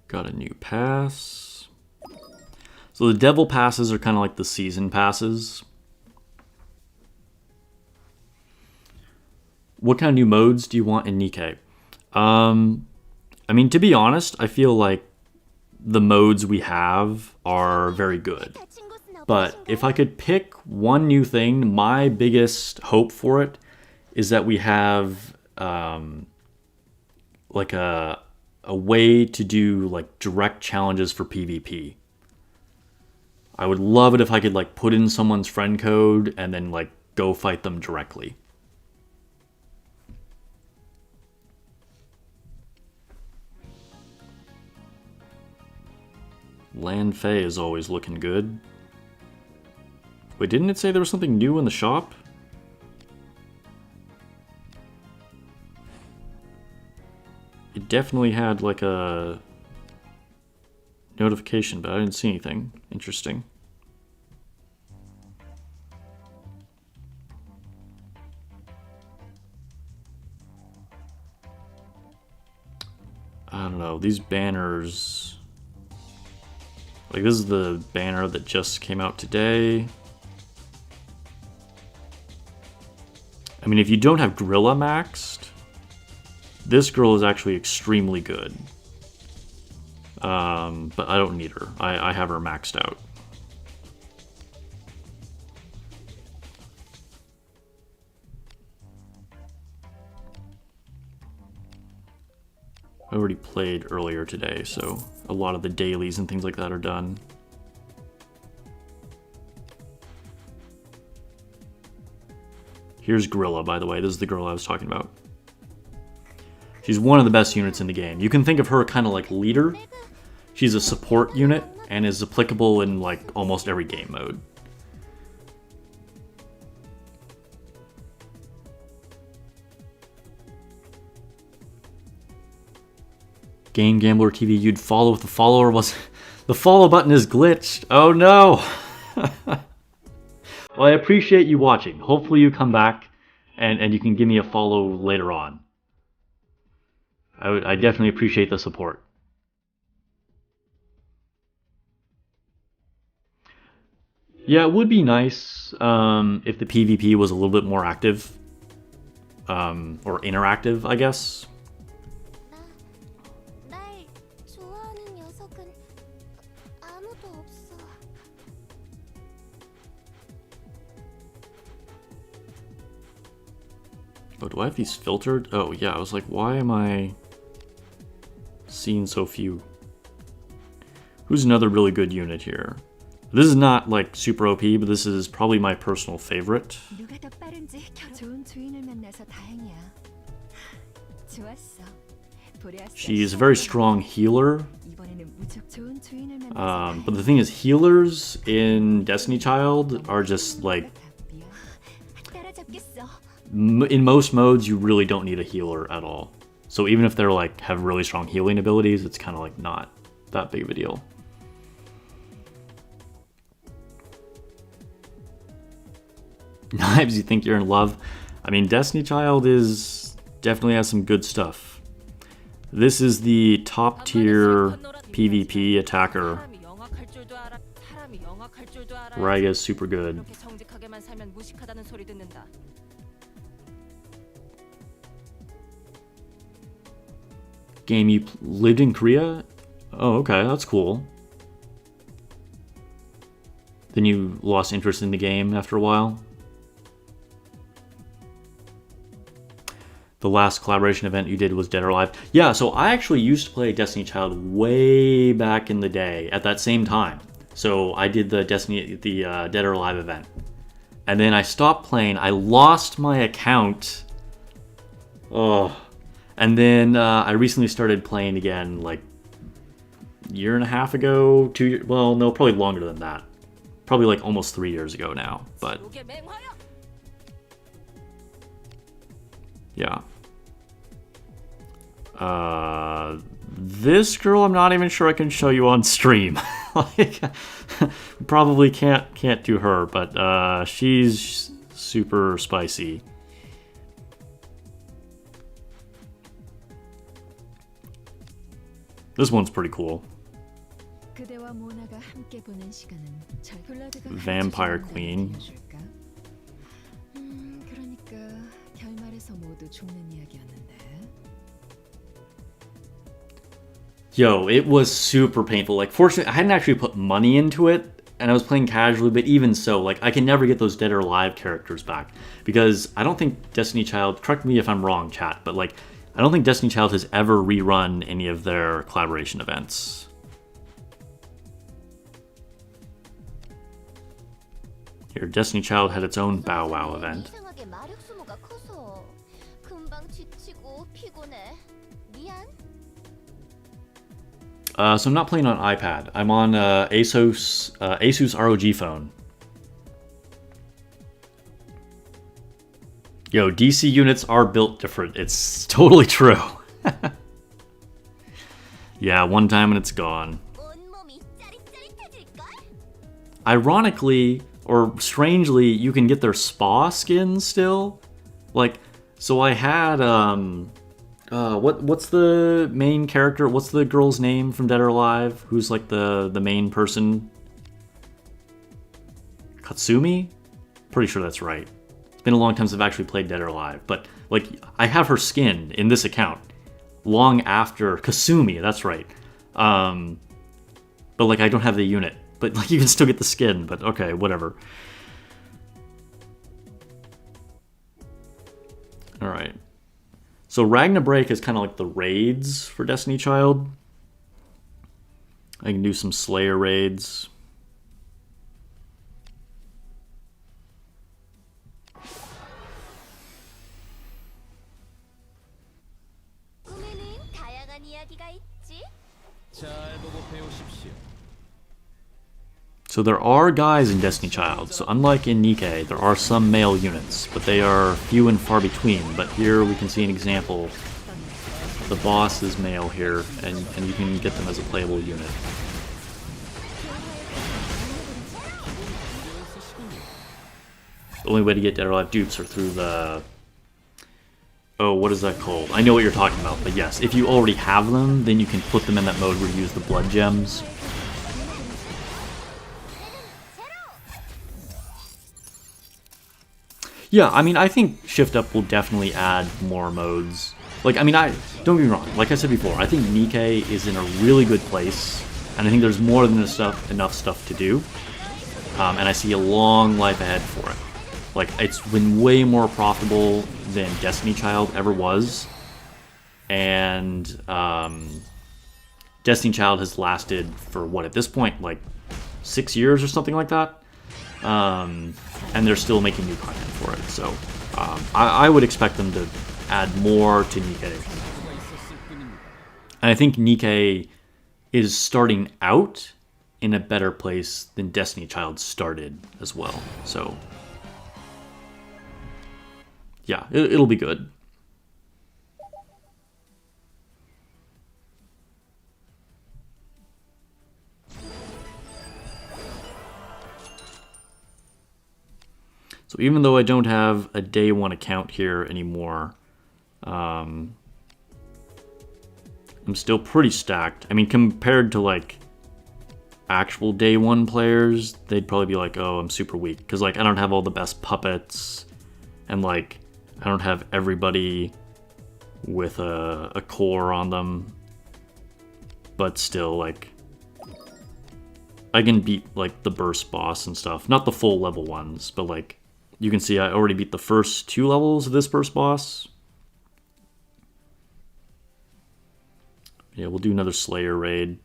Got a new pass. So the devil passes are kind of like the season passes. What kind of new modes do you want in Nikke? I mean, to be honest, I feel like the modes we have are very good. 다친 곳은 But if I could pick one new thing, my biggest hope for it is that we have like a way to do like direct challenges for PvP. I would love it if I could like put in someone's friend code and then like go fight them directly. Lan Fei is always looking good. Wait, didn't it say there was something new in the shop? It definitely had like a notification, but I didn't see anything interesting. I don't know, these banners... Like, this is the banner that just came out today. I mean, if you don't have Gorilla maxed, this girl is actually extremely good. But I don't need her. I have her maxed out. I already played earlier today, so a lot of the dailies and things like that are done. Here's Gorilla, by the way. This is the girl I was talking about. She's one of the best units in the game. You can think of her kind of like leader. She's a support unit and is applicable in like almost every game mode. Game Gambler TV, you'd follow if the follower was... The follow button is glitched. Oh no! Well, I appreciate you watching. Hopefully you come back and you can give me a follow later on. I definitely appreciate the support. Yeah, it would be nice if the PvP was a little bit more active. Or interactive, I guess. 날 좋아하는 녀석은 아무도 없어. Oh, do I have these filtered? Oh, yeah, I was like, why am I seeing so few? Who's another really good unit here? This is not, like, super OP, but this is probably my personal favorite. 누가 더 빠른지 좋은 주인을 만나서 다행이야. 좋았어. She's a very strong healer. 이번에는 무척 좋은 주인을 But the thing is, healers in Destiny Child are just like, 따라잡겠어. in most modes, you really don't need a healer at all. So even if they're like have really strong healing abilities, it's kind of like not that big of a deal. Knives, you think you're in love? I mean, Destiny Child is definitely has some good stuff. This is the top tier PvP attacker. Raiga's super good. Game, you lived in Korea? Oh, okay, that's cool. Then you lost interest in the game after a while? The last collaboration event you did was Dead or Alive. Yeah, so I actually used to play Destiny Child way back in the day at that same time. So I did the Dead or Alive event. And then I stopped playing. I lost my account. Oh. And then I recently started playing again like a year and a half ago, 2 years, well, no, probably longer than that. Probably like almost 3 years ago now, but yeah. This girl, I'm not even sure I can show you on stream. Like, probably can't do her, but she's super spicy. This one's pretty cool. Vampire Queen. Yo, it was super painful. Like, fortunately, I hadn't actually put money into it, and I was playing casually, but even so, like, I can never get those Dead or Alive characters back. Because I don't think Destiny Child, correct me if I'm wrong, chat, but, like, I don't think Destiny Child has ever rerun any of their collaboration events. Here, Destiny Child had its own Bow Wow event. 이상하게 마력 소모가 커서 금방 지치고 피곤해. 미안. So I'm not playing on iPad. I'm on Asus ROG phone. Yo, DC units are built different. It's totally true. Yeah, one time and it's gone. 온몸이 짜릿짜릿해질걸? Ironically, or strangely, you can get their spa skins still. Like, so I had what's the main character? What's the girl's name from Dead or Alive? Who's like the main person? Katsumi? Pretty sure that's right. It's been a long time since I've actually played Dead or Alive, but like I have her skin in this account long after Kasumi, that's right. But like I don't have the unit. But like you can still get the skin, but okay, whatever. Alright. So Ragna Break is kind of like the raids for Destiny Child. I can do some Slayer raids. 꿈에는 다양한 이야기가 있지. 잘 보고 배우십시오. So there are guys in Destiny Child, so unlike in Nikke, there are some male units, but they are few and far between. But here we can see an example. The boss is male here, and you can get them as a playable unit. The only way to get Dead or Alive dupes are through the... Oh, what is that called? I know what you're talking about, but yes, if you already have them, then you can put them in that mode where you use the blood gems. Yeah, I mean, I think Shift Up will definitely add more modes. Like, I mean, don't get me wrong, like I said before, I think Nikke is in a really good place, and I think there's more than enough stuff to do, and I see a long life ahead for it. Like, it's been way more profitable than Destiny Child ever was, and Destiny Child has lasted for, what, at this point, like 6 years or something like that? And they're still making new content for it, so I would expect them to add more to Nikke. And I think Nikke is starting out in a better place than Destiny Child started as well. So, yeah, it'll be good. So even though I don't have a day one account here anymore, I'm still pretty stacked. I mean, compared to like actual day one players, they'd probably be like, oh, I'm super weak. Because like I don't have all the best puppets, and like I don't have everybody with a core on them. But still, like, I can beat like the burst boss and stuff. Not the full level ones, but like, you can see I already beat the first 2 levels of this burst boss. Yeah, we'll do another Slayer raid.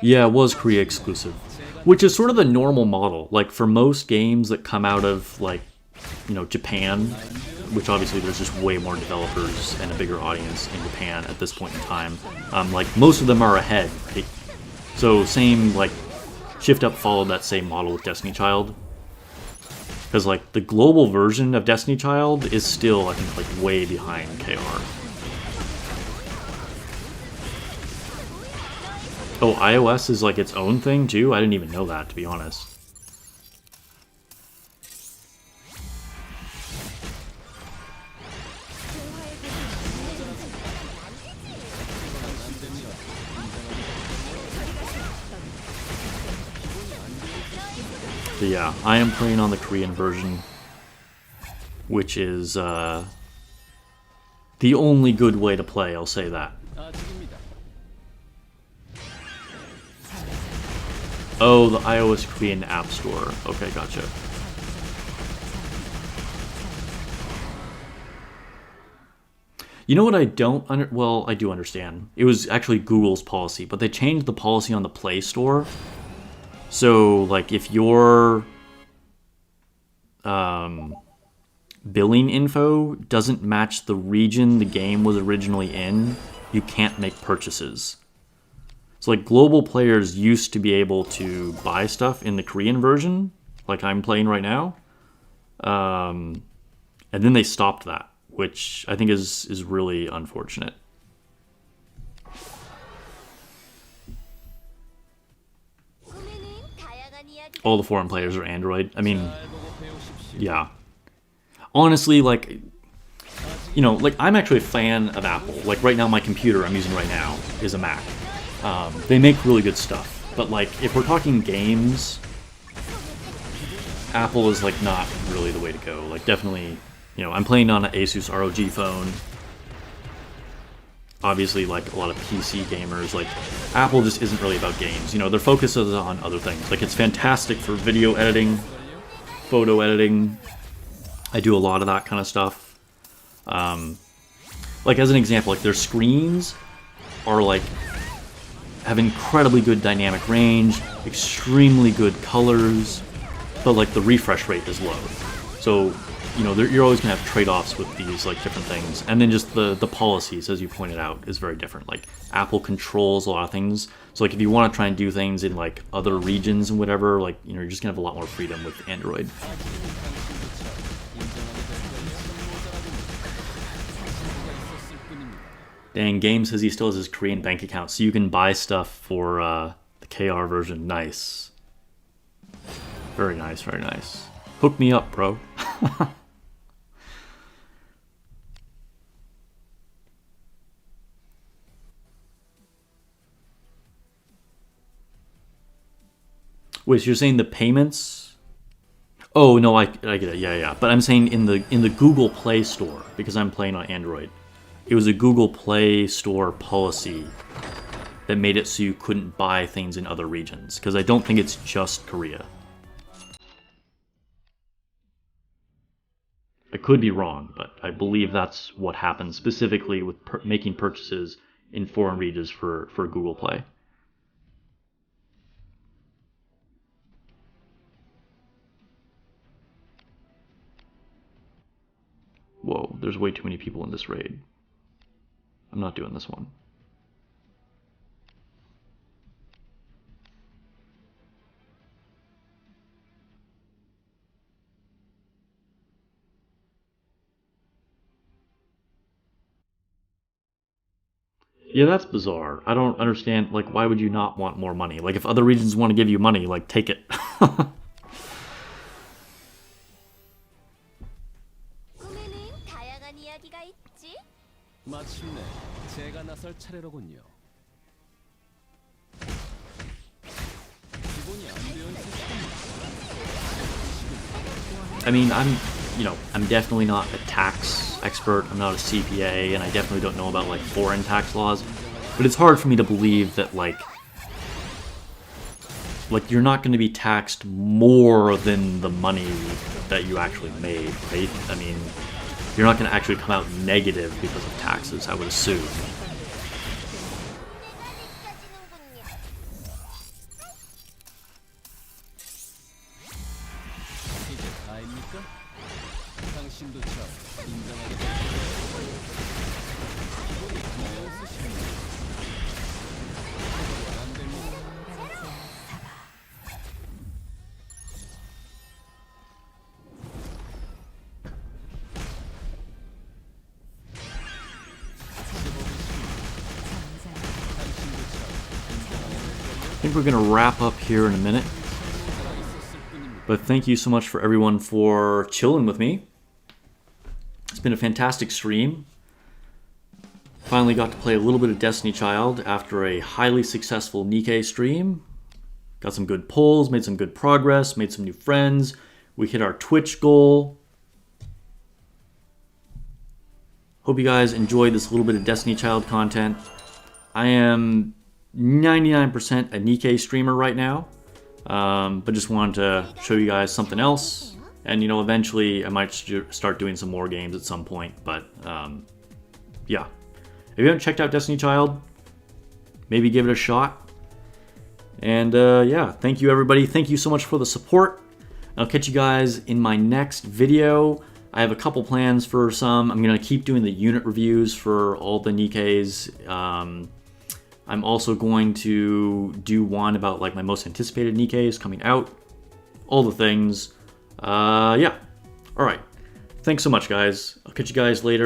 Yeah, it was Korea exclusive, which is sort of the normal model. Like for most games that come out of like, you know, Japan, which obviously there's just way more developers and a bigger audience in Japan at this point in time. Like most of them are ahead, right? So same, like Shift Up followed that same model with Destiny Child. Because like the global version of Destiny Child is still, I think, like way behind KR. Oh, iOS is like its own thing too? I didn't even know that, to be honest. But yeah, I am playing on the Korean version, which is the only good way to play, I'll say that. Oh, the iOS Korean App Store. Okay, gotcha. You know what I don't well, I do understand. It was actually Google's policy, but they changed the policy on the Play Store. So, like, if your billing info doesn't match the region the game was originally in, you can't make purchases. So, like, global players used to be able to buy stuff in the Korean version, like I'm playing right now. And then they stopped that, which I think is really unfortunate. All the foreign players are Android. I mean, yeah. Honestly, like, you know, like, I'm actually a fan of Apple. Like, right now, my computer I'm using right now is a Mac. They make really good stuff. But, like, if we're talking games, Apple is, like, not really the way to go. Like, definitely, you know, I'm playing on an Asus ROG phone. Obviously, like, a lot of PC gamers, like, Apple just isn't really about games. You know, their focus is on other things. Like, it's fantastic for video editing, photo editing. I do a lot of that kind of stuff. Like, as an example, like, their screens are, like, have incredibly good dynamic range, extremely good colors, but, like, the refresh rate is low. So, you know, you're always going to have trade-offs with these, like, different things. And then just the policies, as you pointed out, is very different. Like, Apple controls a lot of things. So, like, if you want to try and do things in, like, other regions and whatever, like, you know, you're just going to have a lot more freedom with Android. Dang, Game says he still has his Korean bank account, so you can buy stuff for the KR version. Nice. Very nice, very nice. Hook me up, bro. Wait, so you're saying the payments? Oh no, I get it. Yeah. But I'm saying in the Google Play Store, because I'm playing on Android. It was a Google Play Store policy that made it so you couldn't buy things in other regions, because I don't think it's just Korea. I could be wrong, but I believe that's what happened specifically with making purchases in foreign regions for Google Play. there's way too many people in this raid. I'm not doing this one. Yeah, that's bizarre. I don't understand, like, why would you not want more money? Like, if other regions want to give you money, like, take it. 꿈에는 다양한 이야기가 있지. 마침내 제가 나설 차례로군요. 기본이 안 되어 있을 I mean, I'm definitely not a tax expert. I'm not a CPA, and I definitely don't know about, like, foreign tax laws. But it's hard for me to believe that, like you're not going to be taxed more than the money that you actually made, right? I mean, you're not going to actually come out negative because of taxes, I would assume. 이제 다입니까? 당신도 참 인정하게 기본이 안 되어 있으시군요. 안 됩니다. I think we're going to wrap up here in a minute. But thank you so much for everyone for chilling with me. It's been a fantastic stream. Finally got to play a little bit of Destiny Child after a highly successful Nikke stream. Got some good pulls, made some good progress, made some new friends. We hit our Twitch goal. Hope you guys enjoyed this little bit of Destiny Child content. I am 99% a Nikke streamer right now. But just wanted to show you guys something else. And, eventually I might start doing some more games at some point. But, yeah. If you haven't checked out Destiny Child, maybe give it a shot. And, yeah, thank you, everybody. Thank you so much for the support. I'll catch you guys in my next video. I have a couple plans for some. I'm going to keep doing the unit reviews for all the Nikkes. I'm also going to do one about, like, my most anticipated Nikkes coming out. All the things. Yeah. Alright. Thanks so much, guys. I'll catch you guys later.